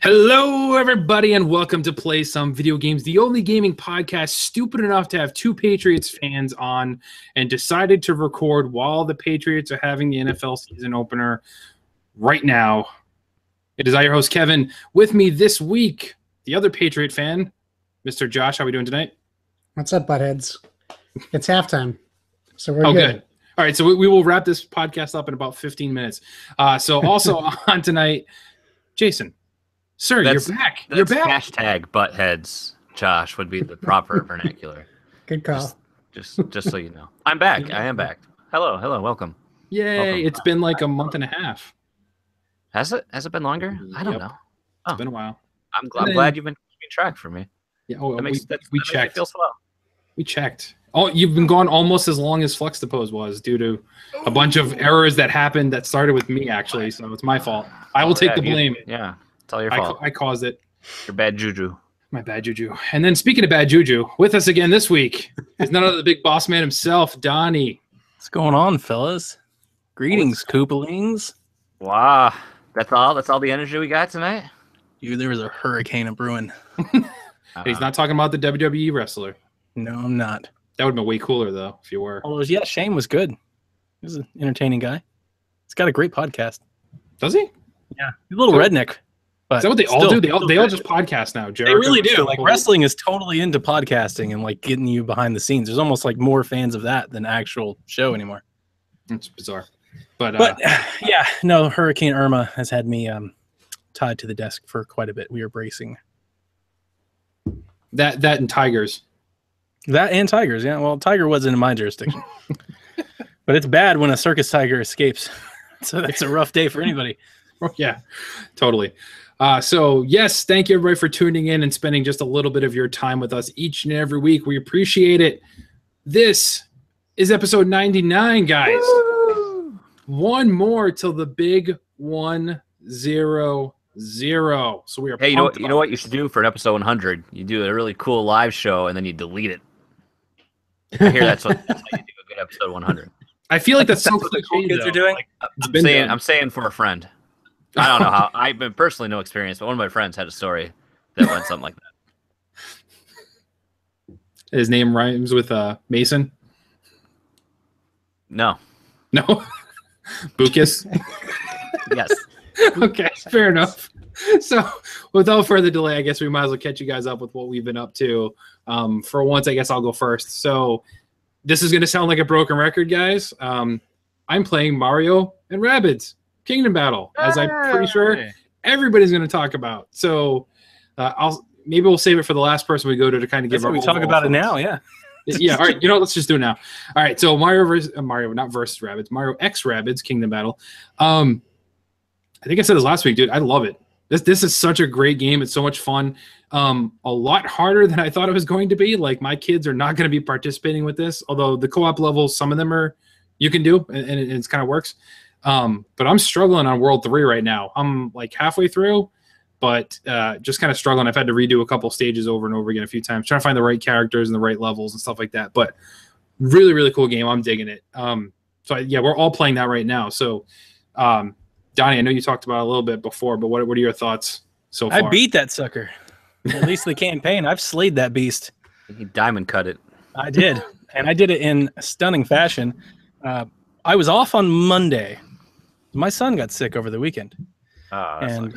Hello, everybody, and welcome to Play Some Video Games, the only gaming podcast stupid enough to have two Patriots fans on and decided to record while the Patriots are having the NFL season opener right now. It is I, your host, Kevin. With me this week, the other Patriot fan, Mr. Josh. How are we doing tonight? What's up, buttheads? It's halftime, so we're good. All right, so we will wrap this podcast up in about 15 minutes. So also on tonight, Jason. Sir, you're back. You're back. Hashtag buttheads, Josh, would be the proper vernacular. Good call. Just so you know. I'm back. I am back. Hello, welcome. Yay, welcome. It's been like a month and a half. Has it? Has it been longer? I don't know. It's been a while. I'm glad you've been keeping track for me. Yeah, we checked. Makes me feel slow. We checked. Oh, you've been gone almost as long as Flexdepose was due to a bunch of errors that happened that started with me, actually, so it's my fault. I will take the blame. Yeah. It's all your fault. I caused it. Your bad juju. My bad juju. And then speaking of bad juju, with us again this week is none other than the big boss man himself, Donnie. What's going on, fellas? Greetings, Koopalings. Wow. That's all the energy we got tonight? There was a hurricane of brewing. He's not talking about the WWE wrestler. No, I'm not. That would have been way cooler, though, if you were. Although, yeah, Shane was good. He's an entertaining guy. He's got a great podcast. Does he? Yeah. He's a little redneck. But is that what they all do? They all just podcast now. Jericho, they really do. Like, wrestling is totally into podcasting and, like, getting you behind the scenes. There's almost, like, more fans of that than actual show anymore. It's bizarre. But yeah, no, Hurricane Irma has had me tied to the desk for quite a bit. We are bracing. That and tigers. That and tigers, yeah. Well, tiger wasn't in my jurisdiction. But it's bad when a circus tiger escapes. So that's a rough day for anybody. Yeah, totally. So, yes, thank you, everybody, for tuning in and spending just a little bit of your time with us each and every week. We appreciate it. This is episode 99, guys. Woo! One more till the big 100. So we are. Hey, you know what you should do for an episode 100? You do a really cool live show and then you delete it. I hear that's how you do a good episode 100. I feel like that's so what the cool kids are doing. Like, I'm saying for a friend. I don't know how. I've been personally no experience, but one of my friends had a story that went something like that. His name rhymes with Mason. No. Bucus. Yes. Okay, fair enough. So, without further delay, I guess we might as well catch you guys up with what we've been up to. For once, I guess I'll go first. So, this is going to sound like a broken record, guys. I'm playing Mario and Rabbids Kingdom Battle, as I'm pretty sure everybody's going to talk about. So, maybe we'll save it for the last person we go to kind of give our. We talk about it now, yeah. Yeah, all right. Let's just do it now. All right, so Mario not versus Rabbids, Mario X Rabbids Kingdom Battle. I think I said this last week, dude. I love it. This is such a great game. It's so much fun. A lot harder than I thought it was going to be. Like, my kids are not going to be participating with this, although the co-op levels, some of them you can do, and it kind of works. But I'm struggling on World 3 right now. I'm like halfway through, but just kind of struggling. I've had to redo a couple stages over and over again a few times, trying to find the right characters and the right levels and stuff like that. But really, really cool game. I'm digging it. We're all playing that right now. So, Donnie, I know you talked about it a little bit before, but what are your thoughts so far? I beat that sucker. At least the campaign. I've slayed that beast. He diamond cut it. I did. And I did it in stunning fashion. I was off on Monday. My son got sick over the weekend. And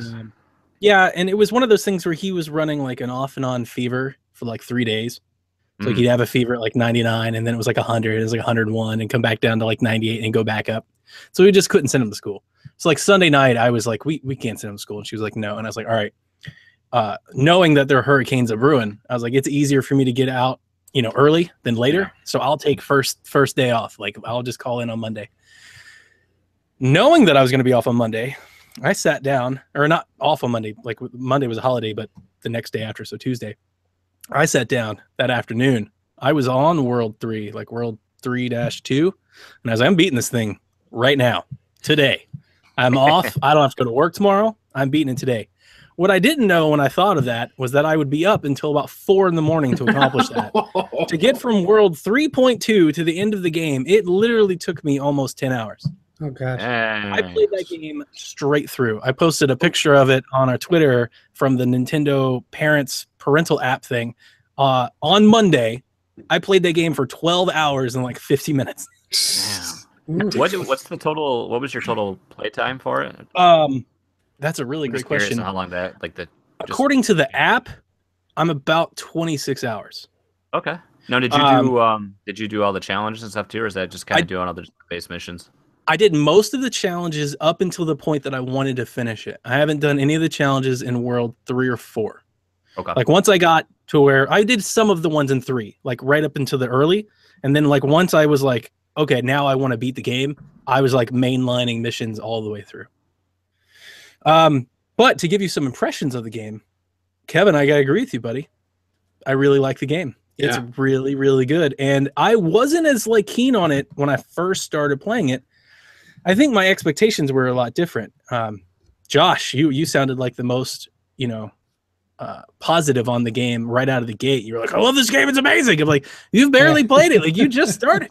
it was one of those things where he was running like an off and on fever for like 3 days. So he'd have a fever at like 99, and then it was like 100, it was like 101, and come back down to like 98 and go back up. So we just couldn't send him to school. So like Sunday night, I was like, we can't send him to school. And she was like, no. And I was like, all right. Knowing that there are hurricanes of brewing, I was like, it's easier for me to get out, early than later. Yeah. So I'll take first day off. Like, I'll just call in on Monday. Knowing that I was going to be off on Monday, I sat down, or not off on Monday, like Monday was a holiday, but the next day after, so Tuesday, I sat down that afternoon. I was on World 3, like World 3-2, and I was like, I'm beating this thing right now, today. I'm off. I don't have to go to work tomorrow. I'm beating it today. What I didn't know when I thought of that was that I would be up until about 4 in the morning to accomplish that. To get from World 3.2 to the end of the game, it literally took me almost 10 hours. Oh gosh. I played that game straight through. I posted a picture of it on our Twitter from the Nintendo parental app thing. On Monday, I played that game for 12 hours and like 50 minutes. What's the total? What was your total playtime for it? That's a really great question. How long that according to the app, I'm about 26 hours. Okay. Now, did you do all the challenges and stuff too, or is that just kind of doing other base missions? I did most of the challenges up until the point that I wanted to finish it. I haven't done any of the challenges in World 3 or 4. Okay. Like once I got to where I did some of the ones in 3, like right up until the early, and then like once I was like, okay, now I want to beat the game, I was like mainlining missions all the way through. But to give you some impressions of the game, Kevin, I gotta agree with you, buddy. I really like the game. It's really, really good. And I wasn't as like keen on it when I first started playing it. I think my expectations were a lot different. Josh, you sounded like the most, positive on the game right out of the gate. You were like, I love this game. It's amazing. I'm like, you've barely played it. Like you just started.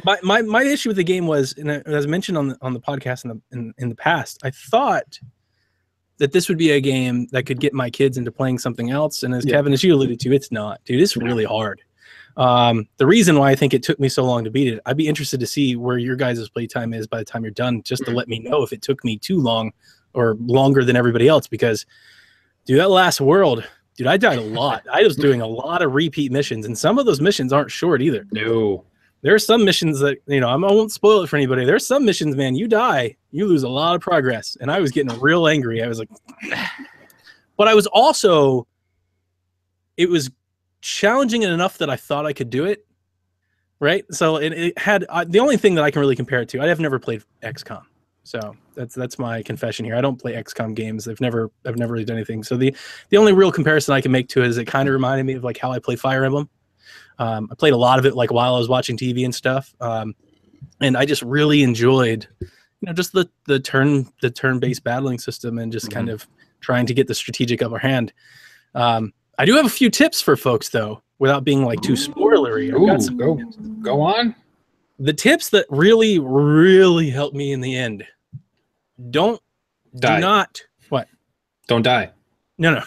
My issue with the game was, and as mentioned on the podcast in the past, I thought that this would be a game that could get my kids into playing something else. And as Kevin, as you alluded to, it's not, dude. It's really hard. The reason why I think it took me so long to beat it, I'd be interested to see where your guys' playtime is by the time you're done, just to let me know if it took me too long or longer than everybody else. Because, dude, that last world, dude, I died a lot. I was doing a lot of repeat missions, and some of those missions aren't short either. No. There are some missions that, I won't spoil it for anybody. There's some missions, man, you die, you lose a lot of progress. And I was getting real angry. I was like, but I was also, it was challenging enough that I thought I could do it. Right. So it had the only thing that I can really compare it to, I have never played XCOM. So that's my confession here. I don't play XCOM games. I've never really done anything. So the only real comparison I can make to it is it kind of reminded me of like how I play Fire Emblem. I played a lot of it like while I was watching TV and stuff. And I just really enjoyed, just the turn-based battling system and just kind of trying to get the strategic upper hand. I do have a few tips for folks though, without being like too spoilery. Go on. The tips that really, really helped me in the end. Don't die. Don't die. No.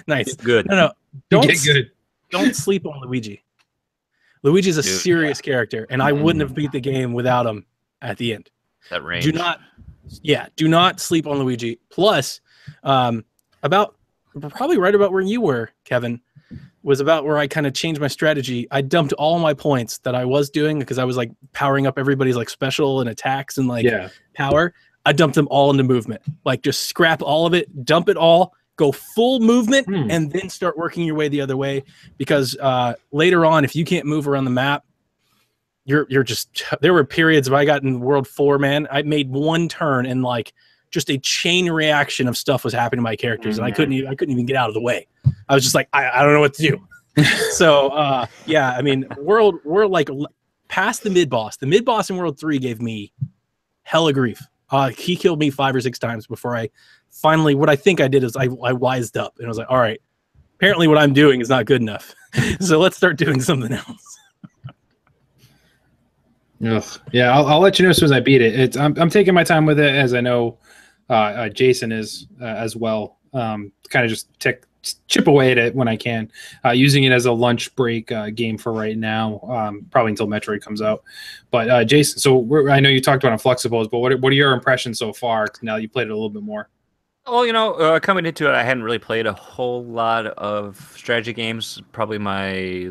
Nice. Good. No. Get good. Don't sleep on Luigi. Luigi's a serious character, and I wouldn't have beat the game without him at the end. That range. Do not sleep on Luigi. Plus, probably right about where you were, Kevin, was about where I kind of changed my strategy. I dumped all my points that I was doing because I was like powering up everybody's like special and attacks and like power. I dumped them all into movement. Like just scrap all of it, dump it all, go full movement, and then start working your way the other way. Because later on, if you can't move around the map, you're just. There were periods where I got in World 4, man. I made one turn and like just a chain reaction of stuff was happening to my characters, and I couldn't even get out of the way. I was just like, I don't know what to do. So I mean, we're like past the mid boss. The mid boss in World 3 gave me hella grief. He killed me 5 or 6 times before I finally, what I think I did is I wised up and I was like, all right, apparently what I'm doing is not good enough. So let's start doing something else. Yeah, I'll let you know as soon as I beat it. I'm taking my time with it, as I know Jason is as well. Kind of just chip away at it when I can, using it as a lunch break game for right now, probably until Metroid comes out. But Jason, so I know you talked about Flexibles, but what are your impressions so far now that you played it a little bit more? Well, coming into it, I hadn't really played a whole lot of strategy games. Probably my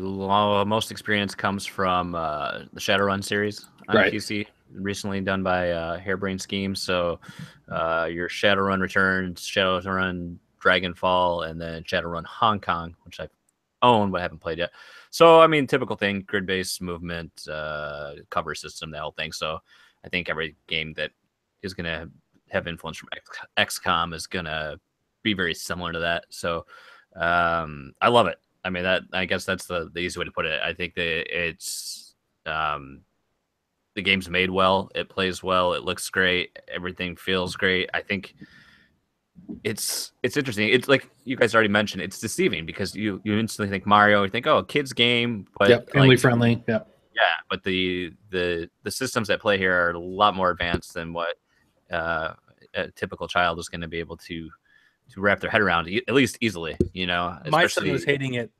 most experience comes from the Shadowrun series on PC, recently done by Harebrained Schemes. So your Shadowrun Returns, Shadowrun Dragonfall, and then Shadowrun Hong Kong, which I own but haven't played yet. So, I mean, typical thing, grid-based movement, cover system, that whole thing. So I think every game that is going to have influence from XCOM is going to be very similar to that. So I love it. I mean, I guess that's the easy way to put it. I think that it's the game's made well. It plays well. It looks great. Everything feels great. I think it's interesting. It's like you guys already mentioned, it's deceiving because you instantly think Mario, you think, oh, a kid's game, but family friendly. Yeah. Yeah, but the systems at play here are a lot more advanced than what a typical child is going to be able to wrap their head around, at least easily. You know, my son was hating it.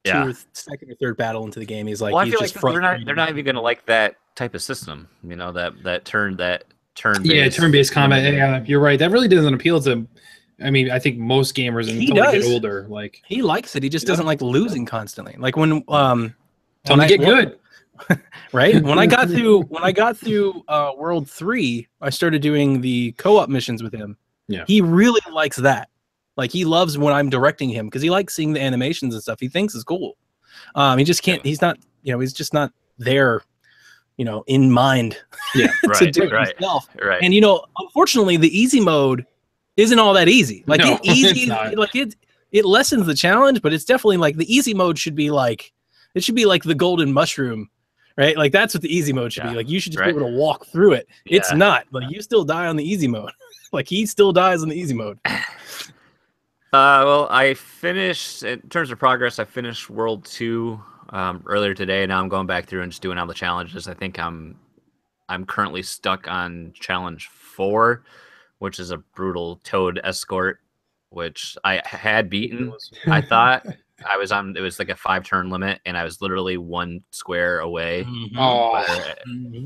Second or third battle into the game, he's like, well, he's I feel just like they're not even going to like that type of system. You know, that turn-based. Yeah, turn-based combat. Yeah, you're right. That really doesn't appeal to. I mean, I think most gamers until they get older, like he likes it. He just doesn't like losing constantly. Like when tell him to get good. Right? When I got through World 3, I started doing the co-op missions with him. Yeah. He really likes that. Like he loves when I'm directing him because he likes seeing the animations and stuff. He thinks it's cool. He just can't. He's not. You know, he's just not there. You know, in mind. Yeah, to do it himself. Right. And you know, unfortunately, the easy mode isn't all that easy. Like it lessens the challenge, but it's definitely like the easy mode should be like the golden mushroom, right? Like that's what the easy mode should be. Like you should just be able to walk through it. Yeah. It's not. Like you still die on the easy mode. Like he still dies on the easy mode. Well, I finished in terms of progress. I finished World 2 earlier today. Now I'm going back through and just doing all the challenges. I think I'm currently stuck on challenge 4, which is a brutal toad escort, which I had beaten. I thought I was on. It was like a 5-turn limit, and I was literally 1 square away.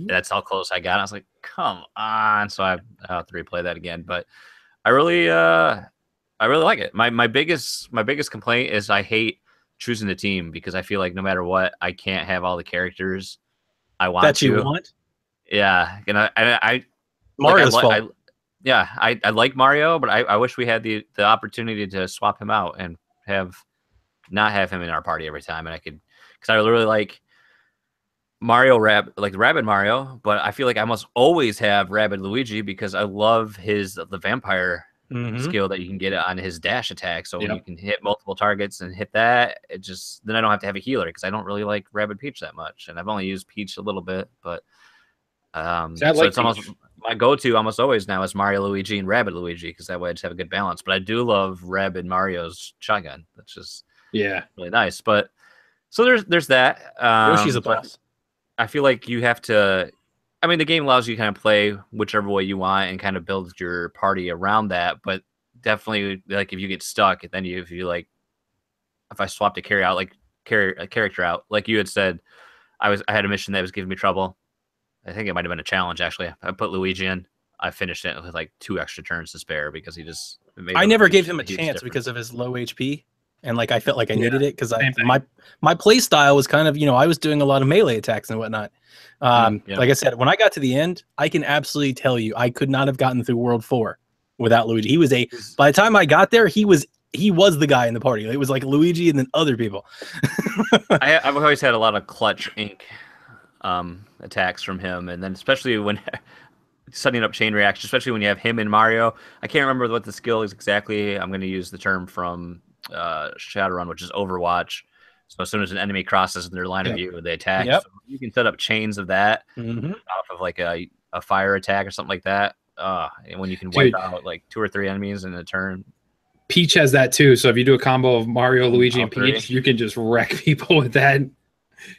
That's how close I got. I was like, "Come on!" So I have to replay that again. But I really like it. My biggest complaint is I hate choosing the team because I feel like no matter what, I can't have all the characters I want that you want. Yeah, and I Mario's fault. I like Mario, but I wish we had the opportunity to swap him out and not have him in our party every time, and I could, because I really like Mario Rabbid Mario, but I feel like I must always have Rabbid Luigi because I love the vampire skill that you can get on his dash attack. So when you can hit multiple targets and hit that, then I don't have to have a healer because I don't really like Rabbid Peach that much, and I've only used Peach a little bit, but so it's almost my go-to almost always now is Mario Luigi and Rabbid Luigi because that way I just have a good balance. But I do love Rabbid Mario's shotgun. That's just really nice. But so there's that. Yoshi's a boss. I feel like you have to. I mean, the game allows you to kind of play whichever way you want and kind of build your party around that. But definitely, like if you get stuck, then if I swapped a character out, like you had said, I had a mission that was giving me trouble. I think it might have been a challenge actually. I put Luigi in. I finished it with like 2 extra turns to spare because he just. I never gave him a chance because of his low HP. And like I felt like I needed it because my play style was kind of, you know, I was doing a lot of melee attacks and whatnot. Like I said, when I got to the end, I can absolutely tell you I could not have gotten through World 4 without Luigi. By the time I got there, he was the guy in the party. It was like Luigi and then other people. I've always had a lot of clutch ink attacks from him, and then especially when setting up chain reaction, especially when you have him and Mario. I can't remember what the skill is exactly. I'm going to use the term from Shadowrun, which is Overwatch. So as soon as an enemy crosses in their line of view, they attack. So you can set up chains of that off of like a fire attack or something like that. And when you can wipe out like 2 or 3 enemies in a turn. Peach has that too. So if you do a combo of Mario, Luigi, and Peach, you can just wreck people with that.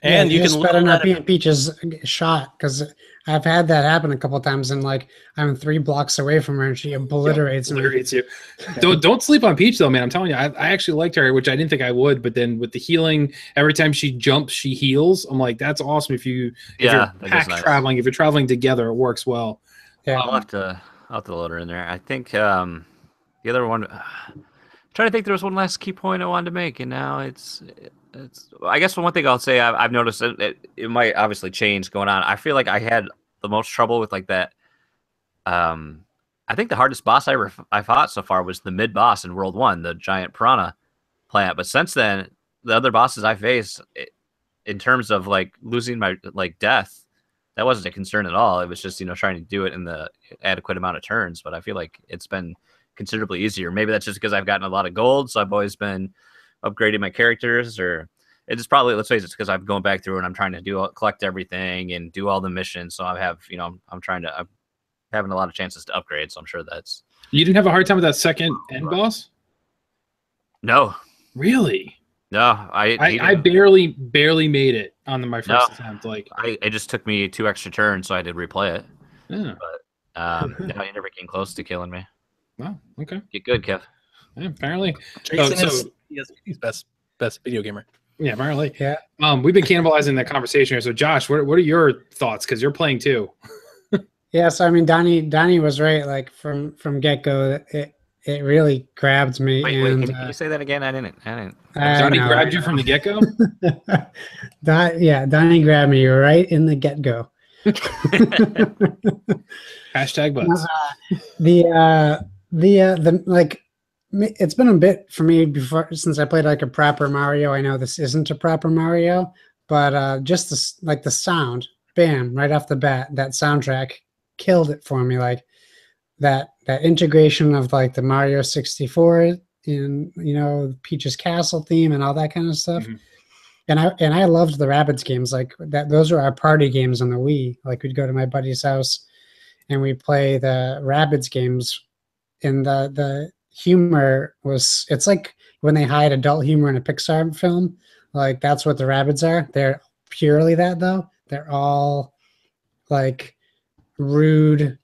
And you can better not be in Peach's shot because I've had that happen a couple of times, and like I'm 3 blocks away from her, and she obliterates you. Don't sleep on Peach though, man. I'm telling you, I actually liked her, which I didn't think I would. But then with the healing, every time she jumps, she heals. I'm like, that's awesome. If you're traveling, if you're traveling together, it works well. Yeah, I'll have to load her in there. I think the other one. Trying to think, there was one last key point I wanted to make, and now it's. I guess one thing I'll say I've noticed it might obviously change going on. I feel like I had the most trouble with like that. I think the hardest boss I fought so far was the mid boss in World 1, the giant piranha plant. But since then, the other bosses I faced, in terms of like losing my like death, that wasn't a concern at all. It was just trying to do it in the adequate amount of turns. But I feel like it's been considerably easier. Maybe that's just because I've gotten a lot of gold, so I've always been upgrading my characters, or it's probably, let's face it, because I'm going back through and I'm trying to collect everything and do all the missions. So I have, I'm having a lot of chances to upgrade. So I'm sure that's. You didn't have a hard time with that second end boss? No. Really? No, I barely made it. on my first attempt? Like, it just took me 2 extra turns, so I did replay it. Yeah. But no, you never came close to killing me. Wow. Okay. Get good, Kev. Yeah, apparently. Jason is best video gamer. Yeah, apparently. Yeah. We've been cannibalizing that conversation here. So, Josh, what are your thoughts? Because you're playing too. Yeah. So I mean, Donnie was right. Like from get go, it really grabbed me. Wait, can you say that again? I didn't. Donnie grabbed you from the get go. Yeah, Donnie grabbed me right in the get go. Hashtag butts. The like, it's been a bit for me before since I played like a proper Mario. I know this isn't a proper Mario, but just the sound, bam, right off the bat, that soundtrack killed it for me. Like that integration of like the Mario 64 in, you know, Peach's Castle theme and all that kind of stuff. Mm-hmm. And I loved the Rabbids games like that. Those were our party games on the Wii. Like we'd go to my buddy's house and we play the Rabbids games. And the humor was, it's like when they hide adult humor in a Pixar film. Like that's what the Rabbids are. They're purely that though. They're all like rude,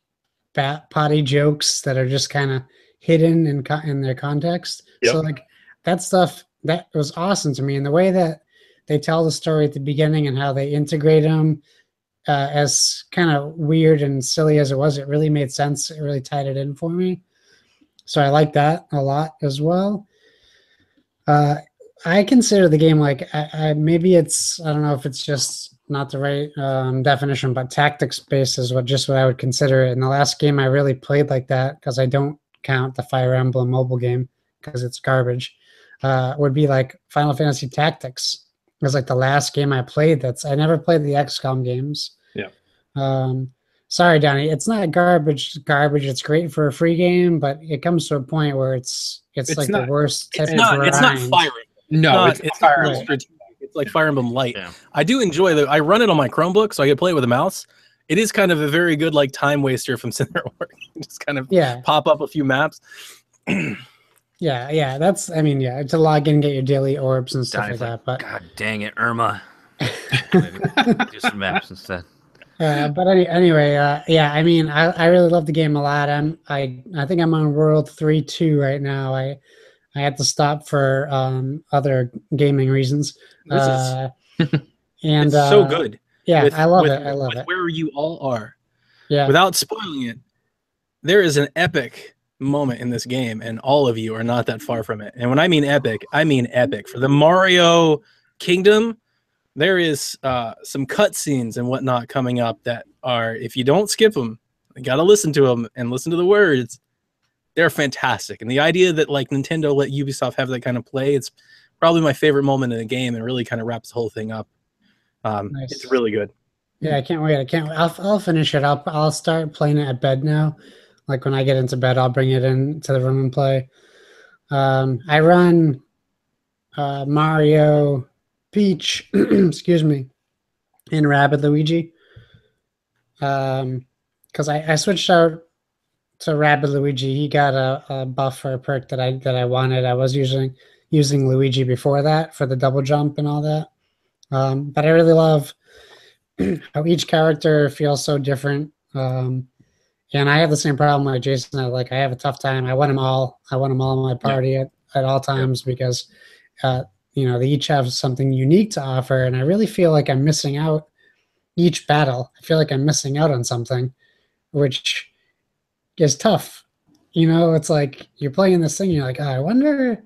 potty jokes that are just kind of hidden in their context. Yep. So like that stuff that was awesome to me, and the way that they tell the story at the beginning and how they integrate them, as kind of weird and silly as it was, it really made sense. It really tied it in for me. So I like that a lot as well. I consider the game like maybe it's, I don't know if it's just not the right definition, but tactics based is what I would consider it. And the last game I really played like that, because I don't count the Fire Emblem mobile game because it's garbage, would be like Final Fantasy Tactics. It was like the last game I played. I never played the XCOM games. Yeah. Sorry, Donnie. It's not garbage. It's great for a free game, but it comes to a point where it's like not, the worst type of grind. It's not Fire Emblem. No, it's Fire Emblem. It's like Fire Emblem Light. Yeah. I do enjoy I run it on my Chromebook, so I get to play it with a mouse. It is kind of a very good like time waster if I'm sitting there working. Just kind of pop up a few maps. Yeah. That's, I mean, yeah, to log in, get your daily orbs and stuff like that. But God dang it, Irma. Do some maps instead. But anyway, yeah, I mean, I really love the game a lot. I think I'm on World 3-2 right now. I had to stop for other gaming reasons. And it's so good. Yeah, I love it. I love it. Where you all are. Yeah. Without spoiling it, there is an epic moment in this game, and all of you are not that far from it. And when I mean epic, I mean epic. For the Mario Kingdom, there is some cutscenes and whatnot coming up that are, if you don't skip them, you got to listen to them and listen to the words. They're fantastic. And the idea that like Nintendo let Ubisoft have that kind of play, it's probably my favorite moment in the game and really kind of wraps the whole thing up. Nice. It's really good. Yeah, I can't wait. I'll finish it up. I'll start playing it at bed now. Like when I get into bed, I'll bring it into the room and play. I run Mario, Peach, excuse me, and Rabbid Luigi. Because I switched out to Rabbid Luigi. He got a buff or a perk that I wanted. I was using Luigi before that for the double jump and all that. But I really love how each character feels so different. And I have the same problem like Jason. I have a tough time. I want them all. I want them all in my party at all times because, they each have something unique to offer. And I really feel like I'm missing out each battle. I feel like I'm missing out on something, which is tough. It's like you're playing this thing. You're like, I wonder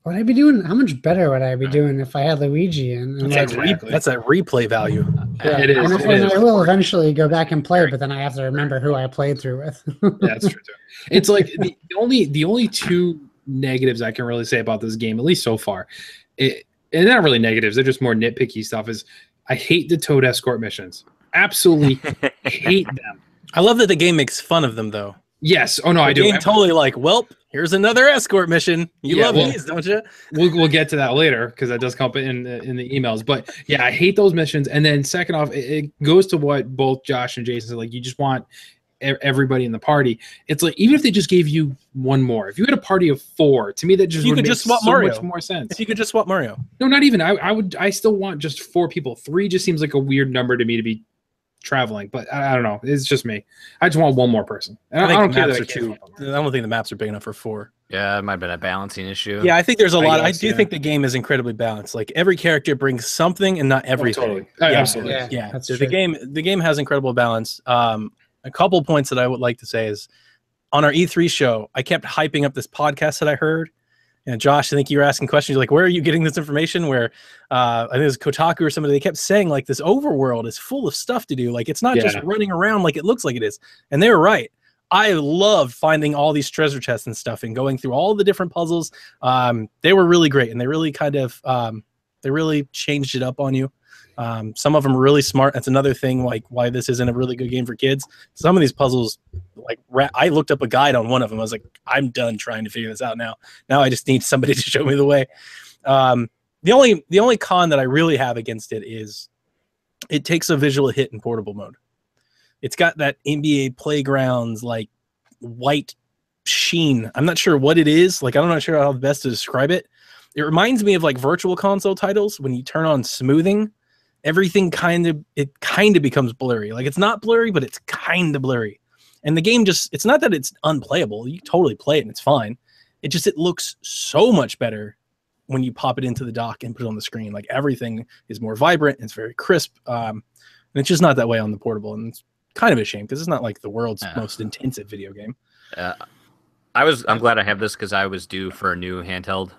what I'd be doing. How much better would I be doing if I had Luigi? And that's that replay value. Yeah, it is. And I will eventually go back and play, but then I have to remember who I played through with. That's true too. It's like the only two negatives I can really say about this game, at least so far, and not really negatives, they're just more nitpicky stuff, is I hate the Toad Escort missions. Absolutely hate them. I love that the game makes fun of them though. Yes. Oh no, I do. Game totally like, well, here's another escort mission. You love these, don't you? We'll get to that later because that does come up in the emails. But yeah, I hate those missions. And then second off, it goes to what both Josh and Jason said. Like, you just want everybody in the party. It's like, even if they just gave you one more, if you had a party of 4, to me that just You would could make just swap so Mario. much more sense. If you could just swap Mario. No, not even. I still want just 4 people. 3 just seems like a weird number to me to be traveling, but I don't know. It's just me. I just want one more person. And I don't care that I don't think the maps are big enough for 4. Yeah, it might have been a balancing issue. Yeah, I think there's a lot. I guess, do think the game is incredibly balanced. Like every character brings something and not everything. Totally. Yeah, Absolutely. Yeah, that's the true. game has incredible balance. A couple points that I would like to say is on our E3 show, I kept hyping up this podcast that I heard. And Josh, I think you were asking questions. You're like, where are you getting this information? Where I think it was Kotaku or somebody. They kept saying like this overworld is full of stuff to do. Like it's not just running around like it looks like it is. And they were right. I loved finding all these treasure chests and stuff and going through all the different puzzles. They were really great, and they really kind of they really changed it up on you. Some of them are really smart. That's another thing, like why this isn't a really good game for kids. Some of these puzzles, like I looked up a guide on one of them. I was like, I'm done trying to figure this out now. Now I just need somebody to show me the way. The only con that I really have against it is it takes a visual hit in portable mode. It's got that NBA Playgrounds like white sheen. I'm not sure what it is. Like I'm not sure how best to describe it. It reminds me of like virtual console titles when you turn on smoothing. Everything kind of becomes blurry. Like it's not blurry, but it's kind of blurry. And the game it's not that it's unplayable. You totally play it and it's fine. It looks so much better when you pop it into the dock and put it on the screen. Like everything is more vibrant and it's very crisp. And it's just not that way on the portable. And it's kind of a shame because it's not like the world's most intensive video game. I'm glad I have this because I was due for a new handheld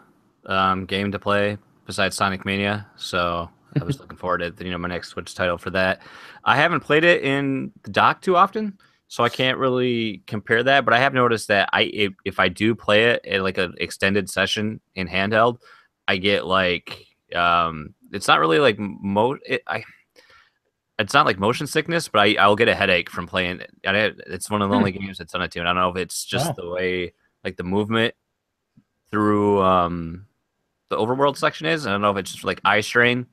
game to play besides Sonic Mania. So I was looking forward to my next Switch title for that. I haven't played it in the dock too often, so I can't really compare that. But I have noticed that if I do play it at like an extended session in handheld, I get like it's not really like it's not like motion sickness, but I'll get a headache from playing it. It's one of the only games that's done it to. And I don't know if it's just the way like the movement through the overworld section is. I don't know if it's just like eye strain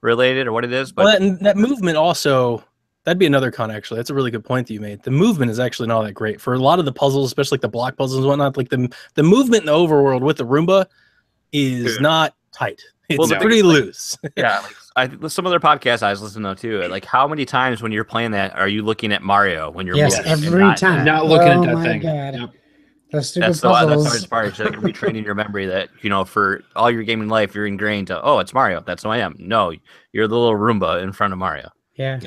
related or what it is. But that movement also, that'd be another con actually. That's a really good point that you made. The movement is actually not that great for a lot of the puzzles, especially like the block puzzles and whatnot. Like the movement in the overworld with the Roomba is not tight. It's pretty loose. Yeah, like some of their podcasts I was listening to too. Like, how many times when you're playing that are you looking at Mario when you're moving? Every time. Not looking at that thing. God. That's the hardest part. You're like retraining your memory that for all your gaming life you're ingrained to. Oh, it's Mario. That's who I am. No, you're the little Roomba in front of Mario. Yeah.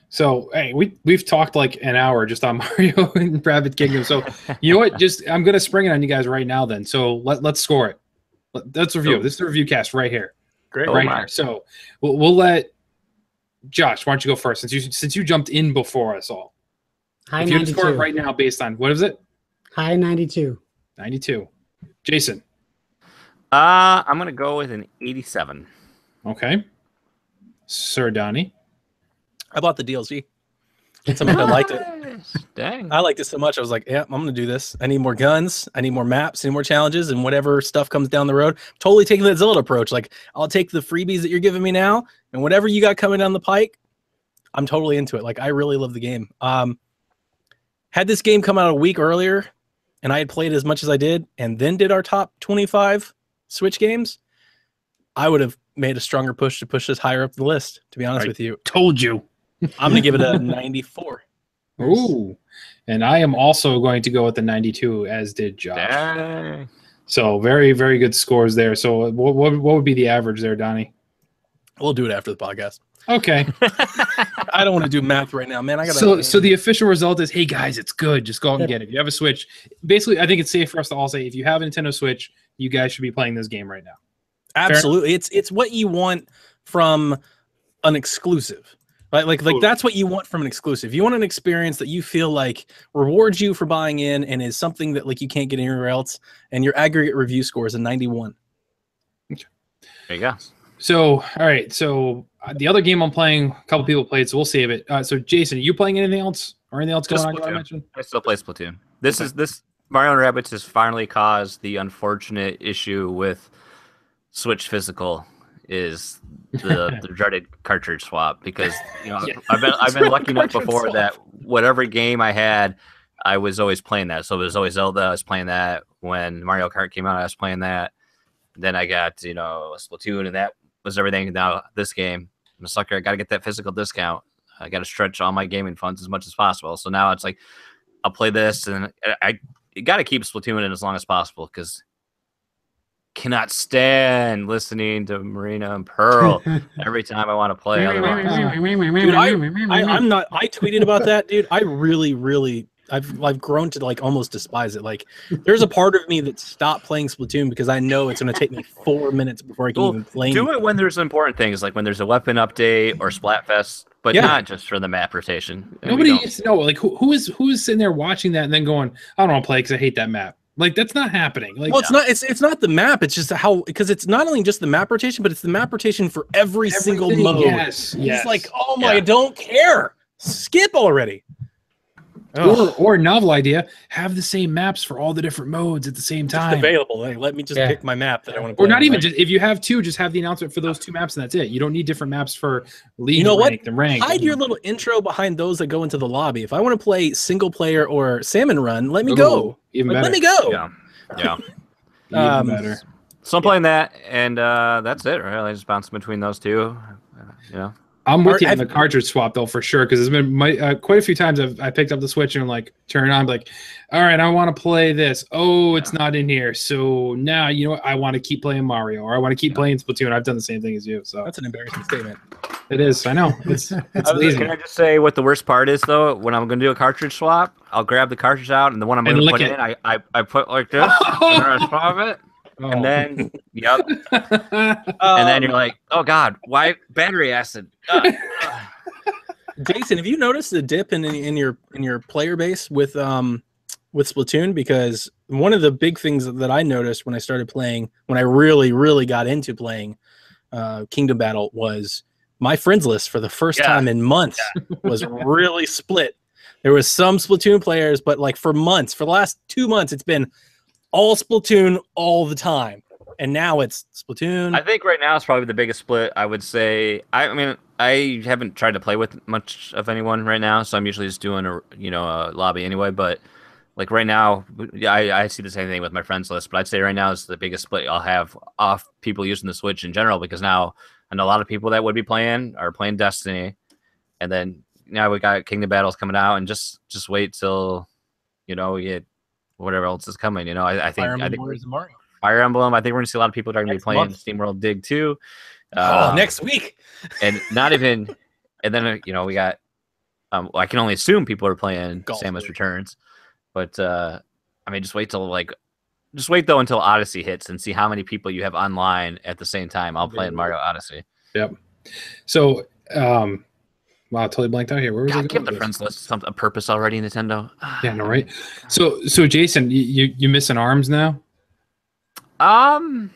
So hey, we've talked like an hour just on Mario and Rabbids Kingdom. So you know what? I'm gonna spring it on you guys right now. Then let's score it. Let's review. This is the review cast right here. Great. Right here. So we'll let Josh. Why don't you go first since you jumped in before us all? High if 92. you score it right now based on what is it? High 92. 92. Jason. I'm gonna go with an 87. Okay. Sir Donnie. I bought the DLC. I liked it. Dang. I liked it so much. I was like, yeah, I'm going to do this. I need more guns. I need more maps, I need more challenges, and whatever stuff comes down the road. Totally taking that Zelda approach. Like, I'll take the freebies that you're giving me now, and whatever you got coming down the pike, I'm totally into it. Like, I really love the game. Had this game come out a week earlier, and I had played as much as I did, and then did our top 25 Switch games, I would have made a stronger push to push this higher up the list, to be honest with you. Told you. I'm going to give it a 94. Ooh. And I am also going to go with the 92, as did Josh. Dang. So very, very good scores there. So what would be the average there, Donnie? We'll do it after the podcast. Okay. I don't want to do math right now, man. So the official result is, hey guys, it's good. Just go out and get it. If you have a Switch, basically, I think it's safe for us to all say, if you have a Nintendo Switch, you guys should be playing this game right now. Absolutely. It's what you want from an exclusive. Right? Like that's what you want from an exclusive. You want an experience that you feel like rewards you for buying in and is something that like you can't get anywhere else. And your aggregate review score is a 91. Okay. There you go. So, all right. So the other game I'm playing, a couple people played, so we'll save it. So Jason, are you playing anything else or anything else going on? I mentioned? I still play Splatoon. This Mario and Rabbids has finally caused the unfortunate issue with Switch physical is the dreaded cartridge swap, because I've been lucky enough before that whatever game I had, I was always playing that. So it was always Zelda. I was playing that. When Mario Kart came out, I was playing that. Then I got Splatoon, and that was everything. Now this game, I'm a sucker. I got to get that physical discount. I got to stretch all my gaming funds as much as possible. So now it's like I'll play this, and I got to keep Splatoon in as long as possible, because cannot stand listening to Marina and Pearl every time I want to play. Dude, I'm not. I tweeted about that, dude. I really, I've grown to like almost despise it. Like, there's a part of me that stopped playing Splatoon because I know it's going to take me 4 minutes before I can even play. Do it when there's important things, like when there's a weapon update or Splatfest, but not just for the map rotation. Nobody needs to know. Like, who is sitting there watching that and then going, I don't want to play because I hate that map. Like, that's not happening. Like, well, it's not the map. It's just because it's not only just the map rotation, but it's the map rotation for every single mode. Yes. It's like, oh my, I don't care. Skip already. Or novel idea, have the same maps for all the different modes at the same time. Just available. Like, let me just pick my map that I want to play. Or not even just, if you have two, just have the announcement for those two maps and that's it. You don't need different maps for league, ranked and ranked. Hide your little intro behind those that go into the lobby. If I want to play single player or salmon run, let me go. Even better. Let me go. Yeah. Even better. So I'm playing that, and that's it. Right? I just bounce between those two. I'm with you on the cartridge swap though, for sure, because there's been quite a few times I picked up the Switch and I'm like, turn it on, like, all right, I want to play this. Oh, it's not in here. So now, you know what? I want to keep playing Mario, or I want to keep playing Splatoon. I've done the same thing as you. So that's an embarrassing statement. It is. I know. It's lazy. Can I just say what the worst part is though? When I'm going to do a cartridge swap, I'll grab the cartridge out, and the one I'm going to put in, I put like this, and then I swap it. Oh. And then, and then you're like, oh God, why battery acid? Jason, have you noticed the dip in your player base with Splatoon? Because one of the big things that I noticed when I started playing, when I really got into playing Kingdom Battle, was my friends list for the first time in months was really split. There was some Splatoon players, but like for the last 2 months, it's been all Splatoon all the time, and now it's Splatoon. I think right now it's probably the biggest split. I would say. I mean, I haven't tried to play with much of anyone right now, so I'm usually just doing a lobby anyway. But like right now, I see the same thing with my friends list. But I'd say right now is the biggest split I'll have off people using the Switch in general, because now I know a lot of people that would be playing are playing Destiny, and then now we got Kingdom Battles coming out, and just wait till we get whatever else is coming. I think Mario. Fire Emblem. I think we're gonna see a lot of people that are gonna be playing SteamWorld Dig 2. Next week. And not even, and then we got. I can only assume people are playing Samus Returns, but I mean, just wait though until Odyssey hits and see how many people you have online at the same time. I'll play in Mario Odyssey. Yep. So, wow, totally blanked out here. Where was I going? Give the friends list a purpose already, Nintendo. Yeah, no, right. So Jason, you missing ARMS now? I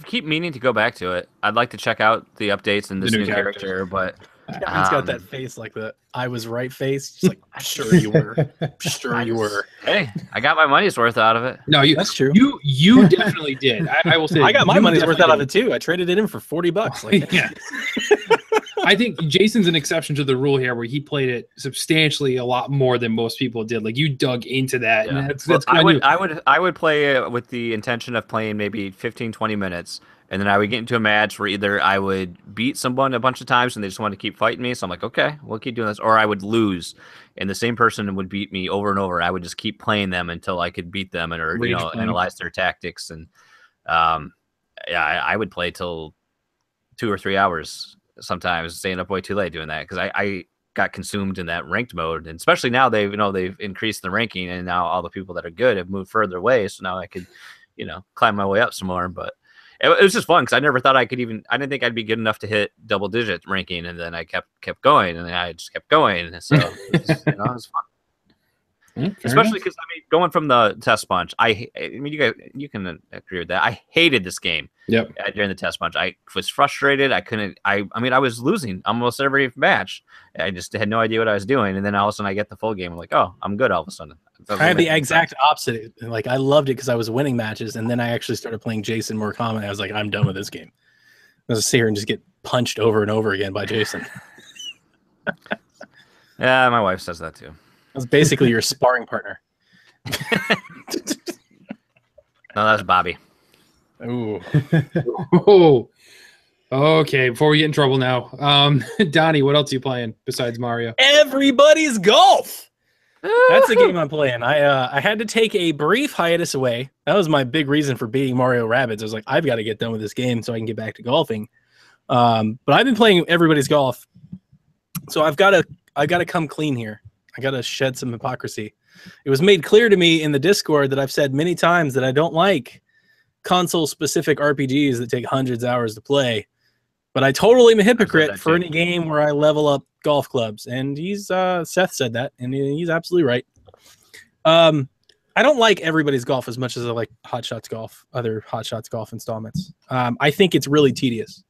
keep meaning to go back to it. I'd like to check out the updates and this new character, but Kevin's got that face, like the I was right face. Just like, sure you were. Sure you were. Hey, I got my money's worth out of it. No, that's true. You definitely did. I will say I got my money's worth out of it too. I traded it in for $40. Like, yeah. I think Jason's an exception to the rule here, where he played it substantially a lot more than most people did. Like, you dug into that. Yeah. And that's I would play it with the intention of playing maybe 15, 20 minutes. And then I would get into a match where either I would beat someone a bunch of times and they just want to keep fighting me. So I'm like, okay, we'll keep doing this. Or I would lose and the same person would beat me over and over. I would just keep playing them until I could beat them or analyze their tactics. And I would play till 2 or 3 hours sometimes, staying up way too late doing that, because I got consumed in that ranked mode. And especially now they've increased the ranking, and now all the people that are good have moved further away. So now I could climb my way up some more. But it was just fun, because I never thought I didn't think I'd be good enough to hit double digit ranking, and then I kept going, and then I just kept going. So it was fun. Especially because going from the test bunch, I mean, you guys, you can agree with that. I hated this game. Yep. During the test bunch, I was frustrated. I couldn't. I mean, I was losing almost every match. I just had no idea what I was doing, and then all of a sudden, I get the full game. I'm like, oh, I'm good. All of a sudden, I had the exact opposite. Like, I loved it because I was winning matches, and then I actually started playing Jason more common. I was like, I'm done with this game. As I sit here and just get punched over and over again by Jason. Yeah, my wife says that too. That's basically your sparring partner. No, that's Bobby. Ooh. Oh. Okay, before we get in trouble now, Donnie, what else are you playing besides Mario? Everybody's Golf. That's the game I'm playing. I had to take a brief hiatus away. That was my big reason for beating Mario Rabbids. I was like, I've got to get done with this game so I can get back to golfing. But I've been playing Everybody's Golf, so I got to come clean here. I got to shed some hypocrisy. It was made clear to me in the Discord that I've said many times that I don't like console-specific RPGs that take hundreds of hours to play. But I totally am a hypocrite for any game where I level up golf clubs. And Seth said that, and he's absolutely right. I don't like Everybody's Golf as much as I like Hot Shots Golf, other Hot Shots Golf installments. I think it's really tedious.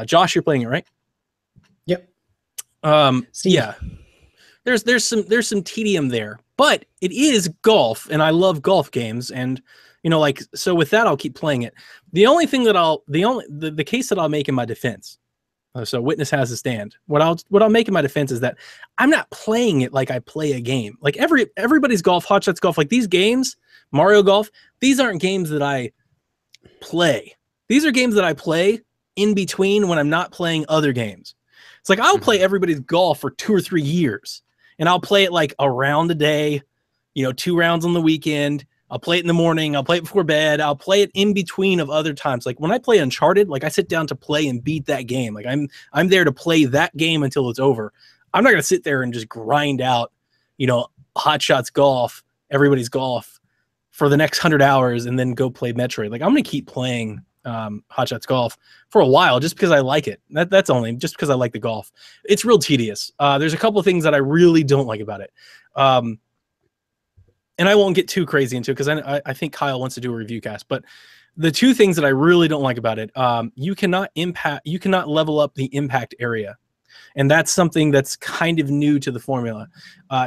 Josh, you're playing it, right? Yep. Yeah. There's some tedium there, but it is golf, and I love golf games, and so with that, I'll keep playing it. The only thing that the case that I'll make in my defense, so witness has a stand. What I'll make in my defense is that I'm not playing it like I play a game. Like Everybody's Golf, Hot Shots Golf, like these games, Mario Golf, these aren't games that I play. These are games that I play in between when I'm not playing other games. It's like I'll play Everybody's Golf for 2 or 3 years, and I'll play it like a round a day, 2 rounds on the weekend. I'll play it in the morning. I'll play it before bed. I'll play it in between of other times. Like when I play Uncharted, like I sit down to play and beat that game. Like I'm there to play that game until it's over. I'm not going to sit there and just grind out, Hot Shots Golf, Everybody's Golf for the next 100 hours and then go play Metroid. Like I'm going to keep playing Hot Shots Golf for a while just because I like it. That's only just because I like the golf. It's real tedious. There's a couple of things that I really don't like about it. And I won't get too crazy into it because I think Kyle wants to do a review cast. But the 2 things that I really don't like about it, you cannot level up the impact area. And that's something that's kind of new to the formula.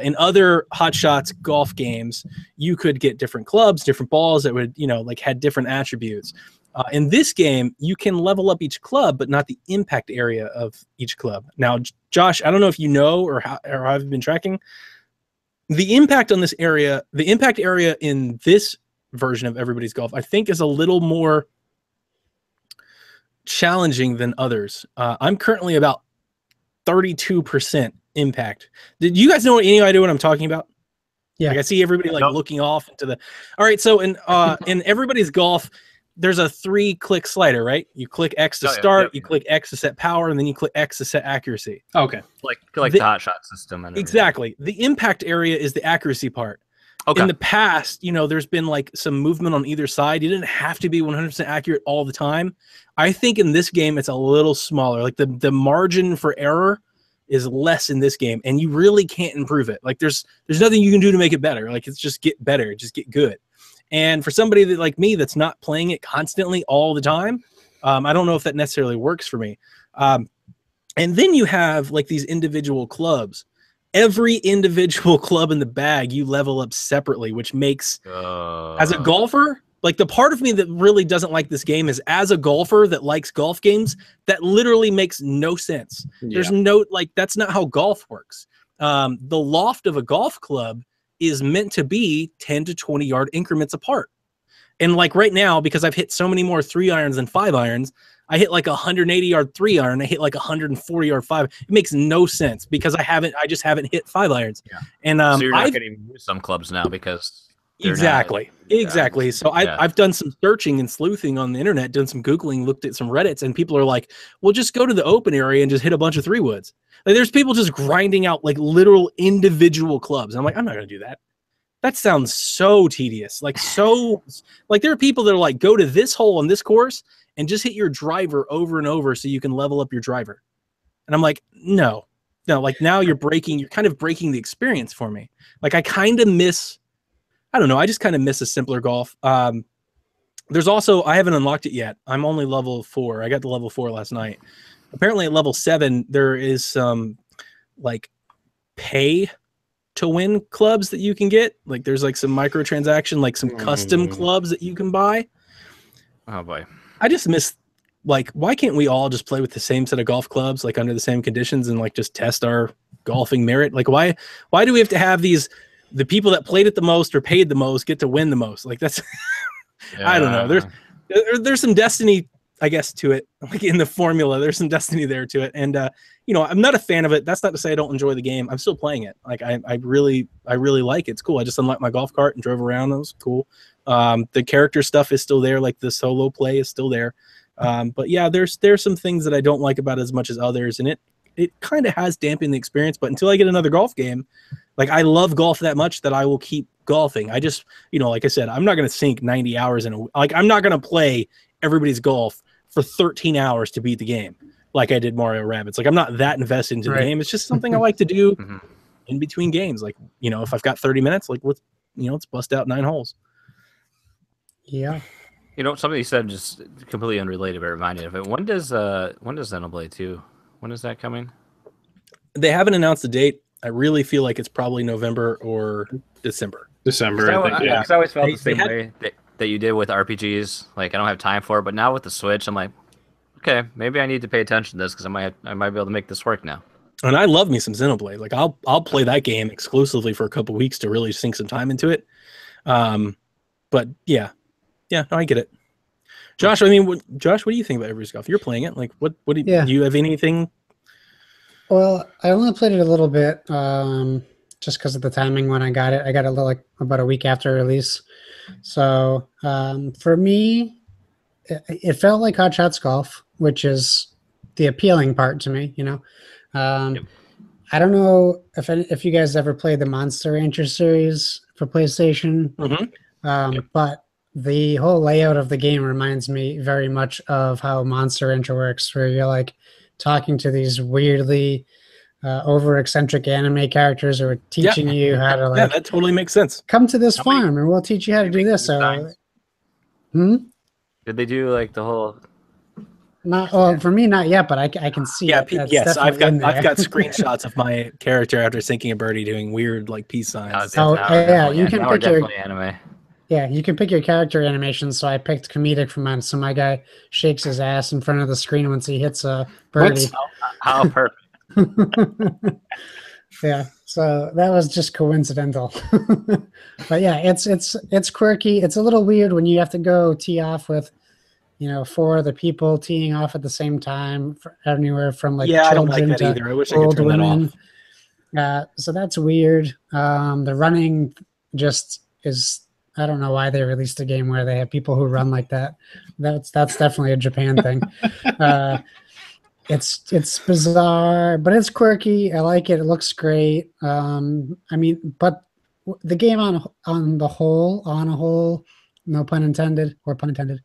In other Hot Shots Golf games, you could get different clubs, different balls that would, had different attributes. In this game, you can level up each club, but not the impact area of each club. Now, Josh, I don't know if you know or how I've been tracking. The impact on this area, the impact area in this version of Everybody's Golf, I think is a little more challenging than others. I'm currently about 32% impact. Did you guys know any idea what I'm talking about? Yeah. Like I see everybody looking off into the. All right, so in Everybody's Golf, there's a 3-click slider, right? You click X to start, you click X to set power, and then you click X to set accuracy. Okay. Like the Hot Shot system. And exactly. The impact area is the accuracy part. Okay. In the past, there's been like some movement on either side. You didn't have to be 100% accurate all the time. I think in this game, it's a little smaller. Like the margin for error is less in this game, and you really can't improve it. Like there's nothing you can do to make it better. Like it's just get better, just get good. And for somebody that like me that's not playing it constantly all the time, I don't know if that necessarily works for me. And then you have like these individual clubs. Every individual club in the bag you level up separately, which makes as a golfer, like the part of me that really doesn't like this game is as a golfer that likes golf games, that literally makes no sense. Yeah. There's no, that's not how golf works. The loft of a golf club is meant to be 10 to 20 yard increments apart. And like right now, because I've hit so many more 3-irons than 5-irons, I hit like a 180-yard 3-iron. I hit like a 140-yard 5. It makes no sense because I just haven't hit 5-irons. Yeah. And so you're not getting some clubs now because exactly. So I've done some searching and sleuthing on the internet, done some Googling, looked at some Reddits, and people are like, well, just go to the open area and just hit a bunch of 3-woods. Like there's people just grinding out like literal individual clubs. I'm like, I'm not going to do that. That sounds so tedious. Like there are people that are like, go to this hole on this course and just hit your driver over and over so you can level up your driver. And I'm like, no, like now you're kind of breaking the experience for me. Like I kind of miss, I don't know, I just kind of miss a simpler golf. There's also, I haven't unlocked it yet. I'm only level 4. I got to level 4 last night. Apparently at level 7, there is some like pay to win clubs that you can get. Like there's like some microtransaction, like some custom clubs that you can buy. Oh boy. I just miss like, why can't we all just play with the same set of golf clubs, like under the same conditions, and like just test our golfing merit? Like, why do we have to have the people that played it the most or paid the most get to win the most? Like, that's I don't know. There's some destiny, I guess, to it. Like in the formula, there's some destiny there to it. And I'm not a fan of it. That's not to say I don't enjoy the game. I'm still playing it. Like I really like it. It's cool. I just unlocked my golf cart and drove around. It was cool. The character stuff is still there. Like the solo play is still there. But yeah, there's some things that I don't like about it as much as others, and it kind of has dampened the experience. But until I get another golf game, like I love golf that much that I will keep golfing. I just, like I said, I'm not going to sink 90 hours I'm not going to play everybody's golf for 13 hours to beat the game like I did Mario Rabbids. Like I'm not that invested into the game. It's just something I like to do in between games. Like, if I've got 30 minutes, like let's bust out 9 holes. Yeah. Something you said just completely unrelated, but reminded of it. When does Xenoblade 2? When is that coming? They haven't announced the date. I really feel like it's probably November or December. I think. Yeah. I always felt the same way that you did with RPGs. Like I don't have time for it, but now with the Switch, I'm like, okay, maybe I need to pay attention to this because I might be able to make this work now. And I love me some Xenoblade. Like I'll play that game exclusively for a couple weeks to really sink some time into it. But yeah, no, I get it. Josh, what do you think about Everybody's Golf? You're playing it. Like, what do you have anything? Well, I only played it a little bit, just because of the timing when I got it. I got it about a week after release. So for me, it felt like Hot Shots Golf, which is the appealing part to me. I don't know if you guys ever played the Monster Rancher series for PlayStation, but the whole layout of the game reminds me very much of how Monster Rancher works, where you're like talking to these weirdly over eccentric anime characters who are teaching you how to that totally makes sense. Come to this farm and we'll teach you how to do this. So, did they do like the whole? For me, not yet, but I can see. Yeah, yes, I've got screenshots of my character after sinking a birdie doing weird like peace signs. You can pick your anime. Yeah, you can pick your character animation. So I picked comedic for mine. So my guy shakes his ass in front of the screen once he hits a birdie. How perfect. Yeah, so that was just coincidental. But yeah, it's quirky. It's a little weird when you have to go tee off with 4 other people teeing off at the same time, anywhere from like children I don't like that either. I wish I could turn women. That off. So that's weird. The running just is. I don't know why they released a game where they have people who run like that. That's definitely a Japan thing. It's bizarre, but it's quirky. I like it. It looks great. But the game on a whole, no pun intended or pun intended,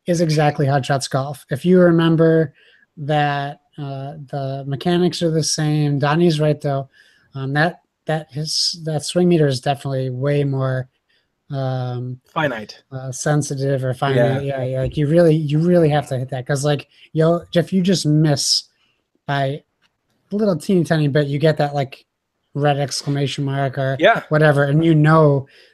is exactly Hot Shots Golf. If you remember that, the mechanics are the same. Donnie's right though. That swing meter is definitely way more finite, sensitive or finite. Yeah. Like you really have to hit that because like if you just miss by a little teeny tiny bit, you get that like red exclamation mark or whatever, and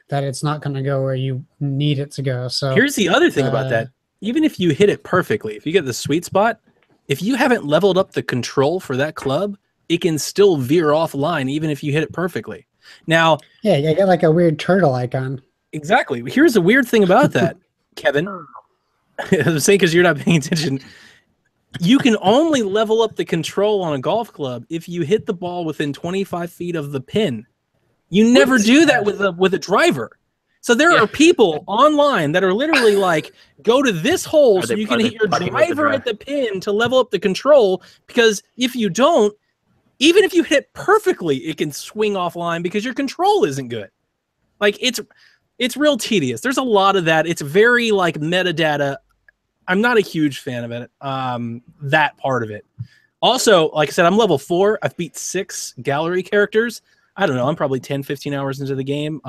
that it's not going to go where you need it to go. So here's the other thing about that: even if you hit it perfectly, if you get the sweet spot, if you haven't leveled up the control for that club, it can still veer offline even if you hit it perfectly. Now, you get like a weird turtle icon. Exactly. Here's the weird thing about that, Kevin. I'm saying because you're not paying attention. You can only level up the control on a golf club if you hit the ball within 25 feet of the pin. You never do that with a driver. So there are people online that are literally like, go to this hole so you can hit your driver at the pin to level up the control, because if you don't, even if you hit it perfectly, it can swing offline because your control isn't good. Like it's real tedious. There's a lot of that. It's very like metadata. I'm not a huge fan of it. That part of it. Also, like I said, I'm level 4. I've beat 6 gallery characters. I don't know. I'm probably 10, 15 hours into the game.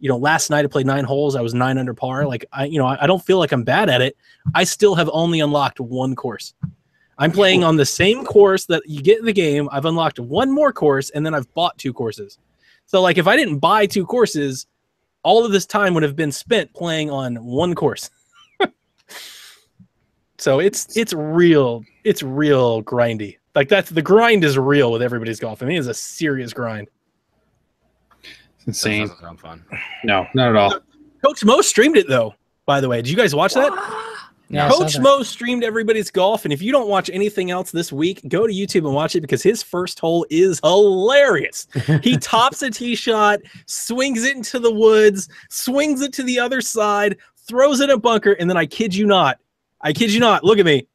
Last night I played 9 holes. I was 9 under par. Like I don't feel like I'm bad at it. I still have only unlocked 1 course. I'm playing on the same course that you get in the game. I've unlocked 1 more course, and then I've bought 2 courses. So like if I didn't buy 2 courses, all of this time would have been spent playing on 1 course. So it's real grindy. Like the grind is real with Everybody's Golf. I mean, it's a serious grind. It's insane. That doesn't sound fun. No, not at all. Coach Mo streamed it though, by the way. Did you guys watch that? Yeah, Coach Mo streamed Everybody's Golf, and if you don't watch anything else this week, go to YouTube and watch it because his first hole is hilarious. He tops a tee shot, swings it into the woods, swings it to the other side, throws it in a bunker, and then I kid you not, look at me,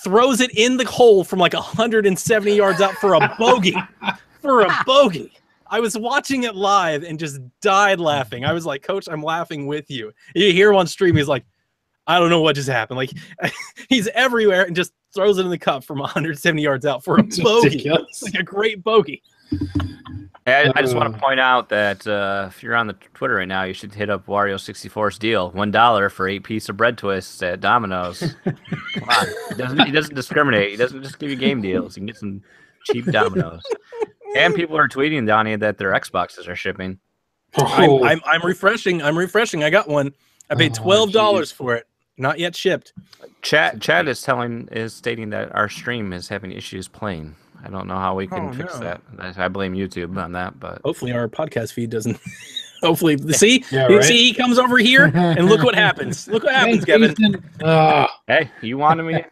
throws it in the hole from like 170 yards out for a bogey. I was watching it live and just died laughing. I was like, Coach, I'm laughing with you. You hear him on stream, he's like, I don't know what just happened. Like, he's everywhere and just throws it in the cup from 170 yards out for a bogey. It's like a great bogey. Hey, I just want to point out that if you're on the Twitter right now, you should hit up Wario64's deal. $1 for 8 piece of bread twists at Domino's. Come on. He doesn't discriminate. He doesn't just give you game deals. You can get some cheap Domino's. And people are tweeting, Donnie, that their Xboxes are shipping. Oh. I'm refreshing. I got one. I paid $12 for it. Not yet shipped. Chad is stating that our stream is having issues playing. I don't know how we can fix that. I blame YouTube on that, but hopefully our podcast feed doesn't. Hopefully, see, right? See, he comes over here and look what happens. Look what happens, Kevin. Hey, you wanted me?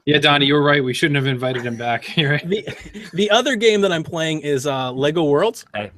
Yeah, Donnie, you were right. We shouldn't have invited him back. You're right. The other game that I'm playing is Lego Worlds. Hey.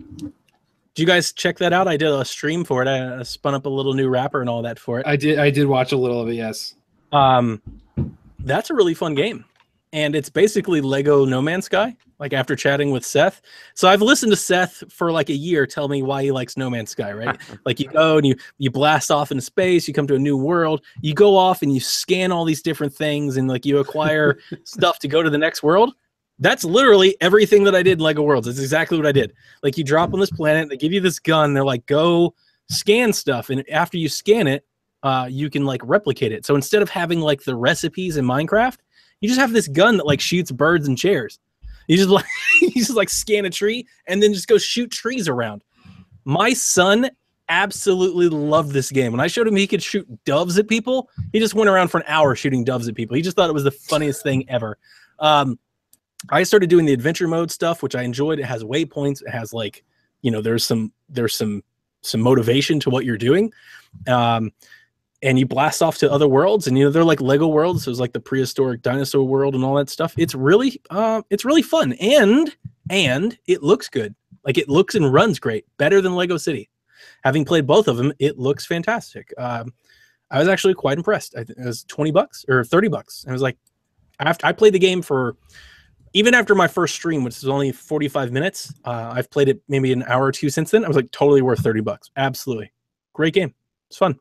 Did you guys check that out? I did a stream for it. I spun up a little new wrapper and all that for it. I did watch a little of it, yes. That's a really fun game. And it's basically Lego No Man's Sky, like after chatting with Seth. So I've listened to Seth for like a year tell me why he likes No Man's Sky, right? Like you go and you blast off into space, you come to a new world, you go off and you scan all these different things and like you acquire stuff to go to the next world. That's literally everything that I did in Lego Worlds. It's exactly what I did. Like you drop on this planet, they give you this gun, they're like, go scan stuff. And after you scan it, you can like replicate it. So instead of having like the recipes in Minecraft, you just have this gun that like shoots birds and chairs. You just like scan a tree and then just go shoot trees around. My son absolutely loved this game. When I showed him he could shoot doves at people, he just went around for an hour shooting doves at people. He just thought it was the funniest thing ever. I started doing the adventure mode stuff, which I enjoyed. It has waypoints. It has like, there's some motivation to what you're doing. And you blast off to other worlds, and they're like Lego worlds. So it's like the prehistoric dinosaur world and all that stuff. It's really fun, and it looks good. Like it looks and runs great, better than Lego City. Having played both of them, it looks fantastic. I was actually quite impressed. I think it was $20 or $30. I was like, after I played the game for, even after my first stream, which was only 45 minutes, I've played it maybe an hour or two since then. I was like, totally worth $30. Absolutely, great game. It's fun.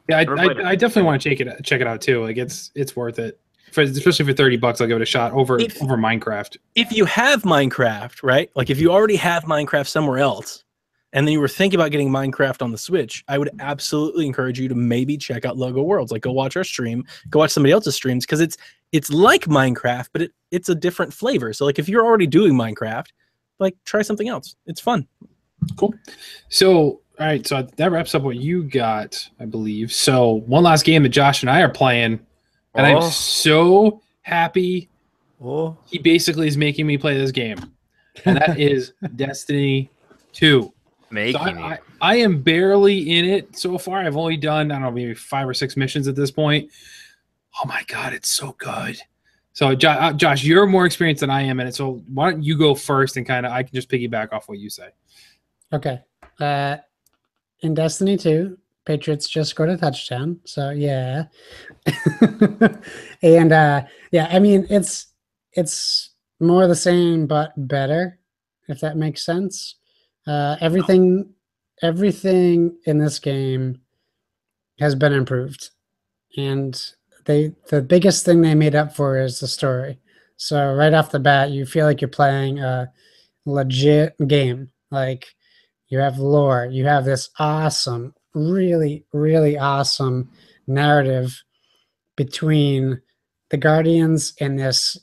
Yeah, I definitely want to check it out too. Like it's worth it, especially for $30. I'll give it a shot over Minecraft. If you have Minecraft, right? Like if you already have Minecraft somewhere else, and then you were thinking about getting Minecraft on the Switch, I would absolutely encourage you to maybe check out Lego Worlds. Like go watch our stream, go watch somebody else's streams, because it's like Minecraft, but it's a different flavor. So like if you're already doing Minecraft, like try something else. It's fun. Cool. So. All right, so that wraps up what you got, I believe. So one last game that Josh and I are playing, and I'm so happy. He basically is making me play this game, and that is Destiny 2. I am barely in it so far. I've only done, I don't know, maybe 5 or 6 missions at this point. Oh my god, it's so good. So Josh, you're more experienced than I am in it, so why don't you go first and kind of I can just piggyback off what you say. Okay. In Destiny 2, Patriots just scored a touchdown, so yeah. And yeah, I mean it's more the same but better, if that makes sense. Everything in this game has been improved, and the biggest thing they made up for is the story. So right off the bat, you feel like you're playing a legit game. Like you have lore, you have this awesome, really, really awesome narrative between the Guardians and this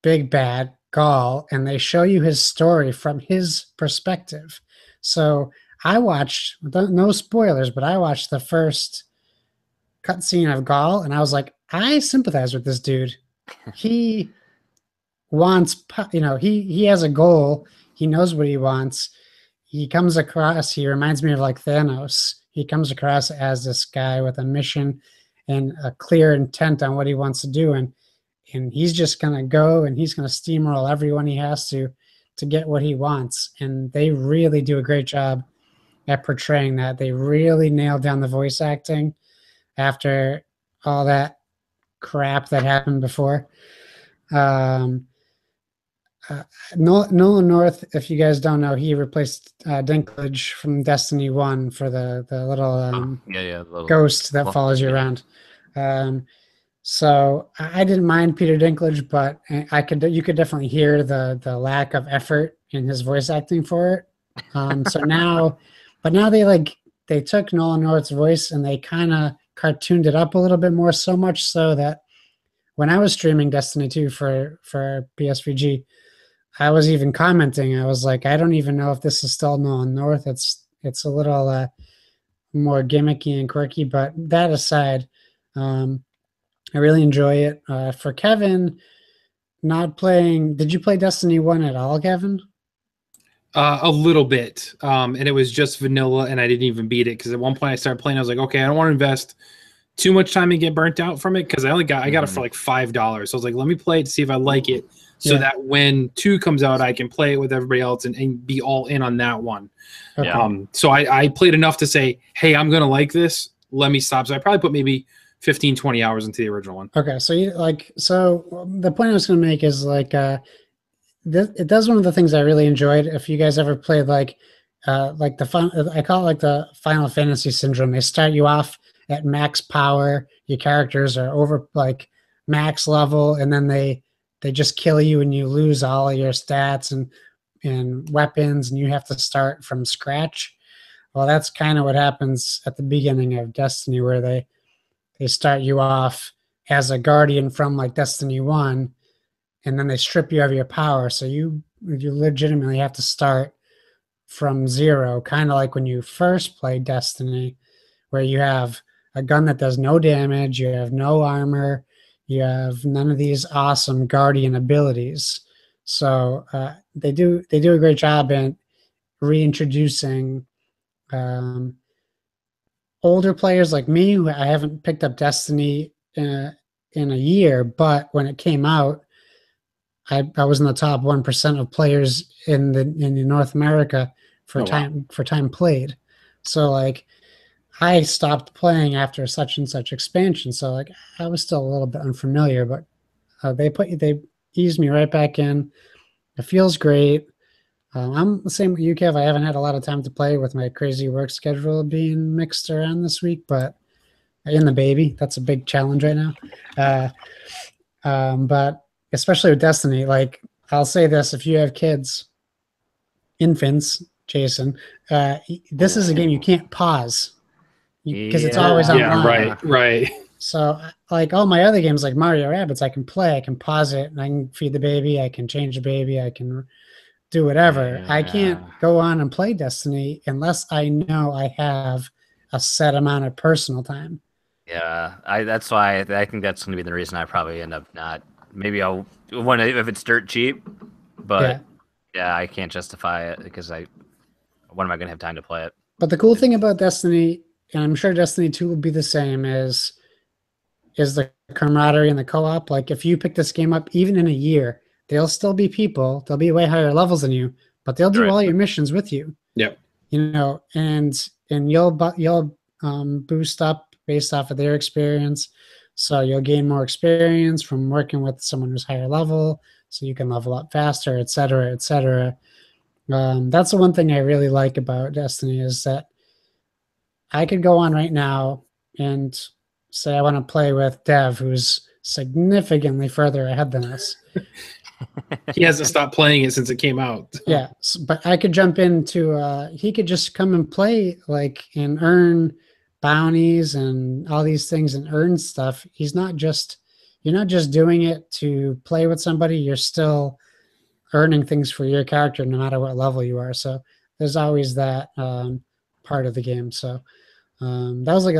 big bad Gaul, and they show you his story from his perspective. So I watched, no spoilers, but I watched the first cutscene of Gaul, and I was like, I sympathize with this dude. He wants, he has a goal. He knows what he wants. He comes across, he reminds me of like Thanos. He comes across as this guy with a mission and a clear intent on what he wants to do. And he's just going to go and he's going to steamroll everyone he has to get what he wants. And they really do a great job at portraying that. They really nailed down the voice acting after all that crap that happened before. Nolan North, if you guys don't know, he replaced Dinklage from Destiny 1 for the little little ghost that follows you around. So I didn't mind Peter Dinklage, but you could definitely hear the lack of effort in his voice acting for it. So now they took Nolan North's voice and they kind of cartooned it up a little bit more, so much so that when I was streaming Destiny 2 for PSVG, I was even commenting. I was like, I don't even know if this is still Nolan North. It's a little more gimmicky and quirky, but that aside, I really enjoy it. For Kevin, not playing, did you play Destiny 1 at all, Kevin? A little bit, and it was just vanilla, and I didn't even beat it because at one point I started playing. I was like, okay, I don't want to invest too much time and get burnt out from it because I got it for like $5. So I was like, let me play it to see if I like it. So that when 2 comes out, I can play it with everybody else and be all in on that one. Okay. So I played enough to say, hey, I'm going to like this. Let me stop. So I probably put maybe 15, 20 hours into the original one. Okay. So the point I was going to make is like, it does one of the things I really enjoyed. If you guys ever played like the fun, I call it like the Final Fantasy syndrome. They start you off at max power. Your characters are over like max level, and then they just kill you and you lose all of your stats and weapons, and you have to start from scratch. Well, that's kind of what happens at the beginning of Destiny, where they start you off as a guardian from like Destiny 1, and then they strip you of your power. So you legitimately have to start from zero, kind of like when you first played Destiny, where you have a gun that does no damage, you have no armor, you have none of these awesome guardian abilities. So they do a great job in reintroducing older players like me, who I haven't picked up Destiny in a year, but when it came out, I was in the top 1% of players in North America for time played. So like, I stopped playing after such and such expansion, so like I was still a little bit unfamiliar, but they eased me right back in. It feels great. I'm the same with you, Kev. I haven't had a lot of time to play with my crazy work schedule being mixed around this week, but in the baby, that's a big challenge right now. But especially with Destiny, like I'll say this: if you have kids, infants, Jason, this is a game you can't pause. Because it's always online. Yeah, right. So, like all my other games, like Mario Rabbids, I can play, I can pause it, and I can feed the baby, I can change the baby, I can do whatever. I can't go on and play Destiny unless I know I have a set amount of personal time. Yeah, that's why I think that's going to be the reason I probably end up not. Maybe I'll want to if it's dirt cheap, but yeah, I can't justify it because when am I going to have time to play it? But the cool thing about Destiny, and I'm sure Destiny 2 will be the same, is the camaraderie and the co-op. Like if you pick this game up, even in a year, there'll still be people. They'll be way higher levels than you, but they'll do all your missions with you. Yep. And you'll boost up based off of their experience. So you'll gain more experience from working with someone who's higher level, so you can level up faster, et cetera, et cetera. That's the one thing I really like about Destiny is that I could go on right now and say I want to play with Dev, who's significantly further ahead than us. He hasn't stopped playing it since it came out. Yeah, but I could jump into he could just come and play and earn bounties and all these things and earn stuff. You're not just doing it to play with somebody, you're still earning things for your character no matter what level you are. So there's always that part of the game. So that was like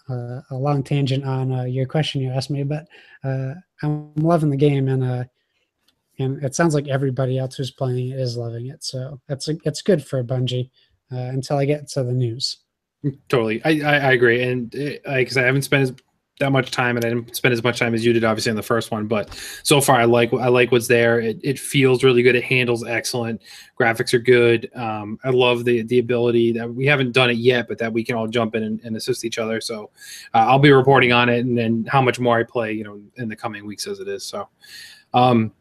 a long tangent on your question you asked me, but I'm loving the game, and it sounds like everybody else who's playing it is loving it. So it's good for Bungie until I get to the news. Totally, I agree, and because I haven't spent that much time, and I didn't spend as much time as you did, obviously, on the first one. But so far, I like what's there. It feels really good. It handles excellent. Graphics are good. I love the ability that we haven't done it yet, but that we can all jump in and assist each other. So I'll be reporting on it and then how much more I play, in the coming weeks as it is. So, all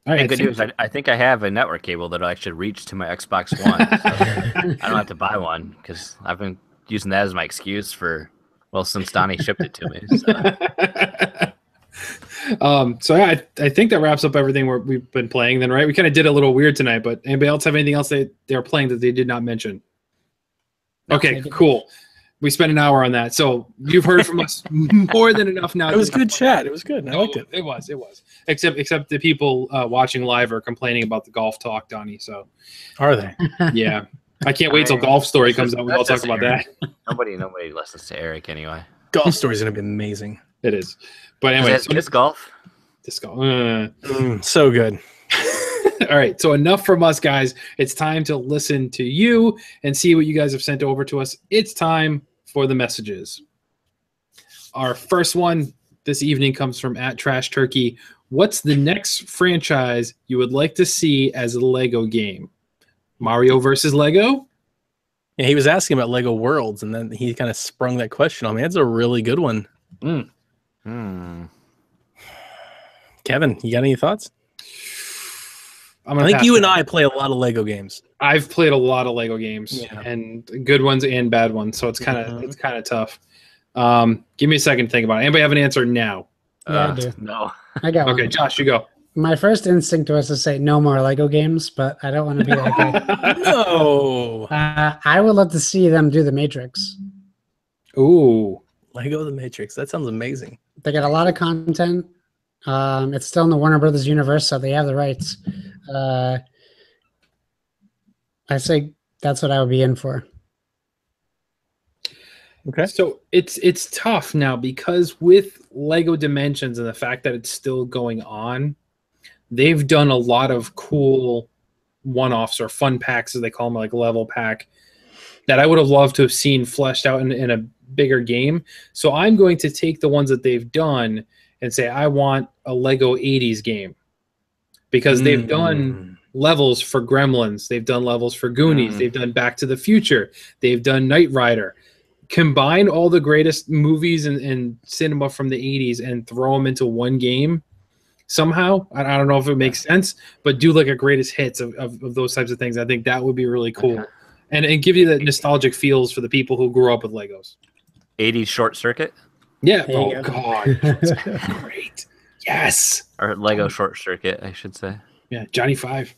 right. Good news. I think I have a network cable that I should reach to my Xbox One. So I don't have to buy one because I've been using that as my excuse for. Well, since Donnie shipped it to me. So yeah, I think that wraps up everything we've been playing then, right? We kind of did a little weird tonight, but anybody else have anything else they're playing that they did not mention? Okay, cool. We spent an hour on that. So you've heard from us more than enough now. It was good chat. It was good. I liked it. It was. Except the people watching live are complaining about the golf talk, Donnie. So are they? Yeah. I can't wait till Golf Story comes out. We'll talk about that. Nobody listens to Eric anyway. Golf Story is going to be amazing. It is. But anyway, disc golf. Disc golf. So good. All right. So enough from us, guys. It's time to listen to you and see what you guys have sent over to us. It's time for the messages. Our first one this evening comes from @TrashTurkey. What's the next franchise you would like to see as a Lego game? Mario versus Lego? Yeah, he was asking about Lego Worlds, and then he kind of sprung that question on me. That's a really good one. Kevin, you got any thoughts? I think you and I play a lot of Lego games. I've played a lot of Lego games, and good ones and bad ones, so it's kind of tough. Give me a second to think about it. Anybody have an answer now? Yeah, I do. No. I got one. Okay, Josh, you go. My first instinct was to say no more Lego games, but I don't want to be like that. No. I would love to see them do the Matrix. Ooh. Lego the Matrix. That sounds amazing. They got a lot of content. It's still in the Warner Brothers universe, so they have the rights. I say that's what I would be in for. Okay. So it's tough now because with Lego Dimensions and the fact that it's still going on, they've done a lot of cool one-offs or fun packs, as they call them, like level pack, that I would have loved to have seen fleshed out in a bigger game. So I'm going to take the ones that they've done and say I want a Lego 80s game, because they've done levels for Gremlins, they've done levels for Goonies, they've done Back to the Future, they've done Knight Rider. Combine all the greatest movies and cinema from the 80s and throw them into one game somehow. I don't know if it makes sense, but do like a greatest hits of those types of things. I think that would be really cool. Okay. And give you the nostalgic feels for the people who grew up with Legos. 80s Short Circuit? Yeah. Oh, God. That's great. Yes. Or Lego Short Circuit, I should say. Yeah, Johnny 5.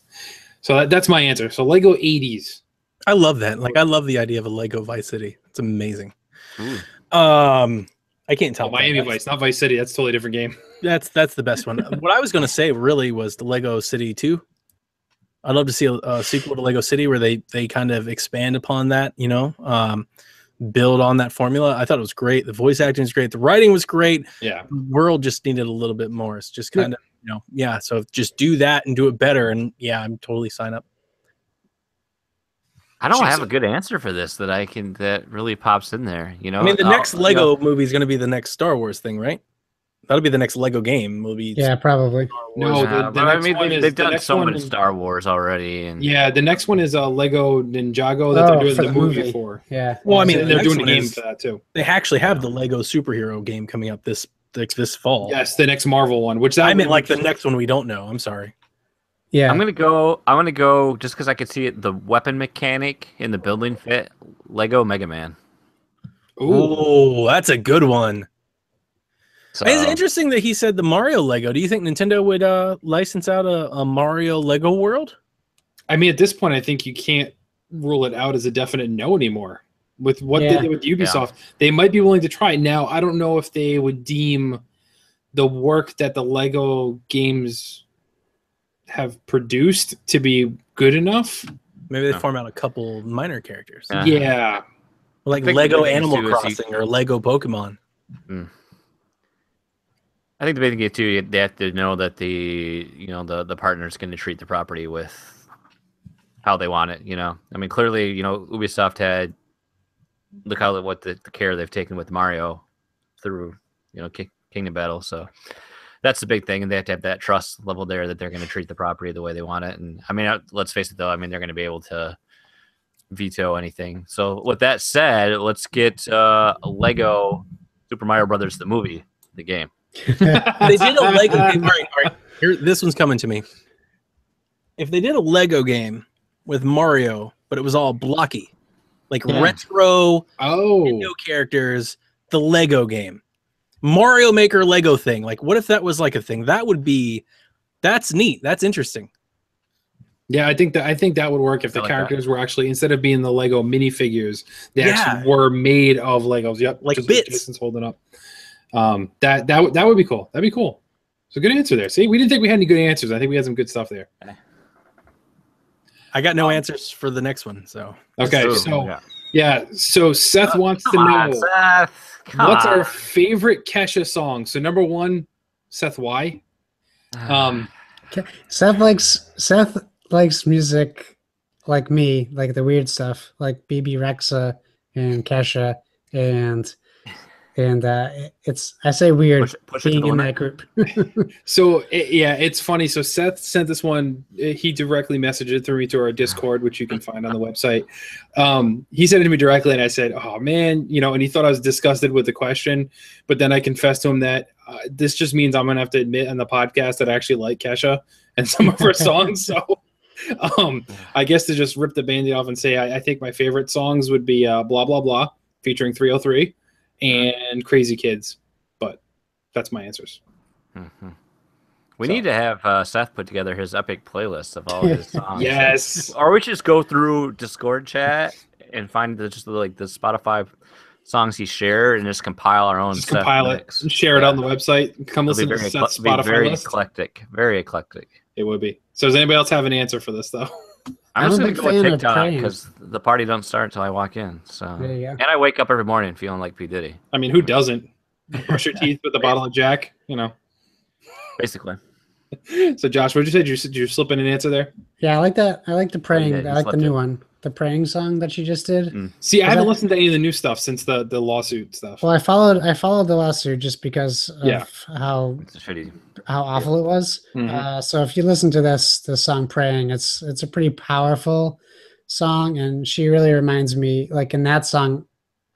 So that's my answer. So Lego 80s. I love that. Like, I love the idea of a Lego Vice City. It's amazing. I can't tell. Miami Vice, not Vice City. That's a totally different game. That's the best one. What I was going to say really was the Lego City 2. I'd love to see a sequel to Lego City where they kind of expand upon that, build on that formula. I thought it was great. The voice acting was great. The writing was great. Yeah. The world just needed a little bit more. It's just kind of, so just do that and do it better. And yeah, I'm totally sign up. I don't have a good answer for this that really pops in there. I mean, the next Lego movie is going to be the next Star Wars thing, right? That'll be the next Lego game. Will be probably. No, they've done so many Star Wars already, and the next one is Lego Ninjago that they're doing the movie for. Yeah. Well, I mean, they're doing a game for that too. They actually have the Lego superhero game coming up this fall. Yes, the next Marvel one. I meant like the next one we don't know. I'm sorry. Yeah, I'm gonna go just because I could see it. The weapon mechanic in the building fit. Lego Mega Man. Ooh, that's a good one. So, it's interesting that he said the Mario Lego. Do you think Nintendo would license out a Mario Lego world? I mean, at this point, I think you can't rule it out as a definite no anymore. With what they did with Ubisoft, they might be willing to try. Now, I don't know if they would deem the work that the Lego games have produced to be good enough. Maybe they form out a couple minor characters. Yeah. Like Lego Animal Crossing or Lego Pokemon. I think the big thing too, they have to know that the partner's going to treat the property with how they want it. I mean, clearly, Ubisoft had what the care they've taken with Mario through Kingdom Battle. So that's the big thing, and they have to have that trust level there that they're going to treat the property the way they want it. And I mean, let's face it though, I mean they're going to be able to veto anything. So with that said, let's get Lego Super Mario Brothers the movie, the game. They did a Lego game. All right. Here, this one's coming to me. If they did a Lego game with Mario, but it was all blocky, like retro Nintendo characters, the Lego game, Mario Maker Lego thing. Like, what if that was like a thing? That's neat. That's interesting. Yeah, I think that would work if the characters were actually, instead of being the Lego minifigures, they actually were made of Legos. Yep, like bits. Jason's holding up. That would be cool. That'd be cool. So good answer there. See, we didn't think we had any good answers. I think we had some good stuff there. I got no answers for the next one. So okay, so Seth wants to know what's our favorite Kesha song. So number one, Seth, why? Seth likes music like me, like the weird stuff, like BB Rexa and Kesha, and I say weird being in that group. So it's funny. So Seth sent this one. He directly messaged it through me to our Discord, which you can find on the website. He sent it to me directly, and I said, "Oh man," and he thought I was disgusted with the question. But then I confessed to him that this just means I'm gonna have to admit on the podcast that I actually like Kesha and some of her songs. So I guess to just rip the Band-Aid off and say I think my favorite songs would be "Blah Blah Blah" featuring 303. And Crazy Kids, but that's my answers. We need to have Seth put together his epic playlist of all his songs. Yes, or we should just go through Discord chat and find the Spotify songs he shared and just compile our own. Just compile it, and share it on the website. Come listen to Seth's Spotify very list. Very eclectic. It would be. So does anybody else have an answer for this though? I'm just going to go with TikTok because the party don't start until I walk in. So, there you go. And I wake up every morning feeling like P. Diddy. I mean, who doesn't? Brush your teeth with a bottle of Jack, Basically. So, Josh, what did you say? Did you slip in an answer there? Yeah, I like that. I like the praying. I like the new one. The praying song that she just did. See, I haven't listened to any of the new stuff since the lawsuit stuff. Well, I followed the lawsuit just because of how awful it was. So if you listen to the song "Praying," it's a pretty powerful song, and she really reminds me. Like in that song,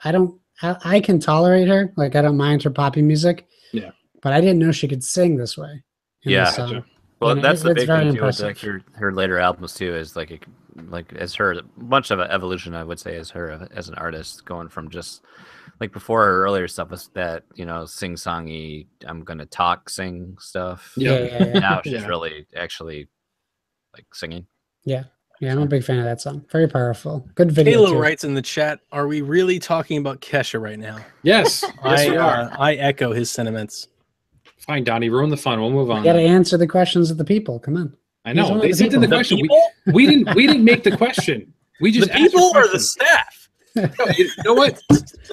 I can tolerate her. Like I don't mind her poppy music. Yeah, but I didn't know she could sing this way. Gotcha. Well, that's the big thing too with her later albums too. Is like as her a bunch of evolution, I would say, as her as an artist, going from just like before her earlier stuff was that sing songy, I'm gonna sing stuff. Yeah. Now she's really actually like singing. Yeah, I'm a big fan of that song. Very powerful. Good video. Halo writes in the chat, "Are we really talking about Kesha right now?" Yes, we are. I echo his sentiments. Fine, Donnie, ruin the fun. We'll move on. You got to answer the questions of the people. Come on. I know they sent in the question. We didn't make the question. We just the people or the staff. You know what?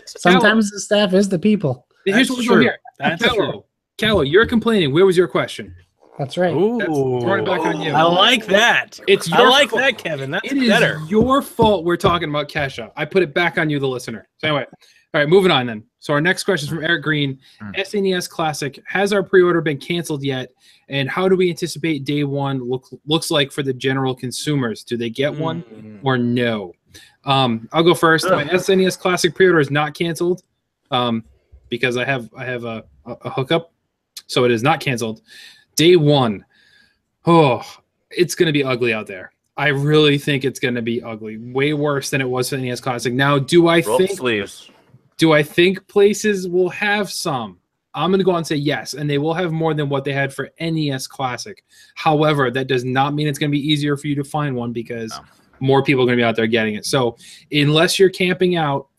Sometimes the staff is the people. Here's what we're here. That's true. Callow, you're complaining. Where was your question? That's right. Throwing it back on you. I like that. I like that, Kevin. That's better. It is your fault we're talking about Kesha. I put it back on you, the listener. So anyway, all right, moving on then. So our next question is from Eric Green. SNES Classic, has our pre-order been canceled yet? And how do we anticipate day one looks like for the general consumers? Do they get one or no? I'll go first. My SNES Classic pre-order is not canceled because I have a hookup, so it is not canceled. Day one, it's going to be ugly out there. I really think it's going to be ugly, way worse than it was for the NES Classic. Now, do I think places will have some? I'm going to go on and say yes, and they will have more than what they had for NES Classic. However, that does not mean it's going to be easier for you to find one because more people are going to be out there getting it. So unless you're camping out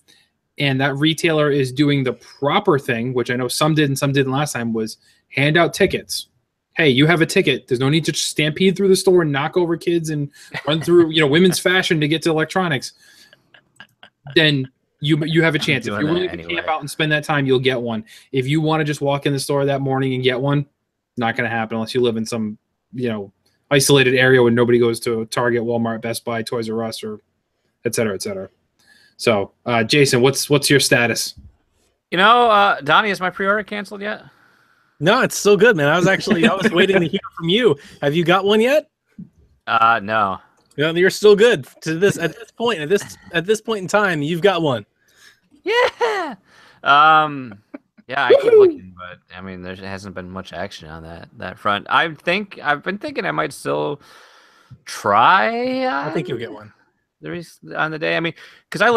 and that retailer is doing the proper thing, which I know some did and some didn't last time, was hand out tickets. Hey, you have a ticket. There's no need to stampede through the store and knock over kids and run through women's fashion to get to electronics. Then you have a chance. If you're willing to camp out and spend that time, you'll get one. If you want to just walk in the store that morning and get one, not going to happen unless you live in some, isolated area where nobody goes to Target, Walmart, Best Buy, Toys R Us, or et cetera, et cetera. So, Jason, what's your status? Donnie, is my pre-order canceled yet? No, it's still good, man. I was waiting to hear from you. Have you got one yet? No. You're still good at this point in time. You've got one. Yeah. Yeah, I keep looking, but I mean, there hasn't been much action on that front. I've been thinking I might still try. I think you'll get one. On the day. I mean, because I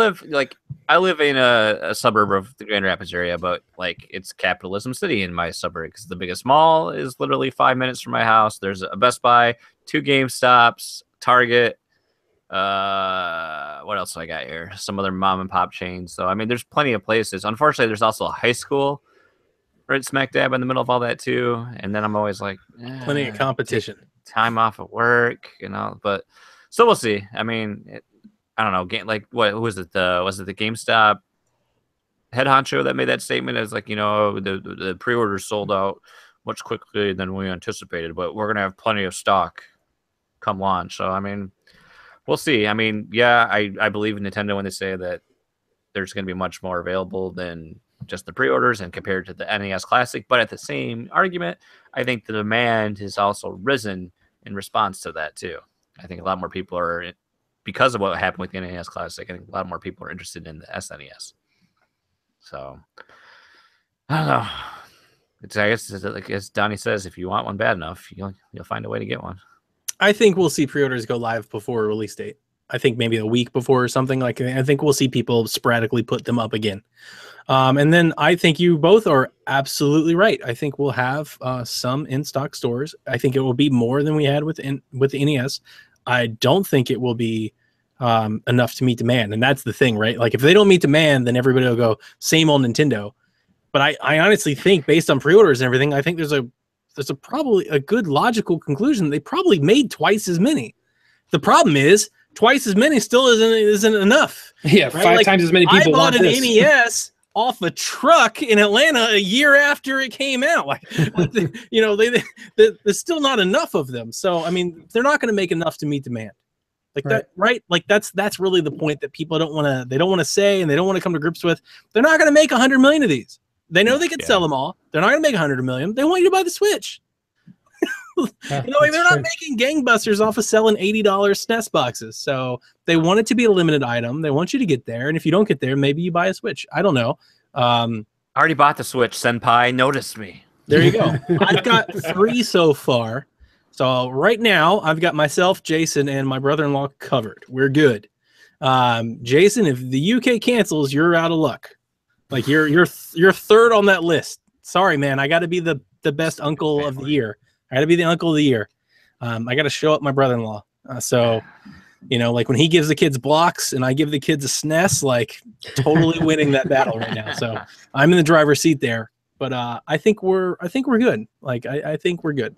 live in a suburb of the Grand Rapids area, but it's capitalism city in my suburb because the biggest mall is literally 5 minutes from my house. There's a Best Buy, 2 GameStops, Target. What else do I got here? Some other mom and pop chains. So I mean, there's plenty of places. Unfortunately, there's also a high school right smack dab in the middle of all that too. And then I'm always like, plenty of competition, time off of work, But so we'll see. I mean, I don't know. Who was it? Was it the GameStop head honcho that made that statement? As the pre-orders sold out much quicker than we anticipated, but we're gonna have plenty of stock come launch. So I mean, we'll see. I mean, yeah, I believe in Nintendo when they say that there's going to be much more available than just the pre-orders and compared to the NES Classic. But at the same argument, I think the demand has also risen in response to that too. I think a lot more people are, because of what happened with the NES Classic, I think a lot more people are interested in the SNES. So, I don't know. I guess, as Donnie says, if you want one bad enough, you'll find a way to get one. I think we'll see pre-orders go live before release date. I think maybe a week before or something. I think we'll see people sporadically put them up again. And then I think you both are absolutely right. I think we'll have some in-stock stores. I think it will be more than we had with the NES. I don't think it will be enough to meet demand. And that's the thing, right? If they don't meet demand, then everybody will go, same old Nintendo. But I honestly think, based on pre-orders and everything, I think there's a probably a good logical conclusion. They probably made twice as many. The problem is twice as many still isn't enough. Yeah, right? 5 times as many people want this. I bought an NES off a truck in Atlanta a year after it came out. There's still not enough of them. So I mean, they're not going to make enough to meet demand. That, right? That's really the point that people don't want to say, and they don't want to come to grips with. They're not going to make 100 million of these. They know they could sell them all. They're not going to make 100 million. They want you to buy the Switch. They're not making gangbusters off of selling $80 SNES boxes. So they want it to be a limited item. They want you to get there. And if you don't get there, maybe you buy a Switch. I don't know. I already bought the Switch, Senpai. Notice me. There you go. I've got 3 so far. So right now, I've got myself, Jason, and my brother-in-law covered. We're good. Jason, if the UK cancels, you're out of luck. You're third on that list. Sorry, man. I got to be the best uncle of the year. I got to be the uncle of the year. I got to show up my brother-in-law. When he gives the kids blocks and I give the kids a SNES, totally winning that battle right now. So I'm in the driver's seat there. But I think we're good. I think we're good.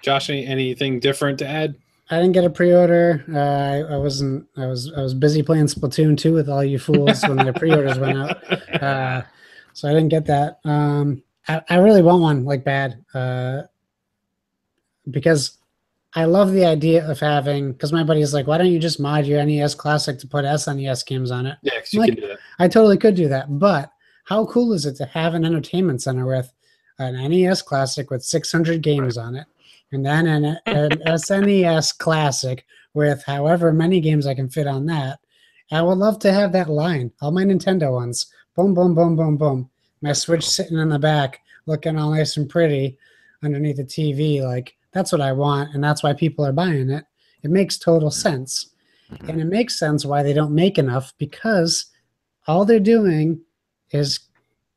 Josh, anything different to add? I didn't get a pre-order. I was busy playing Splatoon 2 with all you fools when the pre-orders went out. So I didn't get that. I really want one bad, because I love the idea of having, because my buddy's like, why don't you just mod your NES Classic to put SNES games on it? Yeah, because you can do that. I totally could do that. But how cool is it to have an entertainment center with an NES Classic with 600 games on it, and then an SNES Classic with however many games I can fit on that? I would love to have that line. All my Nintendo ones. Boom, boom, boom, boom, boom. My Switch sitting in the back, looking all nice and pretty underneath the TV. That's what I want, and that's why people are buying it. It makes total sense. And it makes sense why they don't make enough, because all they're doing is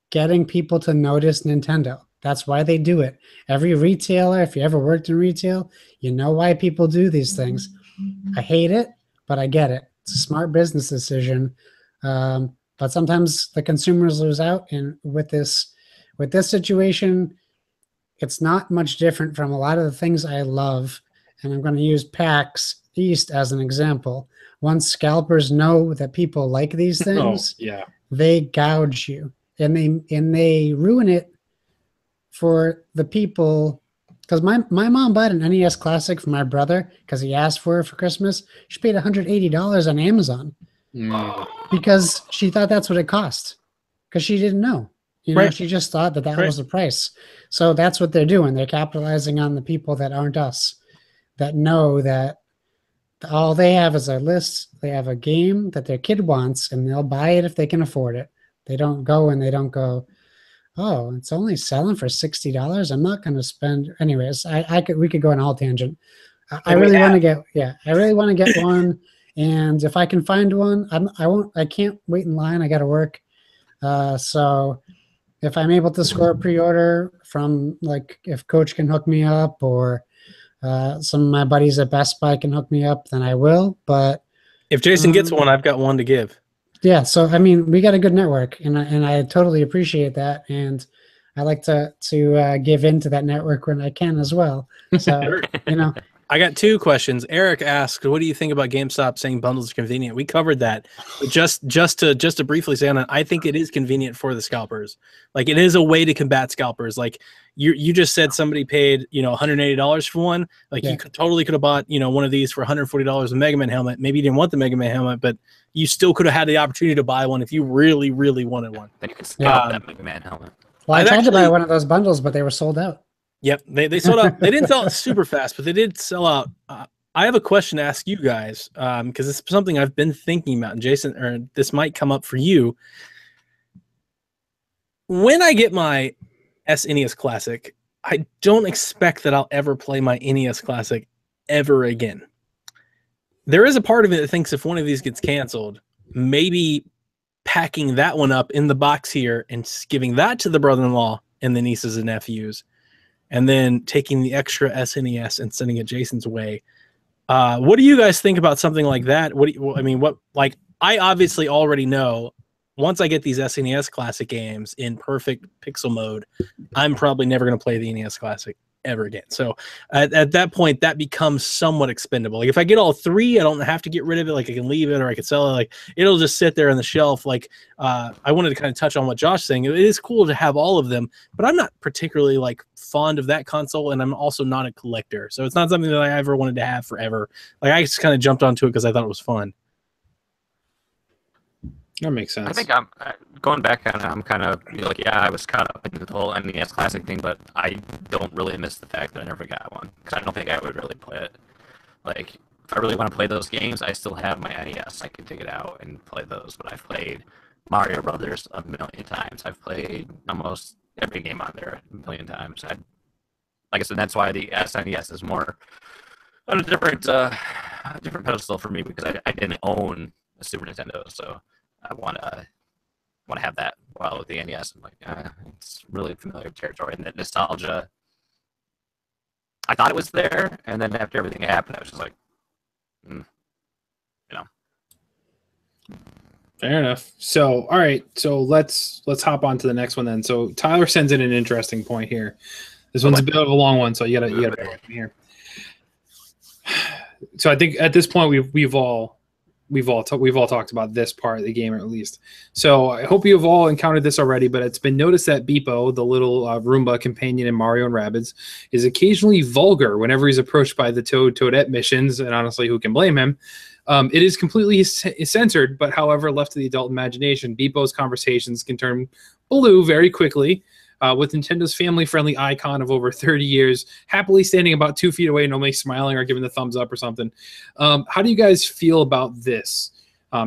getting people to notice Nintendo. That's why they do it. Every retailer, if you ever worked in retail, you know why people do these things. I hate it, but I get it. It's a smart business decision. But sometimes the consumers lose out. And with this situation, it's not much different from a lot of the things I love. And I'm going to use PAX East as an example. Once scalpers know that people like these things, they gouge you, and they ruin it for the people. Because my mom bought an NES Classic for my brother because he asked for it for Christmas. She paid $180 on Amazon because she thought that's what it cost. Because she didn't know, she just thought that was the price. So that's what they're doing. They're capitalizing on the people that aren't us, that know that all they have is a list. They have a game that their kid wants, and they'll buy it if they can afford it. They don't go, oh, it's only selling for $60. I'm not going to spend. Anyways, we could go on a whole tangent. I really want to get one. And if I can find one, I can't wait in line. I got to work. So if I'm able to score a pre-order from, like, if Coach can hook me up, or some of my buddies at Best Buy can hook me up, then I will. But if Jason gets one, I've got one to give. Yeah. So, I mean, we got a good network, and I totally appreciate that. And I like to give into that network when I can as well. So, I got two questions. Eric asked, "What do you think about GameStop saying bundles are convenient?" We covered that. But just to briefly say on it, I think it is convenient for the scalpers. Like, it is a way to combat scalpers. Like, you just said somebody paid $180 for one. Like, you could have bought one of these for $140, a Mega Man helmet. Maybe you didn't want the Mega Man helmet, but you still could have had the opportunity to buy one if you really, really wanted one. Then you could scalp that Mega Man helmet. Well, I tried to buy one of those bundles, but they were sold out. Yep, they sold out. They didn't sell it super fast, but they did sell out. I have a question to ask you guys, because it's something I've been thinking about, and Jason, or this might come up for you. When I get my SNES Classic, I don't expect that I'll ever play my NES Classic ever again. There is a part of it that thinks if one of these gets canceled, maybe packing that one up in the box here and giving that to the brother-in-law and the nieces and nephews, and then taking the extra SNES and sending it Jason's way. What do you guys think about something like that? I obviously already know once I get these SNES Classic games in perfect pixel mode, I'm probably never going to play the NES Classic ever again. So at that point, that becomes somewhat expendable. Like, if I get all three, I don't have to get rid of it. Like, I can leave it, or I could sell it. Like, it'll just sit there on the shelf. Like, I wanted to kind of touch on what Josh's saying. It is cool to have all of them, but I'm not particularly fond of that console, and I'm also not a collector. So it's not something that I ever wanted to have forever. Like, I just kind of jumped onto it because I thought it was fun. That makes sense. I think I'm going back on it. I'm kind of I was caught up in the whole NES Classic thing, but I don't really miss the fact that I never got one, because I don't think I would really play it. Like, if I really want to play those games, I still have my NES. I can take it out and play those. But I've played Mario Brothers a million times. I've played almost every game on there a million times. Like I said, that's why the SNES is more on a different pedestal for me, because I didn't own a Super Nintendo, so I want to have that. While with the NES, I'm like, it's really familiar territory, and that nostalgia. I thought it was there, and then after everything happened, I was just like, Fair enough. So, all right. So let's hop on to the next one then. So Tyler sends in an interesting point here. This one's a bit of a long one, so you gotta bear with me here. So I think at this point we've all talked about this part of the game, at least. So I hope you've all encountered this already, but it's been noticed that Beepo, the little Roomba companion in Mario and Rabbids, is occasionally vulgar whenever he's approached by the Toadette missions, and honestly, who can blame him? It is completely censored, but however, left to the adult imagination, Beepo's conversations can turn blue very quickly, with Nintendo's family-friendly icon of over 30 years happily standing about 2 feet away, normally smiling or giving the thumbs up or something. How do you guys feel about this?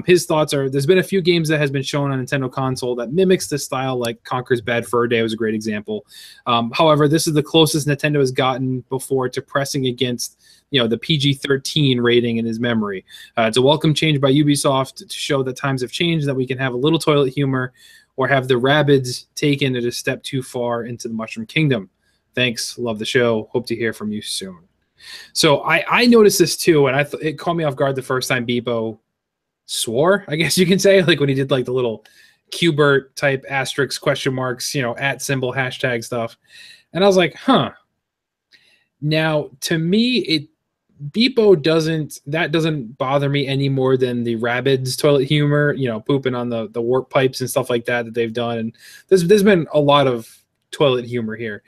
His thoughts are, there's been a few games that has been shown on Nintendo console that mimics this style, like Conker's Bad Fur Day was a great example. However, this is the closest Nintendo has gotten before to pressing against the PG-13 rating in his memory. It's a welcome change by Ubisoft to show that times have changed, that we can have a little toilet humor, or have the Rabbids taken it a step too far into the Mushroom Kingdom. Thanks. Love the show. Hope to hear from you soon. So I noticed this too, and it caught me off guard the first time Beepo swore, I guess you can say, like when he did like the little Qbert type asterisks, question marks, at symbol, hashtag stuff. And I was like, huh. Now, to me, Beepo doesn't bother me any more than the Rabbids toilet humor, pooping on the warp pipes and stuff like that they've done. And there's been a lot of toilet humor here.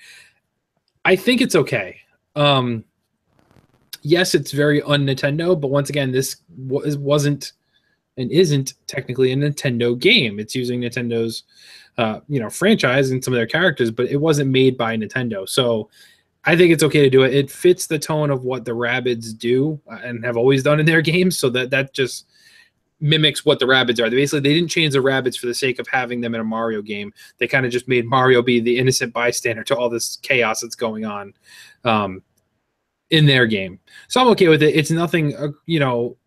I think it's okay. Yes, it's very un-Nintendo, but once again, this wasn't and isn't technically a Nintendo game. It's using Nintendo's franchise and some of their characters, but it wasn't made by Nintendo. So I think it's okay to do it. It fits the tone of what the Rabbids do and have always done in their games, so that just mimics what the Rabbids are. They didn't change the Rabbids for the sake of having them in a Mario game. They kind of just made Mario be the innocent bystander to all this chaos that's going on in their game. So I'm okay with it. It's nothing,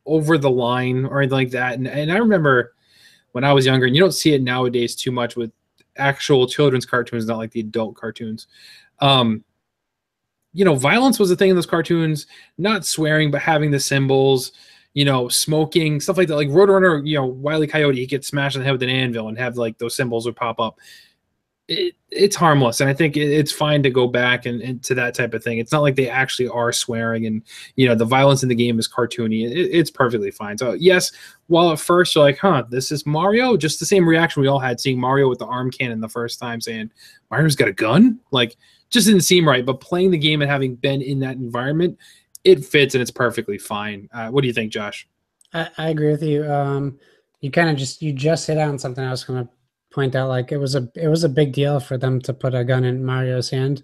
over the line or anything like that. And I remember when I was younger, and you don't see it nowadays too much with actual children's cartoons, not like the adult cartoons. Violence was a thing in those cartoons, not swearing, but having the symbols, smoking, stuff like that. Like Roadrunner, Wile E. Coyote, he gets smashed on the head with an anvil and have like those symbols would pop up. It's harmless, and I think it's fine to go back and to that type of thing. It's not like they actually are swearing, and the violence in the game is cartoony. It's perfectly fine. So yes, while at first you're like, this is Mario, just the same reaction we all had seeing Mario with the arm cannon the first time, saying Mario's got a gun, like just didn't seem right. But playing the game and having been in that environment, it fits and it's perfectly fine. What do you think, Josh? I agree with you. You kind of just hit on something I was going to point out. Like it was a big deal for them to put a gun in Mario's hand,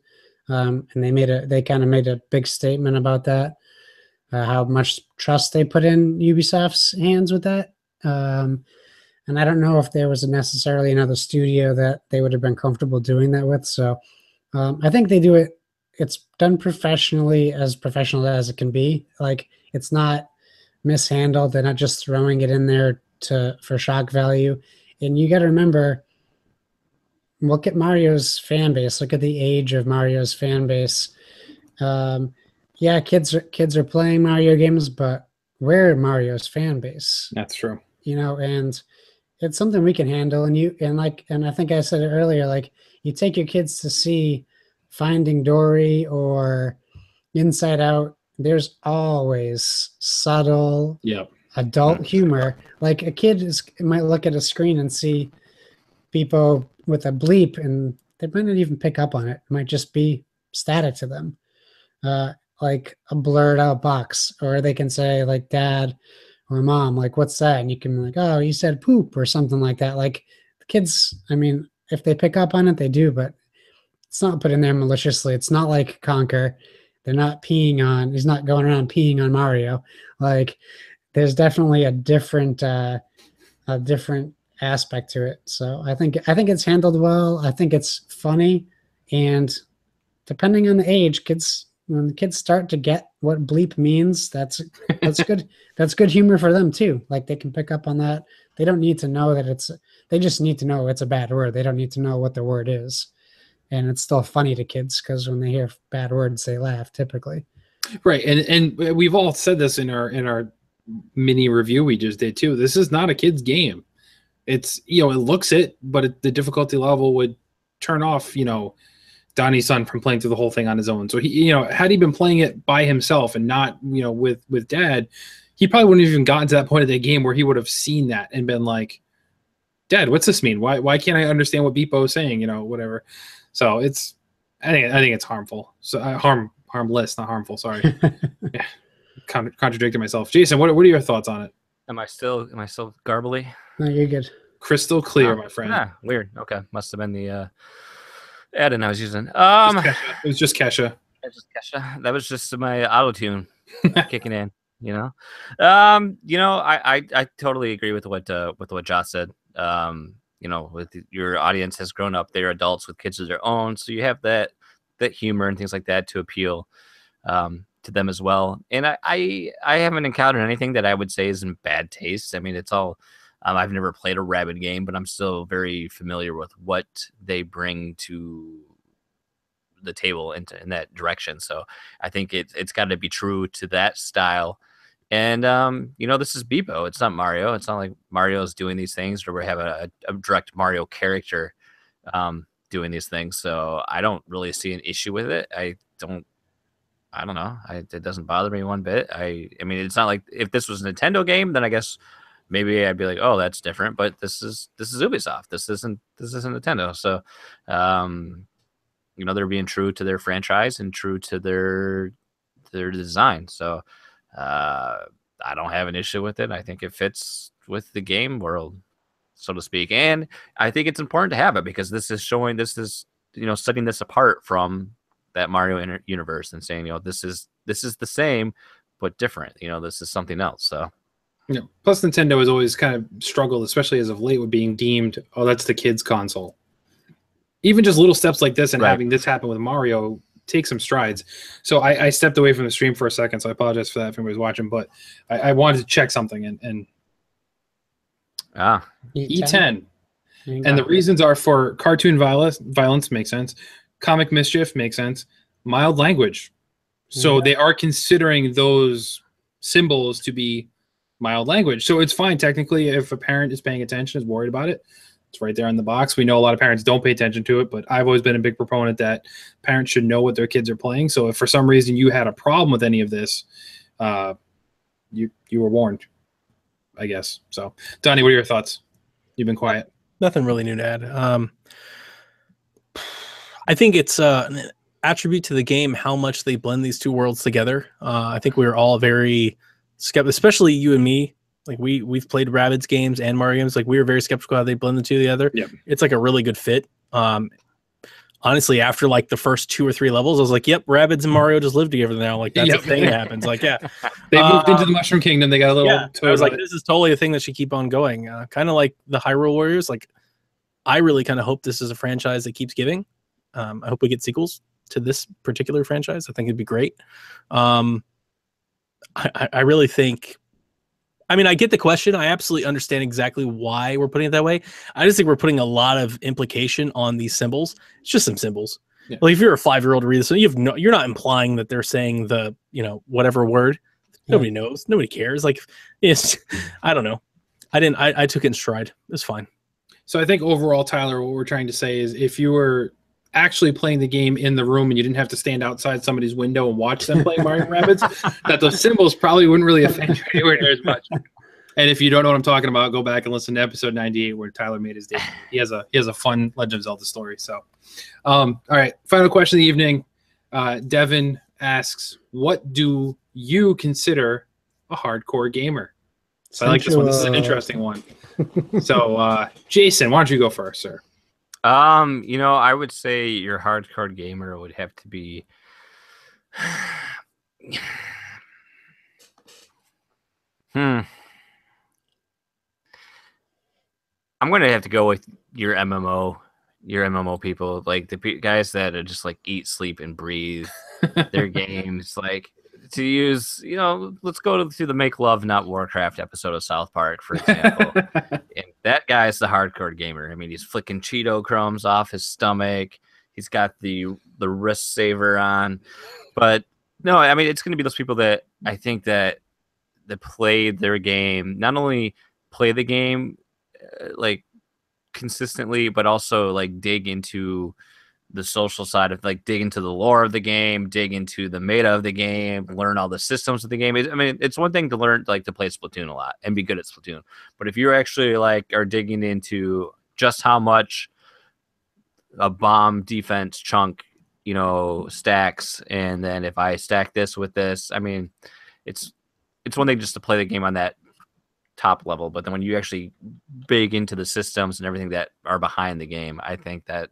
and they kind of made a big statement about that, how much trust they put in Ubisoft's hands with that. And I don't know if there was necessarily another studio that they would have been comfortable doing that with. So I think they do it. It's done professionally, as professional as it can be. Like it's not mishandled. They're not just throwing it in there for shock value. And you got to remember, look at Mario's fan base. Look at the age of Mario's fan base. Yeah, kids are playing Mario games, but we're Mario's fan base. That's true. And it's something we can handle. And I think I said it earlier, like you take your kids to see Finding Dory or Inside Out, there's always subtle adult humor. Like a kid might look at a screen and see Beepo with a bleep, and they might not even pick up on it. It might just be static to them, like a blurred out box. Or they can say like dad or mom, like, what's that? And you can be like, oh, you said poop or something like that. Like the kids, I mean, if they pick up on it, they do, but it's not put in there maliciously. It's not like Conker. They're not he's not going around peeing on Mario. Like there's definitely a different aspect to it. So I think it's handled well. I think it's funny, and depending on the age, when the kids start to get what bleep means, that's good. That's good humor for them too. Like they can pick up on that. They don't need to know that they just need to know it's a bad word. They don't need to know what the word is. And it's still funny to kids because when they hear bad words, they laugh typically. Right. And we've all said this in our mini review we just did too. This is not a kid's game. It's, it looks it, but the difficulty level would turn off, Donnie's son from playing through the whole thing on his own. So he, had he been playing it by himself and not, with dad, he probably wouldn't have even gotten to that point of the game where he would have seen that and been like, Dad, what's this mean? Why can't I understand what Beepo is saying? Whatever. So I think it's harmful. So harmless, not harmful. Sorry. Yeah. Contradicting myself. Jason, what are your thoughts on it? Am I still garbly? No, you're good. Crystal clear, my friend. Ah, weird. Okay. Must have been the add-in I was using. It was just Kesha. That was just my auto-tune kicking in, I totally agree with what Josh said. With your audience has grown up, they're adults with kids of their own, so you have that humor and things like that to appeal to them as well. And I haven't encountered anything that I would say is in bad taste. I mean, it's all I've never played a Rabbid game, but I'm still very familiar with what they bring to the table in that direction. So I think it's got to be true to that style. And, this is Beepo. It's not Mario. It's not like Mario's doing these things, or we have a direct Mario character doing these things. So I don't really see an issue with it. I I don't know. It doesn't bother me one bit. I mean, it's not like if this was a Nintendo game, then I guess maybe I'd be like, oh, that's different. But this is Ubisoft. This isn't Nintendo. So, they're being true to their franchise and true to their design. So, I don't have an issue with it. I think it fits with the game world, so to speak. And I think it's important to have it because this is setting this apart from that Mario universe and saying, this is the same but different. This is something else. So, plus Nintendo has always kind of struggled, especially as of late, with being deemed, oh, that's the kids' console. Even just little steps like this and having this happen with Mario take some strides. So I stepped away from the stream for a second, so I apologize for that if anybody's watching, but I wanted to check something and E10. And the reasons are for cartoon violence makes sense. Comic mischief makes sense. Mild language. So they are considering those symbols to be mild language. So it's fine technically if a parent is paying attention, is worried about it. It's right there in the box. We know a lot of parents don't pay attention to it, but I've always been a big proponent that parents should know what their kids are playing. So if for some reason you had a problem with any of this, you were warned, I guess. So Donnie, what are your thoughts? You've been quiet. Nothing really new to add. I think it's an attribute to the game how much they blend these two worlds together. I think we were all very skeptical, especially you and me. Like we've played Rabbids games and Mario games. Like we were very skeptical how they blend the two together. Yep. It's like a really good fit. Honestly, after like the first 2 or 3 levels, I was like, "Yep, Rabbids and Mario just live together now." Like that's a thing that happens. Like they moved into the Mushroom Kingdom. They got a little. Yeah, I was like, this is totally a thing that should keep on going. Kind of like the Hyrule Warriors. Like I really kind of hope this is a franchise that keeps giving. I hope we get sequels to this particular franchise. I think it'd be great. I really think. I mean, I get the question. I absolutely understand exactly why we're putting it that way. I just think we're putting a lot of implication on these symbols. It's just some symbols. Yeah. Like if you're a 5-year-old reader, so you're not implying that they're saying the whatever word. Nobody knows. Nobody cares. Like I don't know. I took it in stride. It's fine. So I think overall, Tyler, what we're trying to say is if you were actually playing the game in the room and you didn't have to stand outside somebody's window and watch them play Mario Rabbids, that those symbols probably wouldn't really offend you anywhere near as much. And if you don't know what I'm talking about, go back and listen to episode 98 where Tyler made his debut. He has a fun Legend of Zelda story. So, all right, final question of the evening. Devin asks, what do you consider a hardcore gamer? So I like this one. This is an interesting one. So, Jason, why don't you go first, sir? I would say your hardcore gamer would have to be I'm going to have to go with your MMO people, like the guys that are just like eat, sleep, and breathe their games. Like to use, let's go to the Make Love Not Warcraft episode of South Park, for example. And that guy's the hardcore gamer. I mean, he's flicking Cheeto crumbs off his stomach. He's got the wrist saver on. But no, I mean, it's going to be those people that I think that play their game, not only play the game like consistently, but also like dig into the social side of like dig into the lore of the game, dig into the meta of the game, learn all the systems of the game. I mean, it's one thing to learn like to play Splatoon a lot and be good at Splatoon, but if you're actually like are digging into just how much a bomb defense chunk stacks, and then if I stack this with this, I mean, it's one thing just to play the game on that top level, but then when you actually dig into the systems and everything that are behind the game, I think that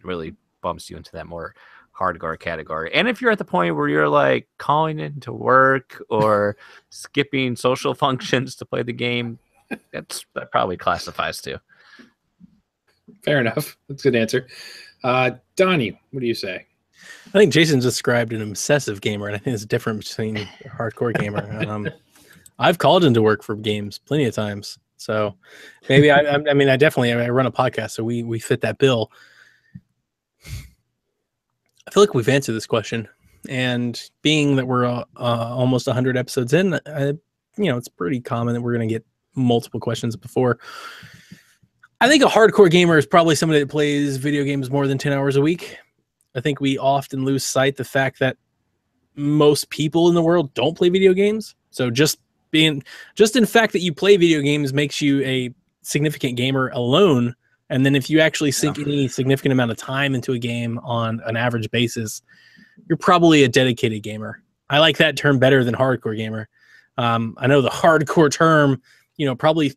really bumps you into that more hardcore category. And if you're at the point where you're like calling into work or skipping social functions to play the game, that probably classifies too. Fair enough. That's a good answer. Donnie, what do you say? I think Jason described an obsessive gamer, and I think there's a difference between a hardcore gamer. I've called into work for games plenty of times, so maybe I run a podcast, so we fit that bill. I feel like we've answered this question, and being that we're almost 100 episodes in, it's pretty common that we're going to get multiple questions before. I think a hardcore gamer is probably somebody that plays video games more than 10 hours a week. I think we often lose sight the fact that most people in the world don't play video games. So just in fact that you play video games makes you a significant gamer alone. And then if you actually sink any significant amount of time into a game on an average basis, you're probably a dedicated gamer. I like that term better than hardcore gamer. I know the hardcore term, you know, probably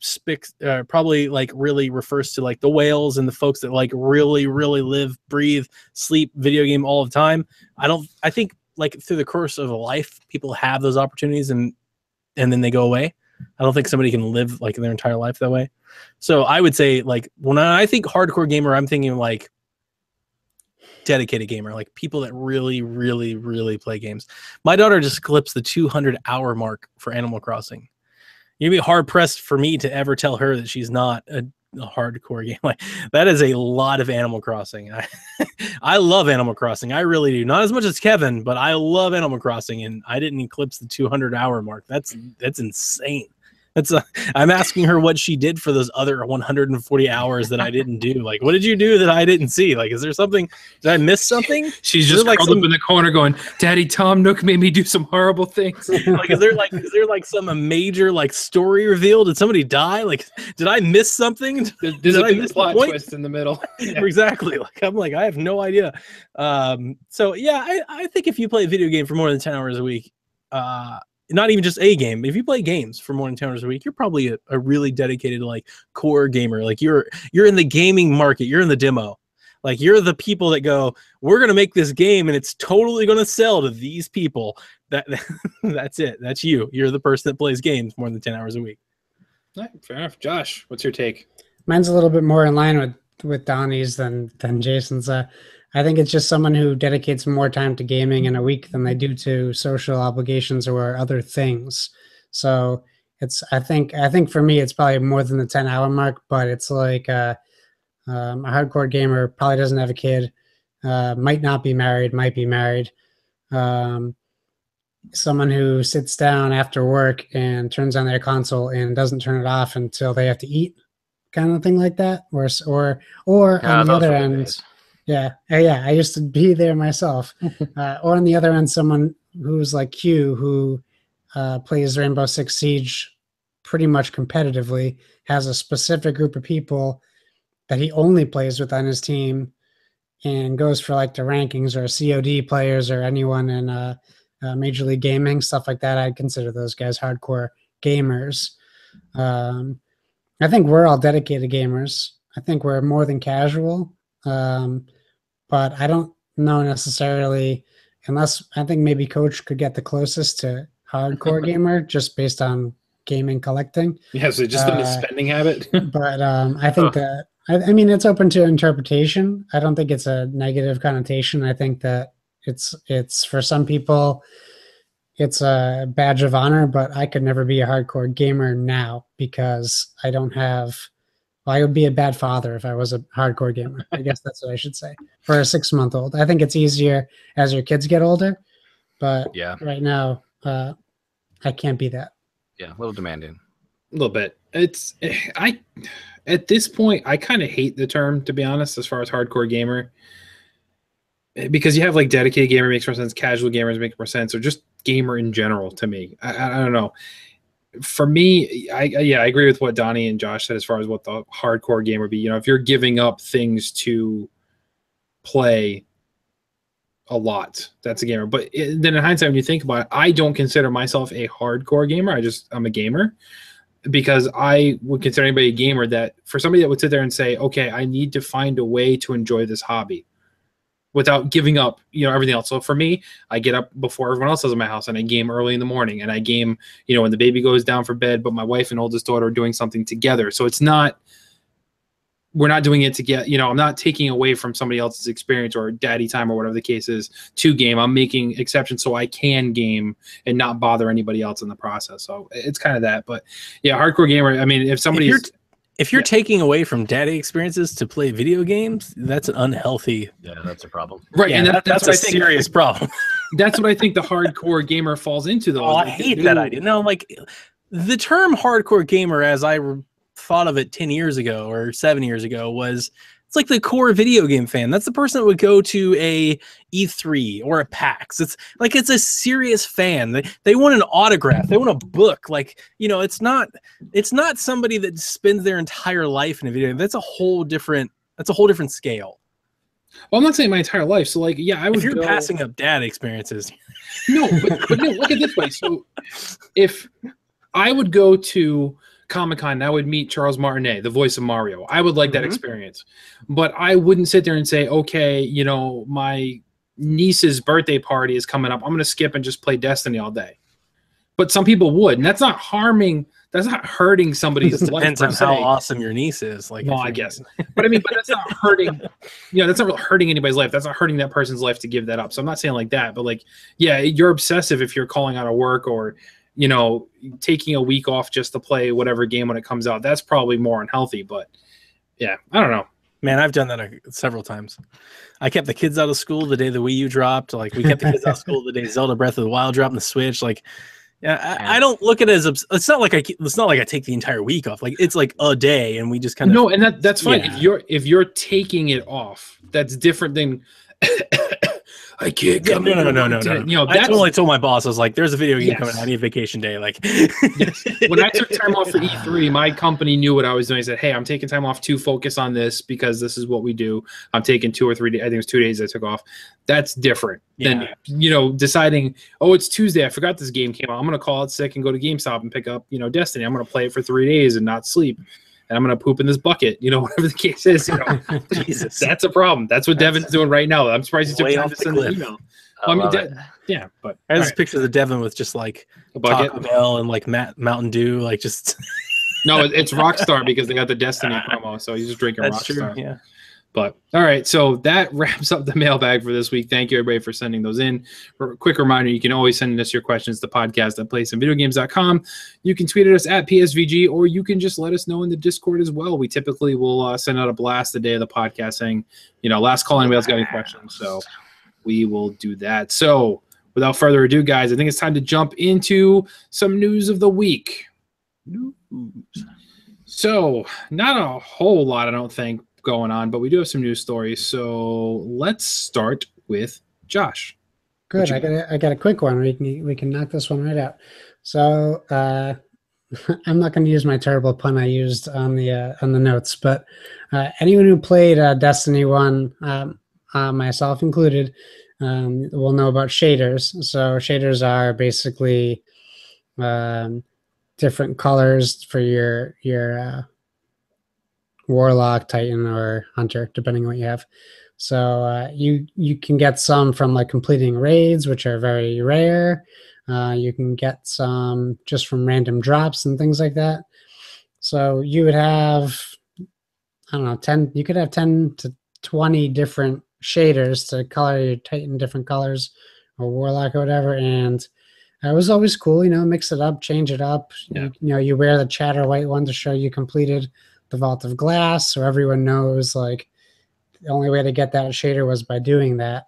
like really refers to like the whales and the folks that like really live, breathe, sleep video game all the time. I think like through the course of a life, people have those opportunities and then they go away. I don't think somebody can live like their entire life that way. So I would say like when I think hardcore gamer, I'm thinking like dedicated gamer, like people that really play games. My daughter just clips the 200-hour mark for Animal Crossing. You'd be hard pressed for me to ever tell her that she's not a hardcore game. Like that is a lot of Animal Crossing. I love Animal Crossing. I really do. Not as much as Kevin, but I love Animal Crossing, and I didn't eclipse the 200-hour mark. That's insane. I'm asking her what she did for those other 140 hours that I didn't do. Like, what did you do that I didn't see? Like, is there something? Did I miss something? She's just curled up in the corner going, "Daddy, Tom Nook made me do some horrible things." Like, is there like some major like story reveal? Did somebody die? Like, did I miss something? There's a big plot twist in the middle. Yeah. Exactly. Like, I'm like, I have no idea. So yeah, I think if you play a video game for more than 10 hours a week, not even just a game, if you play games for more than 10 hours a week, you're probably a really dedicated like core gamer. Like you're in the gaming market, you're in the demo. Like you're the people that go, we're going to make this game and it's totally going to sell to these people. That's it. That's you. You're the person that plays games more than 10 hours a week. All right, fair enough. Josh, what's your take? Mine's a little bit more in line with Donnie's than Jason's. I think it's just someone who dedicates more time to gaming in a week than they do to social obligations or other things. So I think for me, it's probably more than the 10-hour mark, but it's like a hardcore gamer probably doesn't have a kid, might not be married, might be married. Someone who sits down after work and turns on their console and doesn't turn it off until they have to eat, kind of thing like that. Or on the other end. Yeah, I used to be there myself. Or on the other end, someone who's like Q, who plays Rainbow Six Siege pretty much competitively, has a specific group of people that he only plays with on his team, and goes for like the rankings or COD players or anyone in Major League Gaming, stuff like that. I'd consider those guys hardcore gamers. I think we're all dedicated gamers. I think we're more than casual. But I don't know necessarily, unless I think maybe Coach could get the closest to hardcore gamer just based on gaming collecting. Yeah, so just in his spending habit. But I think that, I mean, it's open to interpretation. I don't think it's a negative connotation. I think that it's for some people, it's a badge of honor, but I could never be a hardcore gamer now because I don't have... Well, I would be a bad father if I was a hardcore gamer. I guess that's what I should say. For a 6-month-old. I think it's easier as your kids get older. But yeah, right now, I can't be that. Yeah, a little demanding. A little bit. At this point, I kind of hate the term, to be honest, as far as hardcore gamer. Because you have like dedicated gamer makes more sense, casual gamers make more sense, or just gamer in general to me. I don't know. For me, I agree with what Donnie and Josh said as far as what the hardcore game would be. You know, if you're giving up things to play a lot, that's a gamer. But then in hindsight, when you think about it, I don't consider myself a hardcore gamer. I'm a gamer because I would consider anybody a gamer. That for somebody that would sit there and say, okay, I need to find a way to enjoy this hobby without giving up, you know, everything else. So for me, I get up before everyone else does in my house and I game early in the morning, and I game, you know, when the baby goes down for bed, but my wife and oldest daughter are doing something together. So it's not, we're not doing it to get, you know, I'm not taking away from somebody else's experience or daddy time or whatever the case is to game. I'm making exceptions so I can game and not bother anybody else in the process. So it's kind of that, but yeah, hardcore gamer. I mean, if you're taking away from daddy experiences to play video games, that's an unhealthy. Yeah, that's a problem. Right, yeah, and that's a serious problem. That's what I think the hardcore gamer falls into, though. Oh, I hate that idea. No, like the term hardcore gamer, as I thought of it 10 years ago or 7 years ago, was It's like the core video game fan. That's the person that would go to a E3 or a PAX. It's like it's a serious fan. They want an autograph. They want a book. Like, you know, it's not somebody that spends their entire life in a video game. That's a whole different scale. Well, I'm not saying my entire life. So, like, yeah, I would. If you're passing up dad experiences. No, but no, look at it this way. So, if I would go to Comic-Con and I would meet Charles Martinet, the voice of Mario, I would like that experience. But I wouldn't sit there and say, okay, you know, my niece's birthday party is coming up. I'm going to skip and just play Destiny all day. But some people would, and that's not harming. That's not hurting somebody's life. Depends on how awesome your niece is. Like, well, I guess. But I mean, but that's not hurting. You know, that's not really hurting anybody's life. That's not hurting that person's life to give that up. So I'm not saying like that. But like, yeah, you're obsessive if you're calling out of work or, you know, taking a week off just to play whatever game when it comes out. That's probably more unhealthy. But yeah, I don't know. Man, I've done that several times. I kept the kids out of school the day the Wii U dropped. Like, we kept the kids out of school the day Zelda Breath of the Wild dropped on the Switch. Like, yeah, I don't look at it as it's not like I take the entire week off. Like, it's like a day, and we just kind of no, and that's fine. Yeah. If you're taking it off, that's different than I can't come. No. You know, I totally told my boss, I was like, "There's a video game coming. I need a vacation day." Like, yes. When I took time off for E3, my company knew what I was doing. I said, "Hey, I'm taking time off to focus on this because this is what we do. I'm taking 2 or 3 days. I think it was 2 days I took off. That's different than, you know, deciding, oh, it's Tuesday. I forgot this game came out. I'm going to call it sick and go to GameStop and pick up, you know, Destiny. I'm going to play it for 3 days and not sleep. And I'm going to poop in this bucket, you know, whatever the case is, you know. Jesus, that's a problem. That's what Devin's doing right now. I'm surprised he took time to send the email. I mean, yeah, but I have this picture of Devin with just like a bucket, Taco Bell and like Mountain Dew, like just. No, it's Rockstar because they got the Destiny promo, so he's just drinking Rockstar. True, yeah. But all right, so that wraps up the mailbag for this week. Thank you, everybody, for sending those in. For a quick reminder, you can always send us your questions to podcast@playsomevideogames.com. You can tweet at us at PSVG, or you can just let us know in the Discord as well. We typically will send out a blast the day of the podcast saying, you know, last call, anybody else got any questions? So we will do that. So without further ado, guys, I think it's time to jump into some news of the week. So not a whole lot, I don't think, going on, but we do have some news stories. So let's start with Josh. Good. I got a quick one. We can knock this one right out. So I'm not going to use my terrible pun I used on the notes, but anyone who played Destiny 1, myself included, will know about shaders. So shaders are basically different colors for your Warlock, Titan, or Hunter, depending on what you have. So you can get some from like completing raids, which are very rare. You can get some just from random drops and things like that. So you would have, I don't know, you could have 10 to 20 different shaders to color your Titan different colors or Warlock or whatever. And it was always cool, you know, mix it up, change it up. Yeah. You know, you wear the chatter white one to show you completed the Vault of Glass, so everyone knows like the only way to get that shader was by doing that.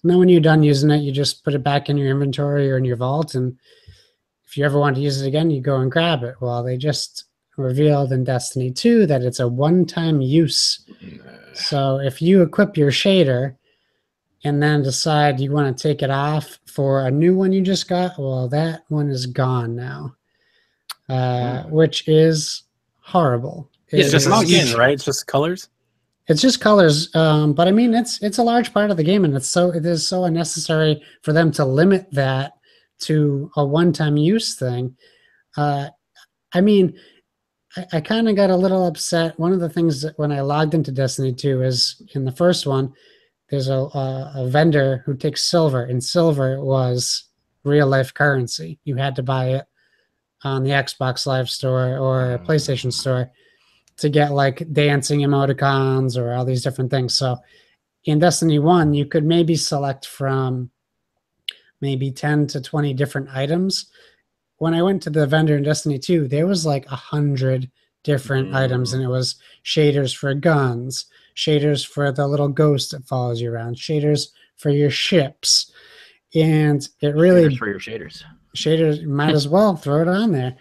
And then when you're done using it, you just put it back in your inventory or in your vault, and if you ever want to use it again, you go and grab it. Well, they just revealed in Destiny 2 that it's a one-time use. So if you equip your shader and then decide you want to take it off for a new one you just got, well, that one is gone now, which is horrible. It's just skin, right? It's just colors. It's just colors, but I mean, it's a large part of the game, and it is so unnecessary for them to limit that to a one-time use thing. I mean, I kind of got a little upset. One of the things that when I logged into Destiny 2 is in the first one, there's a vendor who takes silver, and silver was real-life currency. You had to buy it on the Xbox Live Store or PlayStation Store to get like dancing emoticons or all these different things. So in Destiny 1, you could maybe select from maybe 10 to 20 different items. When I went to the vendor in Destiny 2, there was like 100 different items, and it was shaders for guns, shaders for the little ghost that follows you around, shaders for your ships. And it really... Shaders for your shaders. Shaders, might as well throw it on there.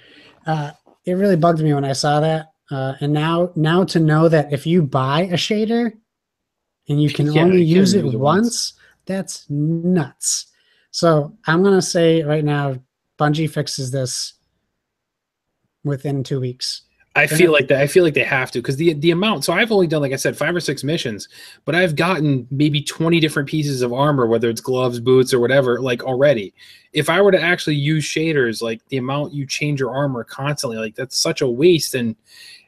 It really bugged me when I saw that. And now to know that if you buy a shader and you can only use it once, that's nuts. So I'm gonna say right now, Bungie fixes this within 2 weeks. I feel like that. I feel like they have to, because the amount. So I've only done, like I said, 5 or 6 missions, but I've gotten maybe 20 different pieces of armor, whether it's gloves, boots, or whatever. Like already, if I were to actually use shaders, like the amount you change your armor constantly, like that's such a waste. And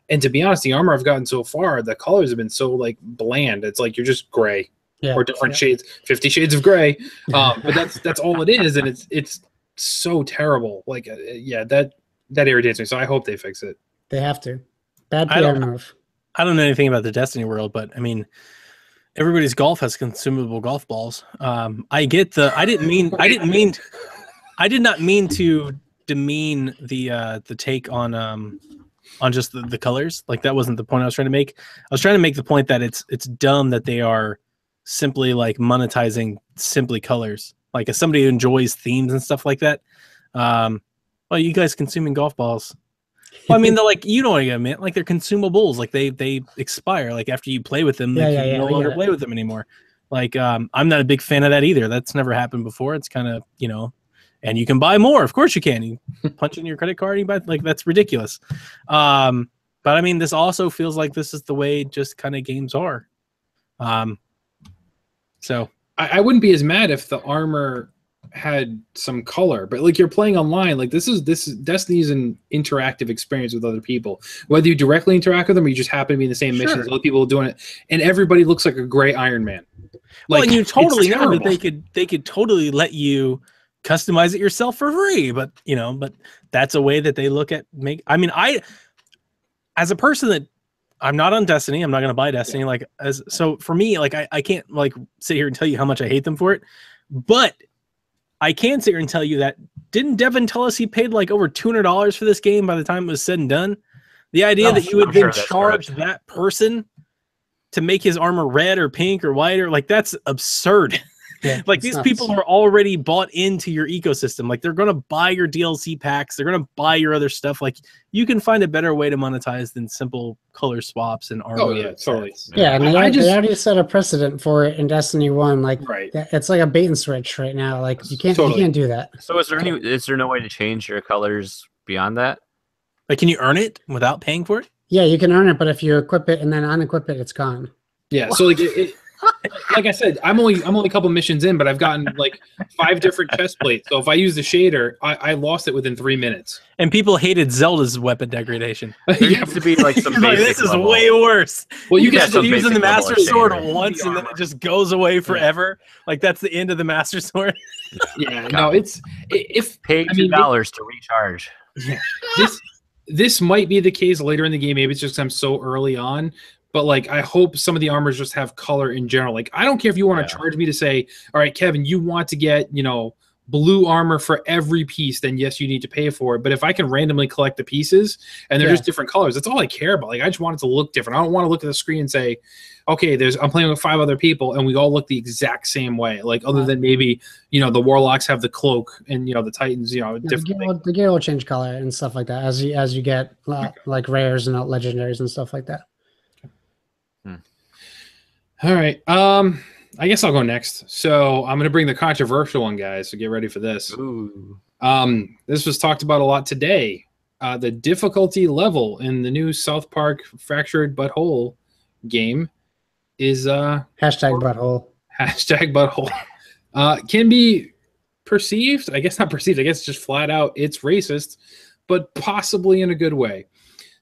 to be honest, the armor I've gotten so far, the colors have been so like bland. It's like you're just gray or different shades, 50 shades of gray. But that's all it is, and it's so terrible. Like that irritates me. So I hope they fix it. They have to. Bad PR move. I don't know anything about the Destiny world, but I mean, everybody's golf has consumable golf balls. I get the. I did not mean to demean the take on just the colors. Like that wasn't the point I was trying to make. I was trying to make the point that it's dumb that they are simply like monetizing simply colors. Like as somebody who enjoys themes and stuff like that. Well, you guys consuming golf balls. Well, I mean, they're like, you know what I mean? Like they're consumables. Like they expire. Like after you play with them, you no longer play with them anymore. Like I'm not a big fan of that either. That's never happened before. It's kind of, and you can buy more. Of course you can. You punch in your credit card and you buy, like that's ridiculous. But I mean, this also feels like this is the way just kind of games are. So I wouldn't be as mad if the armor had some color, but like you're playing online, like this is Destiny's an interactive experience with other people, whether you directly interact with them or you just happen to be in the same mission as other people doing it, and everybody looks like a gray Iron Man. Well, and you totally know that they could totally let you customize it yourself for free, but but that's a way that they look at as a person that I'm not on Destiny, I'm not going to buy Destiny. So for me, like I can't like sit here and tell you how much I hate them for it, but I can sit here and tell you that didn't Devin tell us he paid like over $200 for this game by the time it was said and done? The idea that you would then charge that person to make his armor red or pink or white or like that's absurd. Yeah, like these people are already bought into your ecosystem. Like they're going to buy your DLC packs. They're going to buy your other stuff. Like you can find a better way to monetize than simple color swaps and armor. Oh yeah, totally. Yeah, and they already set a precedent for it in Destiny 1. Like it's like a bait and switch right now. Like you can't do that. So is there no way to change your colors beyond that? Like can you earn it without paying for it? Yeah, you can earn it, but if you equip it and then unequip it, it's gone. Yeah, so like like I said, I'm only a couple missions in, but I've gotten like 5 different chest plates. So if I use the shader, I lost it within 3 minutes. And people hated Zelda's weapon degradation. There needs to be like some basic this is way worse. Well, you can use the Master Sword once and then it just goes away forever. Like that's the end of the Master Sword. Yeah, no, if pay $2 to recharge. Yeah, this might be the case later in the game. Maybe it's just I'm so early on. But like, I hope some of the armors just have color in general. Like, I don't care if you want to charge me to say, all right, Kevin, you want to get, blue armor for every piece, then yes, you need to pay for it. But if I can randomly collect the pieces and they're just different colors, that's all I care about. Like, I just want it to look different. I don't want to look at the screen and say, okay, I'm playing with 5 other people and we all look the exact same way. Like, other than maybe, the Warlocks have the cloak and, the Titans, different. The gear will change color and stuff like that as you get like rares and legendaries and stuff like that. All right. I guess I'll go next. So I'm going to bring the controversial one, guys. So get ready for this. Ooh. This was talked about a lot today. The difficulty level in the new South Park Fractured Butthole game is #butthole. #butthole. Can be perceived. I guess not perceived. I guess just flat out it's racist, but possibly in a good way.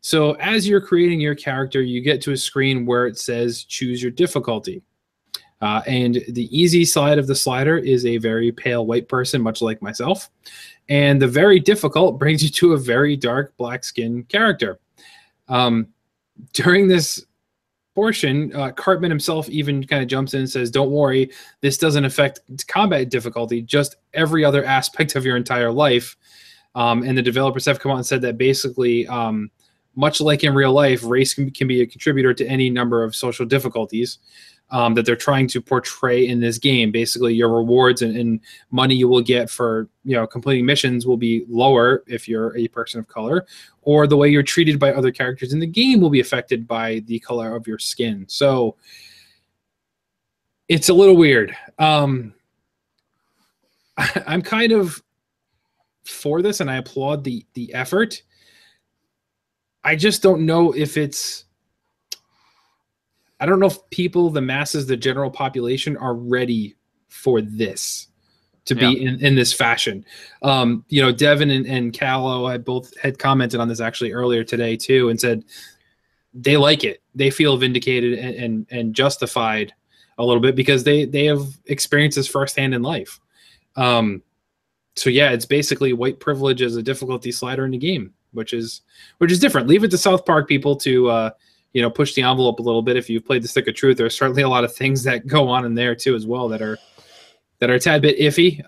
So as you're creating your character, you get to a screen where it says choose your difficulty. And the easy side of the slider is a very pale white person, much like myself. And the very difficult brings you to a very dark black-skinned character. During this portion, Cartman himself even kind of jumps in and says, don't worry, this doesn't affect combat difficulty, just every other aspect of your entire life. And the developers have come out and said that basically much like in real life, race can be a contributor to any number of social difficulties that they're trying to portray in this game. Basically, your rewards and money you will get for completing missions will be lower if you're a person of color, or the way you're treated by other characters in the game will be affected by the color of your skin. So it's a little weird. I'm kind of for this, and I applaud the effort. I just don't know if I don't know if people, the masses, the general population are ready for this to be in this fashion. Devin and Callow had commented on this actually earlier today too, and said they like it. They feel vindicated and justified a little bit because they have experienced this firsthand in life. So yeah, it's basically white privilege as a difficulty slider in the game, which is different. Leave it to South Park people to push the envelope a little bit. If you've played the Stick of Truth, there's certainly a lot of things that go on in there too as well that are a tad bit iffy.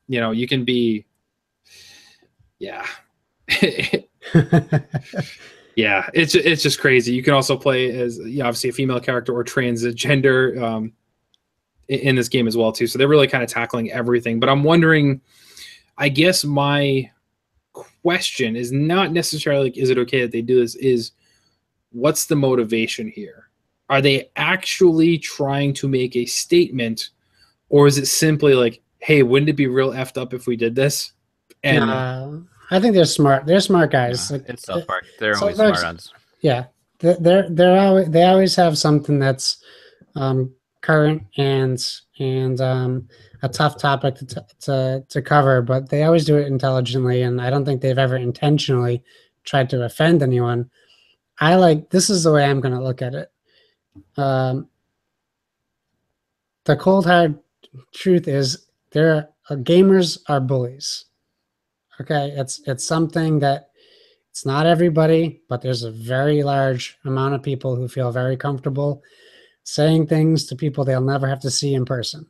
You can be, yeah. Yeah, it's just crazy. You can also play as obviously a female character or transgender in this game as well too. So they're really kind of tackling everything. But I'm wondering, I guess my question is not necessarily like, is it okay that they do this? Is what's the motivation here? Are they actually trying to make a statement, or is it simply like, hey, wouldn't it be real effed up if we did this? And I think they're smart. They're smart guys. Yeah, it's South Park. They're always smart ones. Yeah, they always have something that's current and a tough topic to cover, but they always do it intelligently, and I don't think they've ever intentionally tried to offend anyone. This is the way I'm going to look at it. The cold hard truth is gamers are bullies. Okay, it's something that it's not everybody, but there's a very large amount of people who feel very comfortable saying things to people they'll never have to see in person.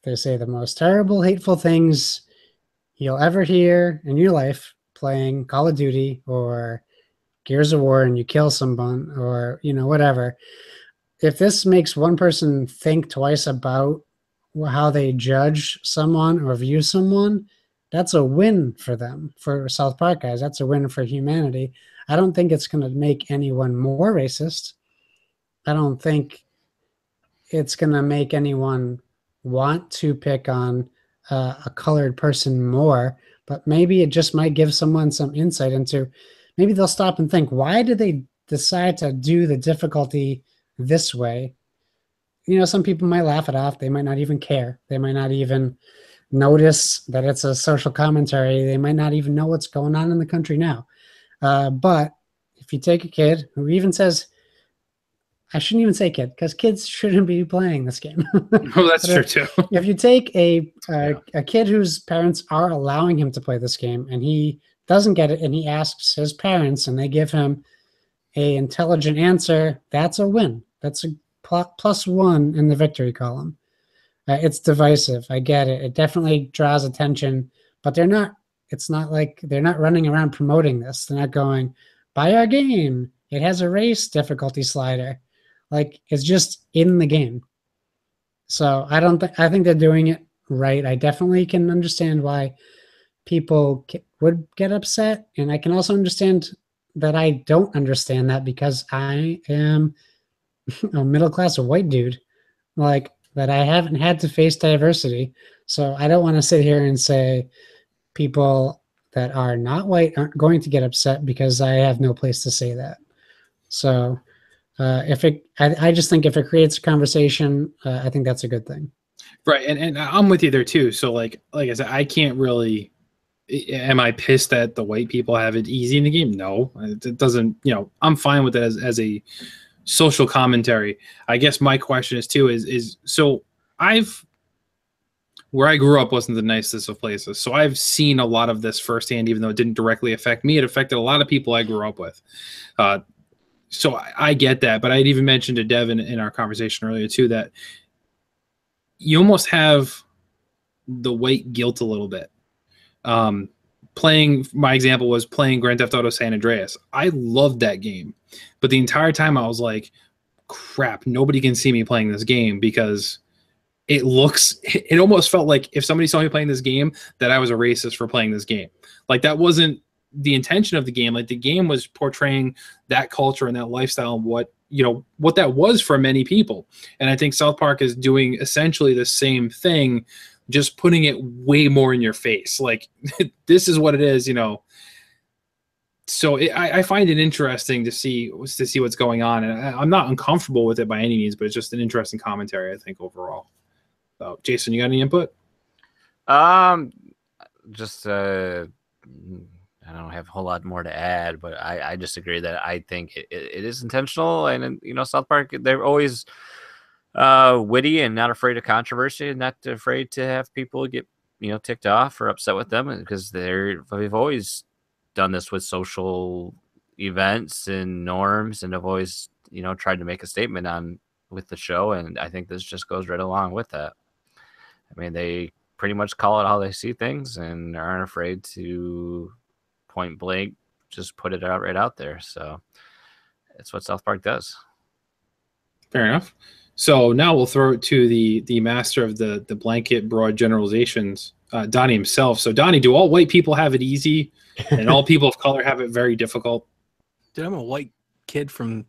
They say the most terrible, hateful things you'll ever hear in your life playing Call of Duty or Gears of War, and you kill someone or whatever. If this makes one person think twice about how they judge someone or view someone, that's a win for them. For South Park guys, that's a win for humanity. I don't think it's going to make anyone more racist. I don't think it's going to make anyone want to pick on a colored person more, but maybe it just might give someone some insight into, maybe they'll stop and think, why did they decide to do the difficulty this way? Some people might laugh it off. They might not even care. They might not even notice that it's a social commentary. They might not even know what's going on in the country now. But if you take a kid who even says, I shouldn't even say kid, because kids shouldn't be playing this game. Oh, that's true too. If you take a kid whose parents are allowing him to play this game and he doesn't get it and he asks his parents and they give him a intelligent answer, that's a win. That's a +1 in the victory column. It's divisive. I get it. It definitely draws attention, but it's not like they're not running around promoting this. They're not going, buy our game. It has a race difficulty slider. Like, it's just in the game. So I think they're doing it right. I definitely can understand why people would get upset. And I can also understand that I don't understand that, because I am a middle-class white dude, like, that I haven't had to face diversity. So I don't want to sit here and say people that are not white aren't going to get upset, because I have no place to say that. So I just think if it creates a conversation, I think that's a good thing. Right. And I'm with you there too. So like I said, I can't really, am I pissed that the white people have it easy in the game? No, it doesn't, I'm fine with it as a social commentary. I guess my question is too, is so where I grew up wasn't the nicest of places. So I've seen a lot of this firsthand, even though it didn't directly affect me. It affected a lot of people I grew up with. So I get that, but I'd even mentioned to Devin in our conversation earlier too, that you almost have the white guilt a little bit. my example was playing Grand Theft Auto San Andreas. I loved that game, but the entire time I was like, crap, nobody can see me playing this game because it almost felt like if somebody saw me playing this game that I was a racist for playing this game. Like that wasn't the intention of the game. Like the game was portraying that culture and that lifestyle and what that was for many people. And I think South Park is doing essentially the same thing, just putting it way more in your face. Like this is what it is, So I find it interesting to see what's going on, and I'm not uncomfortable with it by any means, but it's just an interesting commentary, I think, overall. So, Jason, you got any input? Just I don't have a whole lot more to add, but I just agree that I think it is intentional, and South Park, they're always witty and not afraid of controversy and not afraid to have people get ticked off or upset with them, because they've always done this with social events and norms, and have always tried to make a statement with the show, and I think this just goes right along with that. I mean, they pretty much call it how they see things and aren't afraid to point blank just put it right out there. So it's what South Park does. Fair enough. So now we'll throw it to the master of the blanket broad generalizations, Donnie himself. So Donnie, do all white people have it easy and all people of color have it very difficult? Dude, I'm a white kid from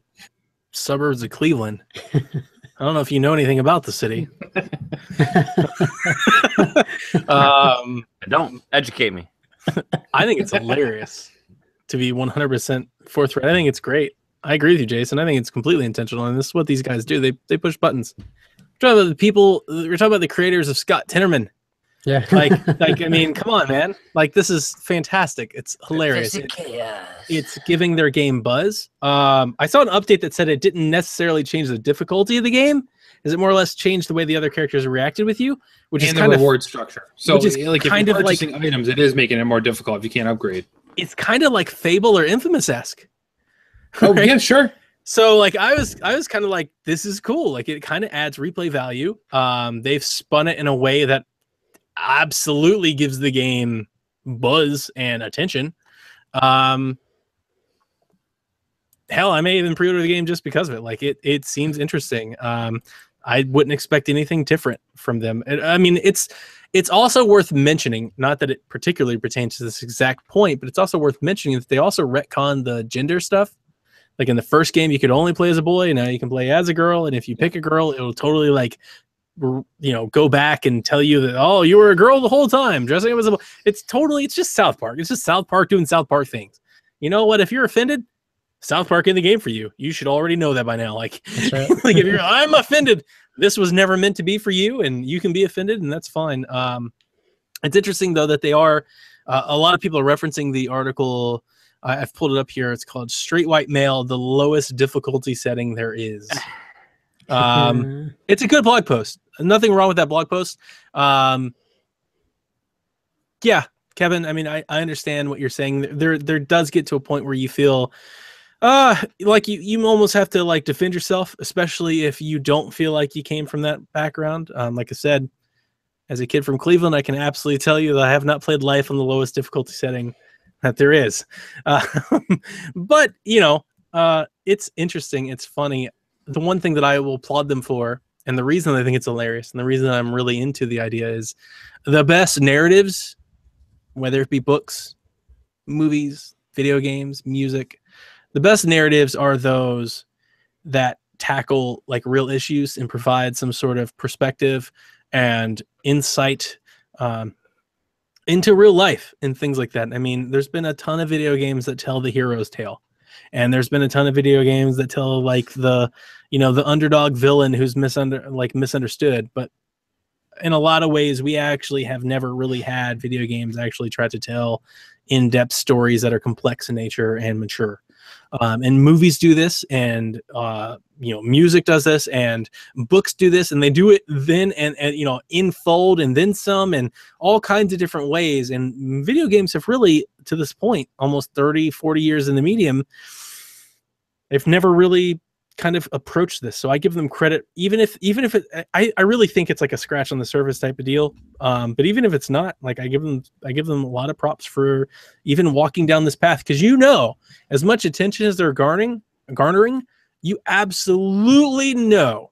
suburbs of Cleveland. I don't know if you know anything about the city. Don't educate me. I think it's hilarious, to be 100% forthright. I think it's great. I agree with you, Jason. I think it's completely intentional, and this is what these guys do. They push buttons. We're talking about the creators of Scott Tinnerman. Yeah. like I mean, come on, man. Like, this is fantastic. It's hilarious. It's giving their game buzz. I saw an update that said it didn't necessarily change the difficulty of the game. Is it more or less changed the way the other characters reacted with you? Which is kind of reward structure. So like if you're purchasing items, it is making it more difficult if you can't upgrade. It's kind of like Fable or Infamous-esque. Oh, right? Yeah, sure. So like I was kind of like, this is cool. Like it kind of adds replay value. They've spun it in a way that absolutely gives the game buzz and attention. Hell, I may even pre-order the game just because of it. Like it seems interesting. I wouldn't expect anything different from them. I mean, it's also worth mentioning, not that it particularly pertains to this exact point, but it's also worth mentioning that they also retcon the gender stuff. Like in the first game, you could only play as a boy. Now you can play as a girl. And if you pick a girl, it'll totally like, go back and tell you that, oh, you were a girl the whole time dressing up as a boy. It's just South Park. It's just South Park doing South Park things. You know what? If you're offended, South Park in the game for you. You should already know that by now. Like, that's right. Like if I'm offended, this was never meant to be for you, and you can be offended, and that's fine. It's interesting though that they are. A lot of people are referencing the article. I've pulled it up here. It's called "Straight White Male: The Lowest Difficulty Setting There Is." It's a good blog post. Nothing wrong with that blog post. Yeah, Kevin. I mean, I understand what you're saying. There does get to a point where you feel. Like you almost have to like defend yourself, especially if you don't feel like you came from that background. Like I said, as a kid from Cleveland, I can absolutely tell you that I have not played life on the lowest difficulty setting that there is. But it's interesting. It's funny. The one thing that I will applaud them for, and the reason I think it's hilarious, and the reason I'm really into the idea is the best narratives, whether it be books, movies, video games, music. The best narratives are those that tackle like real issues and provide some sort of perspective and insight into real life and things like that. I mean, there's been a ton of video games that tell the hero's tale, and there's been a ton of video games that tell like the underdog villain who's misunderstood. But in a lot of ways, we actually have never really had video games actually try to tell in-depth stories that are complex in nature and mature. And movies do this, and music does this, and books do this, and they do it then and in fold and then some, and all kinds of different ways. And video games have really, to this point, almost 30-40 years in the medium, they've never really kind of approach this. So I give them credit, even if I really think it's like a scratch on the surface type of deal. But even if it's not, like I give them a lot of props for even walking down this path, because as much attention as they're garnering, you absolutely know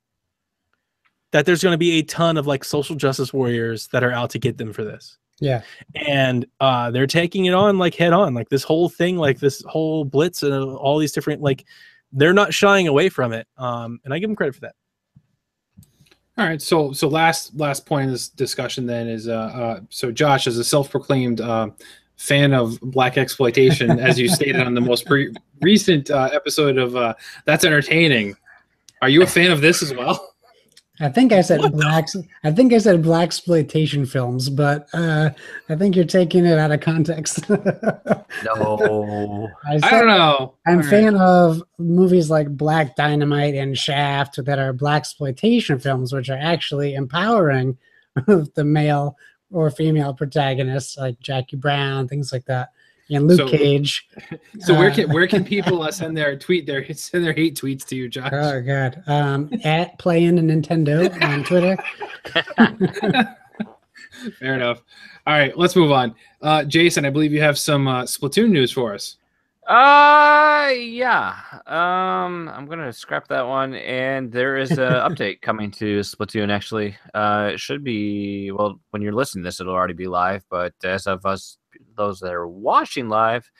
that there's going to be a ton of like social justice warriors that are out to get them for this. Yeah. And they're taking it on like head on, like this whole thing, like this whole blitz and all these different, like they're not shying away from it. And I give them credit for that. All right. So last point in this discussion then is, so Josh, as a self-proclaimed fan of black exploitation, as you stated on the most recent episode of That's Entertaining, are you a fan of this as well? I think I said black exploitation films, but I think you're taking it out of context. No, I don't know. I'm a fan of movies like Black Dynamite and Shaft that are black exploitation films, which are actually empowering the male or female protagonists, like Jackie Brown, things like that. And Luke Cage. So where can people send their hate tweets to you, Josh? Oh God, at Playing Nintendo on Twitter. Fair enough. All right, let's move on. Jason, I believe you have some Splatoon news for us. Yeah. I'm gonna scrap that one, and there is an update coming to Splatoon. Actually, it should be, well, when you're listening to this, it'll already be live. But as of those that are watching live,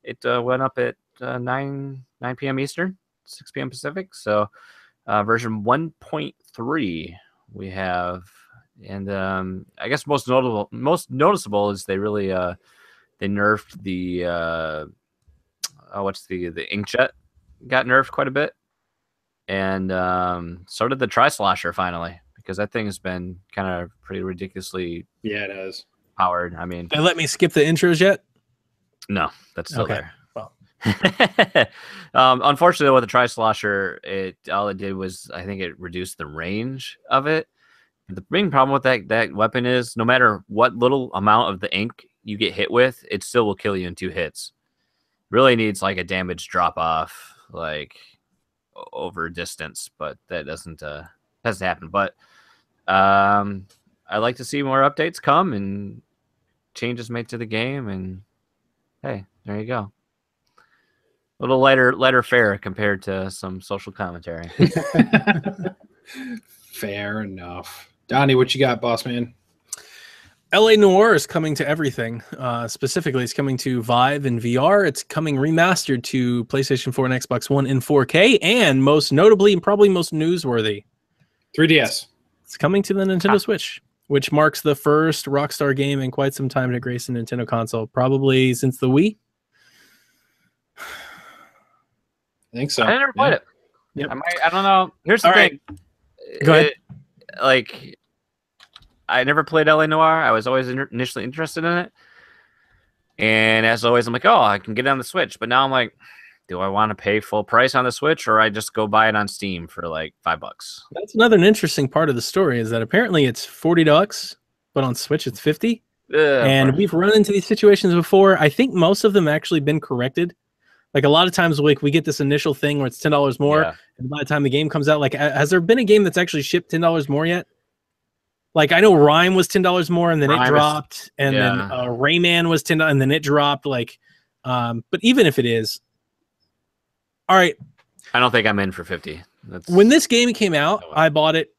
it went up at 9 p.m. Eastern, 6 p.m. Pacific. So version 1.3 we have, and I guess most noticeable is they really they nerfed the what's the inkjet got nerfed quite a bit, and so did the Tri-Slosher finally, because that thing has been kind of pretty ridiculously it has powered. I mean, they let me skip the intros yet? No, that's still there. Well, unfortunately, with the Tri-Slosher, all it did was, I think it reduced the range of it. The main problem with that weapon is no matter what little amount of the ink you get hit with, it still will kill you in 2 hits. Really needs like a damage drop off, like over distance, but that doesn't happen. But I like to see more updates come and changes made to the game, and hey, there you go. A little lighter fare compared to some social commentary. Fair enough. Donnie, what you got, boss man? LA Noire is coming to everything. Specifically, it's coming to Vive and VR. It's coming remastered to PlayStation 4 and Xbox One in 4K, and most notably and probably most newsworthy, 3DS. It's coming to the Nintendo Switch, which marks the first Rockstar game in quite some time to grace a Nintendo console, probably since the Wii. I think so. I never played it. Yep. I don't know. Here's the thing. Go ahead. Like, I never played LA Noire. I was always initially interested in it. And as always, I'm like, oh, I can get it on the Switch. But now I'm like, do I want to pay full price on the Switch, or I just go buy it on Steam for like $5? That's another interesting part of the story, is that apparently it's $40, but on Switch it's $50. And we've run into these situations before. I think most of them actually been corrected. Like a lot of times, like we get this initial thing where it's $10 more, and by the time the game comes out, like has there been a game that's actually shipped $10 more yet? Like I know Rhyme was $10 more, and then it dropped, and then Rayman was $10, and then it dropped. Like, but even if it is, all right. I don't think I'm in for 50. When this game came out, I bought it,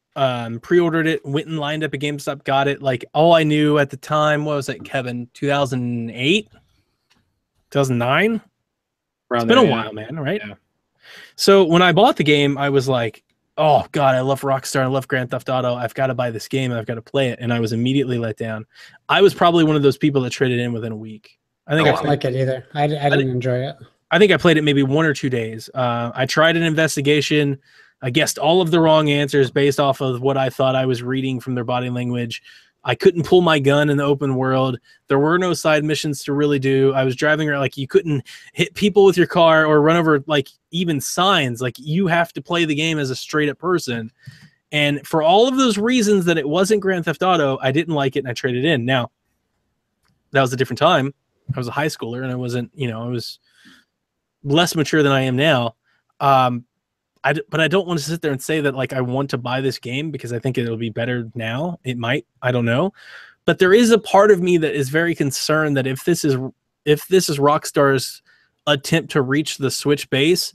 pre-ordered it, went and lined up at GameStop, got it. Like all I knew at the time, what was it, Kevin? 2008, 2009. It's been a while, man, right? Yeah. So when I bought the game, I was like, oh, God, I love Rockstar. I love Grand Theft Auto. I've got to buy this game. I've got to play it. And I was immediately let down. I was probably one of those people that traded in within a week. I don't like it either. I didn't enjoy it. I think I played it maybe 1 or 2 days. I tried an investigation. I guessed all of the wrong answers based off of what I thought I was reading from their body language. I couldn't pull my gun in the open world. There were no side missions to really do. I was driving around, like you couldn't hit people with your car or run over like even signs. Like you have to play the game as a straight up person. And for all of those reasons that it wasn't Grand Theft Auto, I didn't like it and I traded in. Now, that was a different time. I was a high schooler and I wasn't, I was less mature than I am now. but I don't want to sit there and say that like I want to buy this game because I think it'll be better now. It might, I don't know. But there is a part of me that is very concerned that if this is Rockstar's attempt to reach the Switch base,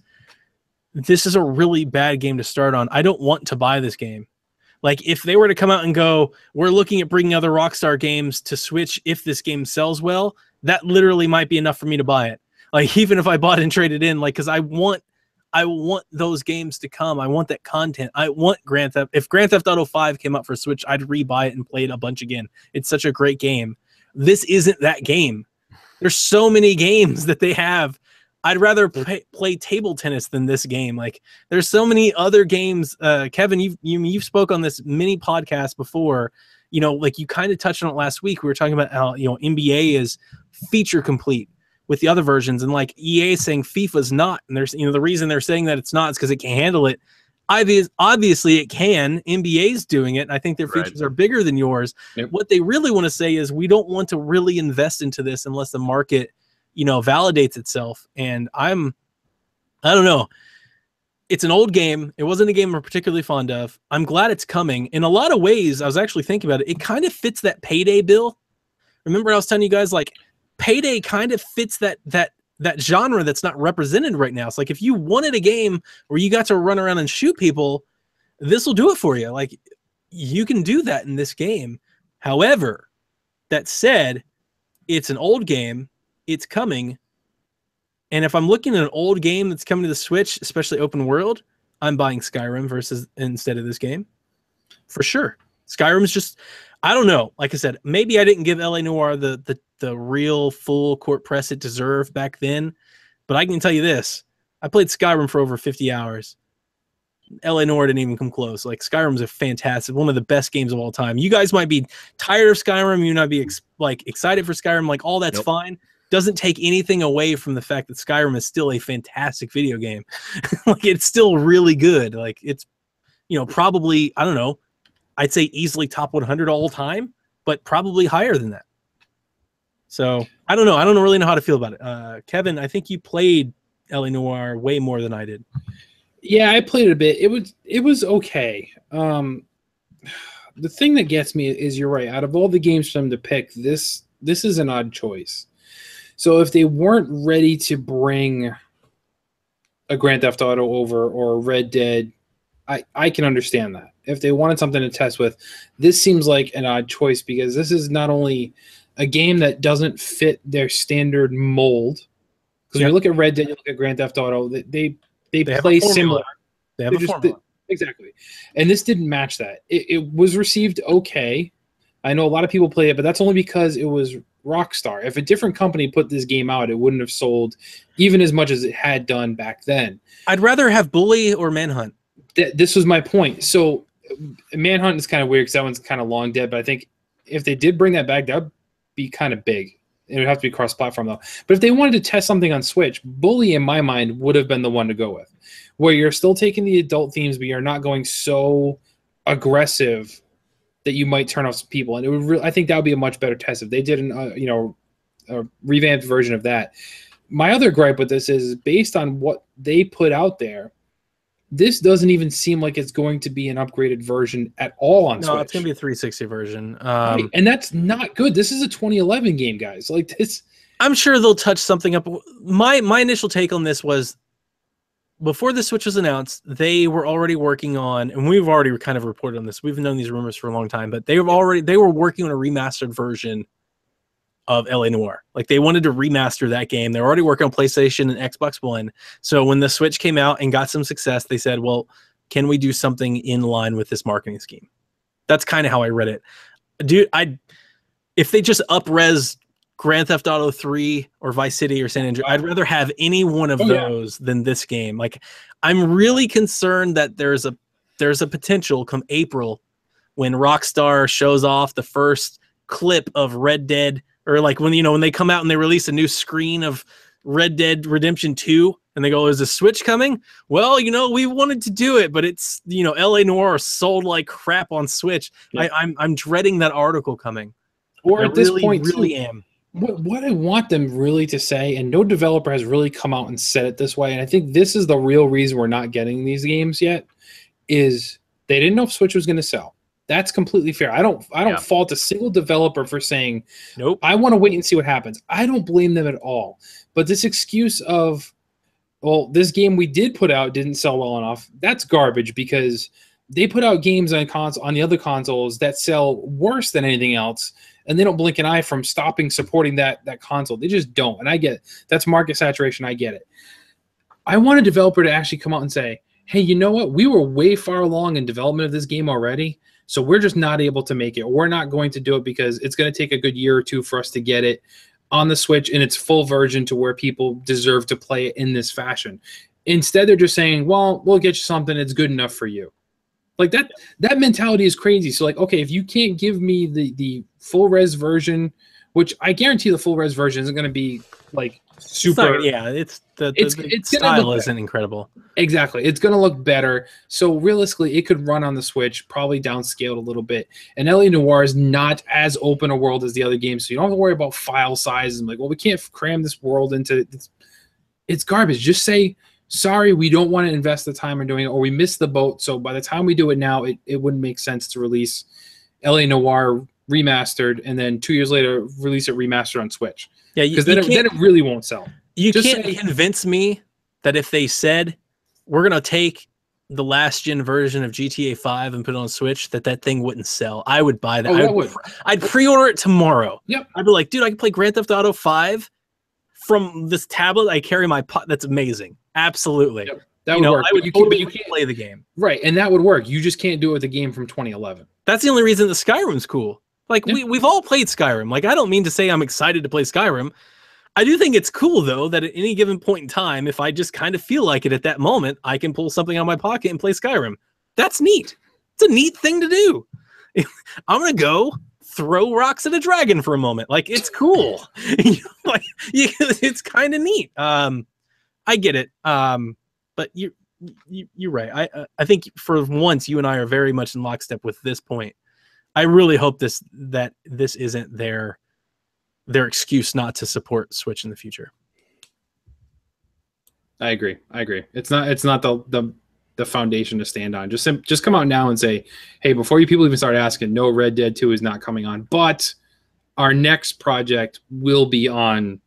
this is a really bad game to start on. I don't want to buy this game. Like, if they were to come out and go, we're looking at bringing other Rockstar games to Switch if this game sells well, that literally might be enough for me to buy it. Like, even if I bought and traded in, like, because I want those games to come. I want that content. I want Grand Theft. If Grand Theft Auto 5 came out for Switch, I'd rebuy it and play it a bunch again. It's such a great game. This isn't that game. There's so many games that they have. I'd rather play table tennis than this game. Like, there's so many other games. Kevin, you've spoke on this mini podcast before. You know, like you kind of touched on it last week. We were talking about how, you know, NBA is feature complete with the other versions, and like EA is saying FIFA's not. And there's, you know, the reason they're saying that it's not is because it can't handle it. Obviously, it can. NBA's doing it. And I think their features are bigger than yours. Yep. What they really want to say is we don't want to really invest into this unless the market, you know, validates itself. And I don't know. It's an old game. It wasn't a game I'm particularly fond of. I'm glad it's coming. In a lot of ways, I was actually thinking about it. It kind of fits that Payday bill. Remember I was telling you guys, like, Payday kind of fits that genre that's not represented right now. It's like, if you wanted a game where you got to run around and shoot people, this will do it for you. Like, you can do that in this game. However, that said, it's an old game. It's coming. And if I'm looking at an old game that's coming to the Switch, especially open world, I'm buying Skyrim instead of this game. For sure. Skyrim's just, I don't know. Like I said, maybe I didn't give LA Noire the real full court press it deserved back then. But I can tell you this. I played Skyrim for over 50 hours. LA Noire didn't even come close. Like, Skyrim's a fantastic, one of the best games of all time. You guys might be tired of Skyrim. You might be excited for Skyrim. Like, all that's fine. Doesn't take anything away from the fact that Skyrim is still a fantastic video game. Like, it's still really good. Like, it's, you know, probably, I don't know, I'd say easily top 100 all time, but probably higher than that. So I don't know. I don't really know how to feel about it. Kevin, I think you played LA Noire way more than I did. Yeah, I played it a bit. It was okay. The thing that gets me is, you're right. Out of all the games for them to pick, this is an odd choice. So if they weren't ready to bring a Grand Theft Auto over or Red Dead, I can understand that. If they wanted something to test with, this seems like an odd choice, because this is not only a game that doesn't fit their standard mold. Because when you look at Red Dead, you look at Grand Theft Auto, they play similar. They have a formula. Exactly. And this didn't match that. It was received okay. I know a lot of people play it, but that's only because it was Rockstar. If a different company put this game out, it wouldn't have sold even as much as it had done back then. I'd rather have Bully or Manhunt. This was my point. So Manhunt is kind of weird because that one's kind of long dead, but I think if they did bring that back, that would be kind of big. It would have to be cross-platform, though. But if they wanted to test something on Switch, Bully, in my mind, would have been the one to go with, where you're still taking the adult themes, but you're not going so aggressive that you might turn off some people. And it would I think that would be a much better test if they did a revamped version of that. My other gripe with this is, based on what they put out there, this doesn't even seem like it's going to be an upgraded version at all on Switch. No, it's going to be a 360 version. Right. And that's not good. This is a 2011 game, guys. Like, this, I'm sure they'll touch something up. My initial take on this was, before the Switch was announced, they were already working on, and we've already kind of reported on this. We've known these rumors for a long time, but they were working on a remastered version of LA Noire. Like, they wanted to remaster that game. They were already working on PlayStation and Xbox One. So when the Switch came out and got some success, they said, well, can we do something in line with this marketing scheme? That's kind of how I read it. Dude, if they just up-res Grand Theft Auto 3 or Vice City or San Andreas, I'd rather have any one of those than this game. Like, I'm really concerned that there's a potential come April, when Rockstar shows off the first clip of Red Dead, or like when they come out and they release a new screen of Red Dead Redemption 2 and they go, is a Switch coming? Well, we wanted to do it, but it's, LA Noire sold like crap on Switch. Yeah. I'm dreading that article coming. Or at this point, really am. what I want them really to say, and no developer has really come out and said it this way, and I think this is the real reason we're not getting these games yet, is they didn't know if Switch was going to sell. That's completely fair. I don't fault a single developer for saying, nope, I want to wait and see what happens. I don't blame them at all. But this excuse of, well, this game we did put out didn't sell well enough, that's garbage, because they put out games on the other consoles that sell worse than anything else, and they don't blink an eye from stopping supporting that console. They just don't. And I get it. That's market saturation. I get it. I want a developer to actually come out and say, hey, you know what? We were way far along in development of this game already, so we're just not able to make it. We're not going to do it because it's going to take a good year or two for us to get it on the Switch in its full version to where people deserve to play it in this fashion. Instead, they're just saying, well, we'll get you something that's good enough for you. Like that mentality is crazy. So like, okay, if you can't give me the full res version, which I guarantee the full res version isn't going to be like super. It's the style isn't incredible. Exactly. It's going to look better. So realistically, it could run on the Switch, probably downscaled a little bit. And LA Noire is not as open a world as the other games, so you don't have to worry about file sizes. I'm like, well, we can't cram this world into it's garbage. Just say, sorry, we don't want to invest the time in doing it, or we missed the boat. So by the time we do it now, it wouldn't make sense to release LA Noire remastered and then 2 years later release it remastered on Switch. Yeah, because then it really won't sell. You can't convince me that if they said we're gonna take the last gen version of GTA 5 and put it on Switch, that thing wouldn't sell. I would buy that. I'd pre-order it tomorrow. Yep. I'd be like, dude, I can play Grand Theft Auto 5 from this tablet I carry my pot. That's amazing. Absolutely. Yep. That would work. I would totally play the game. Right, and that would work. You just can't do it with a game from 2011. That's the only reason the Skyrim's cool. Like, we've all played Skyrim. Like, I don't mean to say I'm excited to play Skyrim. I do think it's cool, though, that at any given point in time, if I just kind of feel like it at that moment, I can pull something out of my pocket and play Skyrim. That's neat. It's a neat thing to do. I'm going to go throw rocks at a dragon for a moment. Like, it's cool. It's kind of neat. I get it. But you're right. I think for once, you and I are very much in lockstep with this point. I really hope that this isn't their excuse not to support Switch in the future. I agree. It's not the foundation to stand on. Just come out now and say, hey, before you people even start asking, no, Red Dead 2 is not coming on, but our next project will be on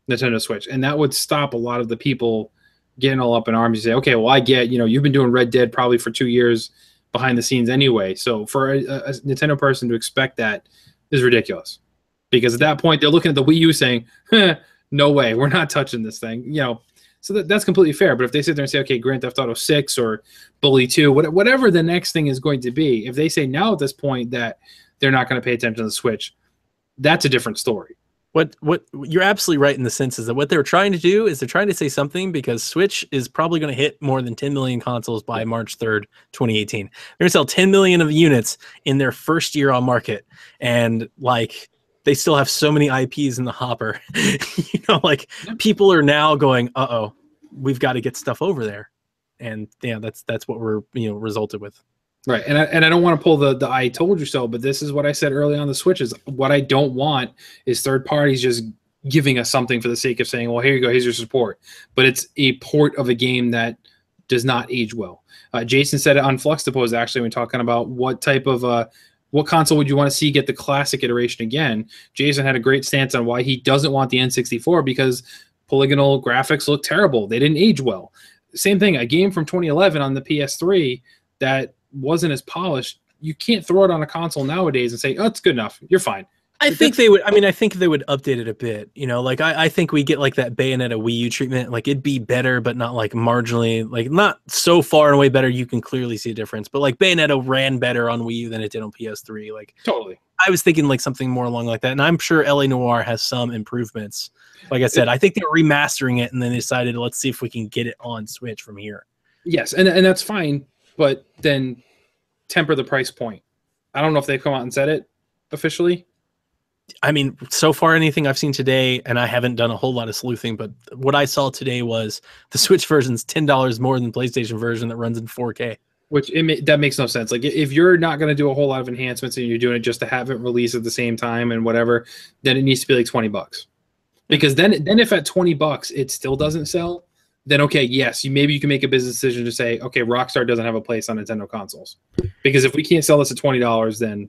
Nintendo Switch, and that would stop a lot of the people getting all up in arms. You say, okay, well, I get, you've been doing Red Dead probably for 2 years behind the scenes anyway. So for a Nintendo person to expect that is ridiculous, because at that point they're looking at the Wii U saying, no way, we're not touching this thing. So that's completely fair. But if they sit there and say, okay, Grand Theft Auto 6 or Bully 2, whatever the next thing is going to be, if they say now at this point that they're not going to pay attention to the Switch, that's a different story. What you're absolutely right in the sense is that what they're trying to do is they're trying to say something, because Switch is probably going to hit more than 10 million consoles by March 3rd, 2018. They're going to sell 10 million of units in their first year on market. And like, they still have so many IPs in the hopper. People are now going, uh-oh, we've got to get stuff over there. And yeah, that's what we're, resulted with. Right. And I don't want to pull the I told you so, but this is what I said early on the Switch is what I don't want is third parties just giving us something for the sake of saying, well, here you go, here's your support. But it's a port of a game that does not age well. Jason said it on Fluxtapose, actually, when talking about what type of what console would you want to see get the classic iteration again. Jason had a great stance on why he doesn't want the N64, because polygonal graphics look terrible. They didn't age well. Same thing, a game from 2011 on the PS3 that wasn't as polished, you can't throw it on a console nowadays and say, oh, it's good enough, you're fine. I think they would update it a bit. I think we get like that Bayonetta Wii U treatment. Like, it'd be better, but not like marginally, like not so far and away better. You can clearly see a difference, but like Bayonetta ran better on Wii U than it did on PS3. Like, totally. I was thinking like something more along like that. And I'm sure LA Noire has some improvements. Like I said, I think they're remastering it and then they decided, let's see if we can get it on Switch from here. Yes. And that's fine. But then temper the price point. I don't know if they've come out and said it officially. I mean, so far anything I've seen today, and I haven't done a whole lot of sleuthing, but what I saw today was the Switch version's $10 more than the PlayStation version that runs in 4K. Which that makes no sense. Like if you're not going to do a whole lot of enhancements and you're doing it just to have it released at the same time and whatever, then it needs to be like $20. Because then if at $20 it still doesn't sell, then okay, yes, maybe you can make a business decision to say, okay, Rockstar doesn't have a place on Nintendo consoles. Because if we can't sell this at $20, then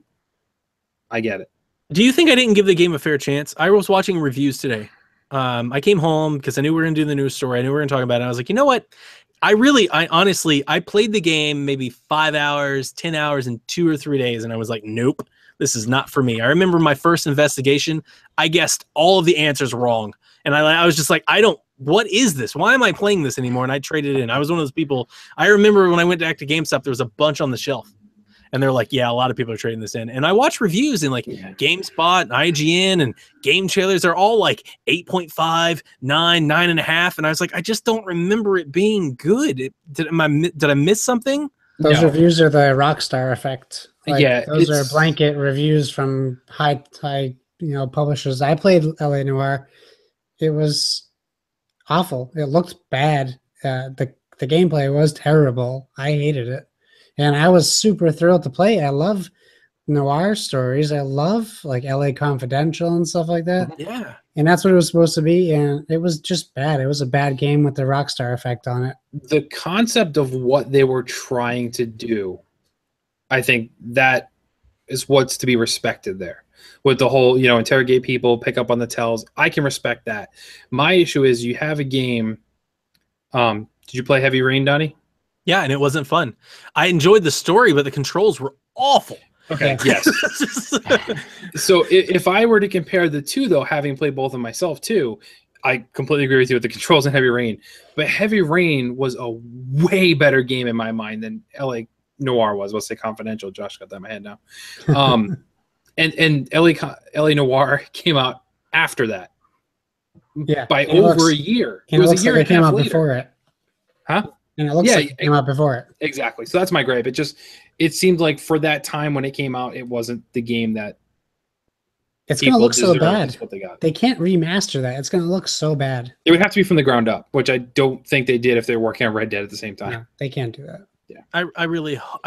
I get it. Do you think I didn't give the game a fair chance? I was watching reviews today. I came home because I knew we were going to do the news story. I knew we were going to talk about it. I was like, you know what? I honestly, I played the game maybe 5 hours, 10 hours in 2 or 3 days. And I was like, nope, this is not for me. I remember my first investigation. I guessed all of the answers wrong. And I was just like, what is this? Why am I playing this anymore? And I traded it in. I was one of those people. I remember when I went back to GameStop, there was a bunch on the shelf. And they're like, yeah, a lot of people are trading this in. And I watch reviews in like GameSpot and IGN and Game Trailers. They're all like 8.5, 9, 9.5. And I was like, I just don't remember it being good. Did I miss something? Those reviews are the Rockstar effect. Like, yeah, those are blanket reviews from high publishers. I played LA Noire. It was awful. It looked bad. The gameplay was terrible. I hated it. And I was super thrilled to play. I love noir stories. I love like LA Confidential and stuff like that. Yeah. And that's what it was supposed to be. And it was just bad. It was a bad game with the Rockstar effect on it. The concept of what they were trying to do, I think that is what's to be respected there. With the whole, interrogate people, pick up on the tells. I can respect that. My issue is you have a game. Did you play Heavy Rain, Donnie? Yeah, and it wasn't fun. I enjoyed the story, but the controls were awful. Okay, yes. So if I were to compare the two, though, having played both of myself, too, I completely agree with you with the controls in Heavy Rain. But Heavy Rain was a way better game in my mind than LA Noire was. Let's say Confidential. Josh got that in my head now. And LA Noire came out after that. Yeah. By over a year. It was a year and a half later. Before it. Huh? And it looks like it came out before it. Exactly. So that's my gripe. It seemed like for that time when it came out, it wasn't the game that it's going to look so bad. They can't remaster that. It's going to look so bad. It would have to be from the ground up, which I don't think they did if they're working on Red Dead at the same time. No, they can't do that. Yeah. I really hope.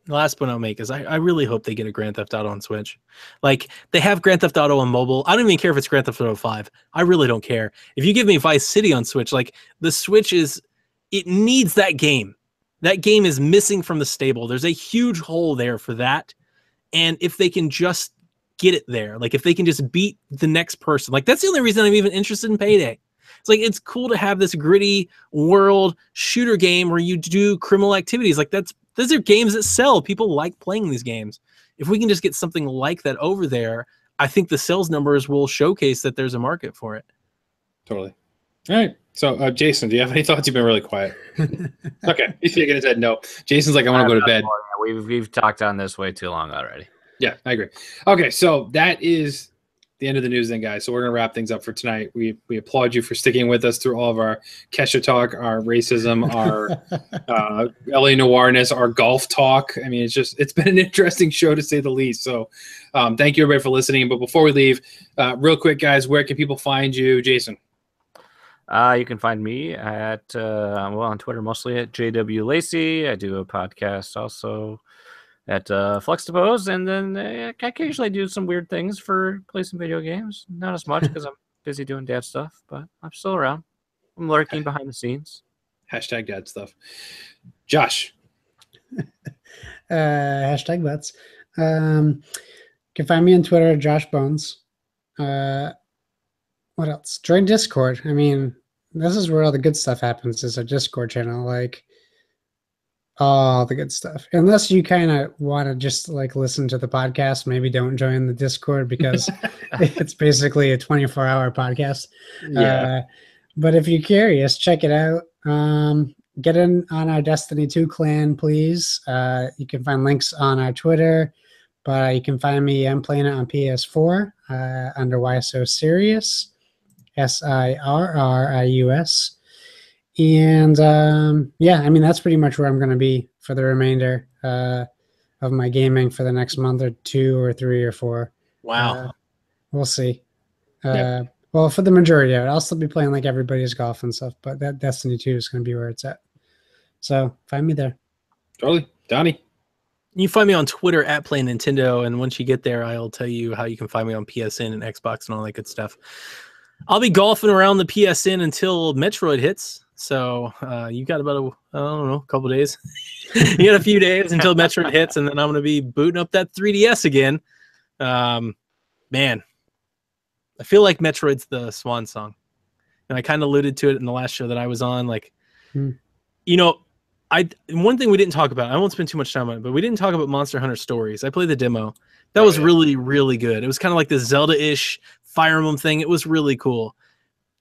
The last point I'll make is I really hope they get a Grand Theft Auto on Switch. Like, they have Grand Theft Auto on mobile. I don't even care if it's Grand Theft Auto 5. I really don't care. If you give me Vice City on Switch, like, the Switch it needs that game. That game is missing from the stable. There's a huge hole there for that. And if they can just get it there, like if they can just beat the next person, like that's the only reason I'm even interested in Payday. It's like, it's cool to have this gritty world shooter game where you do criminal activities. Like those are games that sell. People like playing these games. If we can just get something like that over there, I think the sales numbers will showcase that there's a market for it. Totally. All right. So, Jason, do you have any thoughts? You've been really quiet. Okay. He's shaking his head no. Jason's like, I want to go to bed. We've talked on this way too long already. Yeah, I agree. Okay, so that is the end of the news then, guys. So we're going to wrap things up for tonight. We applaud you for sticking with us through all of our Kesha talk, our racism, our LA Noireness, our golf talk. I mean, it's been an interesting show to say the least. So thank you, everybody, for listening. But before we leave, real quick, guys, where can people find you? Jason? You can find me at on Twitter mostly at JW Lacey. I do a podcast also at Fluxtapose, and then I occasionally do some weird things for play some video games. Not as much because I'm busy doing dad stuff, but I'm still around. I'm lurking behind the scenes. Hashtag dad stuff. Josh. Hashtag butts. You can find me on Twitter at Josh Bones. What else? Join Discord. I mean, this is where all the good stuff happens, is a Discord channel, like all the good stuff. Unless you kind of want to just like listen to the podcast, maybe don't join the Discord because it's basically a 24-hour podcast. Yeah. But if you're curious, check it out. Get in on our Destiny 2 clan, please. You can find links on our Twitter, but you can find me. I'm playing it on PS4 under Why So Serious. SIRRIUS. And yeah, I mean, that's pretty much where I'm going to be for the remainder of my gaming for the next month or 2 or 3 or 4. Wow. We'll see. Well, for the majority of it, I'll still be playing like everybody's golf and stuff, but that Destiny 2 is going to be where it's at. So find me there. Totally. Donnie? You can find me on Twitter at Play Nintendo, and once you get there, I'll tell you how you can find me on PSN and Xbox and all that good stuff. I'll be golfing around the PSN until Metroid hits. So you got about, a couple days. You got a few days until Metroid hits, and then I'm going to be booting up that 3DS again. Man, I feel like Metroid's the swan song. And I kind of alluded to it in the last show that I was on. Like, one thing we didn't talk about, I won't spend too much time on it, but we didn't talk about Monster Hunter Stories. I played the demo. That was really, really good. It was kind of like this Zelda-ish Fire Emblem thing. It was really cool.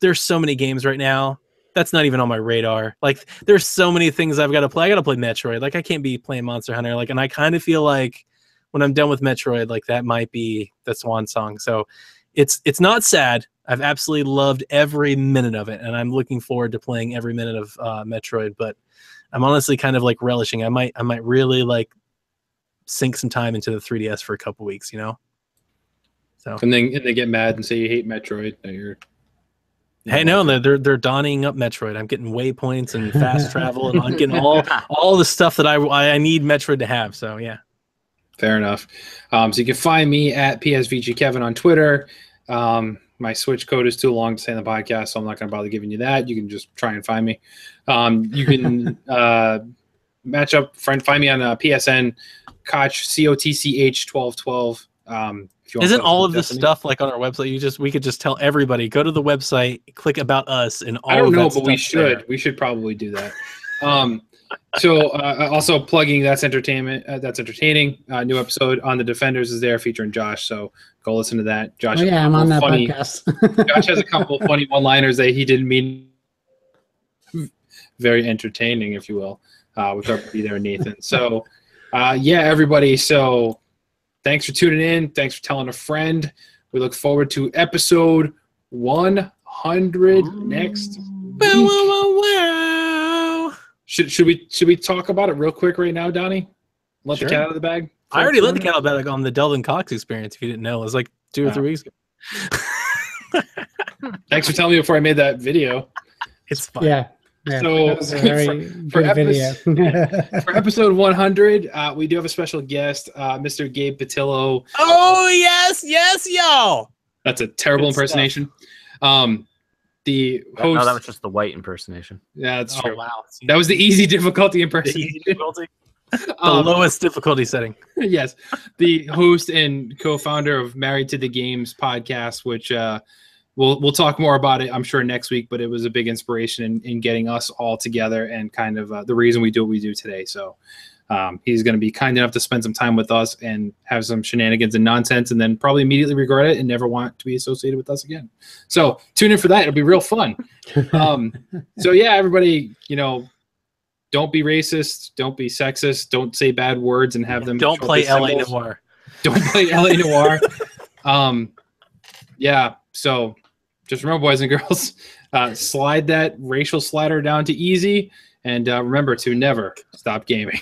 There's so many games right now. That's not even on my radar. Like, there's so many things I've got to play. I got to play Metroid. Like, I can't be playing Monster Hunter. Like, and I kind of feel like when I'm done with Metroid, like that might be the swan song. So it's not sad. I've absolutely loved every minute of it, and I'm looking forward to playing every minute of Metroid. But I'm honestly kind of like relishing. I might really like sink some time into the 3DS for a couple weeks, So and then they get mad and say you hate Metroid. That you're Hey, no, they're donning up Metroid. I'm getting waypoints and fast travel, and I'm getting all the stuff that I need Metroid to have. So yeah, fair enough. So you can find me at PSVG Kevin on Twitter. My Switch code is too long to say in the podcast, so I'm not going to bother giving you that. You can just try and find me. You can find me on PSN, Koch, COTCH 1212. Isn't all of this stuff like on our website? We could just tell everybody, go to the website, click about us, and all. I don't of know, that but we stuff's should. there. We should probably do that. So also plugging That's Entertainment. That's Entertaining. New episode on the Defenders is there featuring Josh. So go listen to that. Josh. I'm on that podcast. Josh has a couple of funny one-liners that he didn't mean. Very entertaining, if you will. With our buddy there, Nathan. So everybody. So thanks for tuning in. Thanks for telling a friend. We look forward to episode 100 next week. Should we talk about it real quick right now, Donnie? Let the cat out of the bag. I already let the cat out of the bag on the Delvin Cox experience. If you didn't know, it was like 2 or 3 weeks ago. Thanks for telling me before I made that video. It's fine. Yeah. So that was a very good video. For episode 100, we do have a special guest, Mr. Gabe Patillo. Oh yes, y'all. That's a terrible impersonation. The host. No, that was just the white impersonation. Yeah, that's true. Wow. That was the easy difficulty impersonation. The lowest difficulty setting. Yes. The host and co-founder of Married to the Games podcast, which we'll talk more about it, I'm sure, next week, but it was a big inspiration in getting us all together and kind of the reason we do what we do today. So he's going to be kind enough to spend some time with us and have some shenanigans and nonsense and then probably immediately regret it and never want to be associated with us again. So tune in for that. It'll be real fun. So yeah, everybody, don't be racist. Don't be sexist. Don't say bad words and have them. Don't play LA Noire. Don't play LA Noire. Yeah. So just remember, boys and girls, slide that racial slider down to easy. And remember to never stop gaming.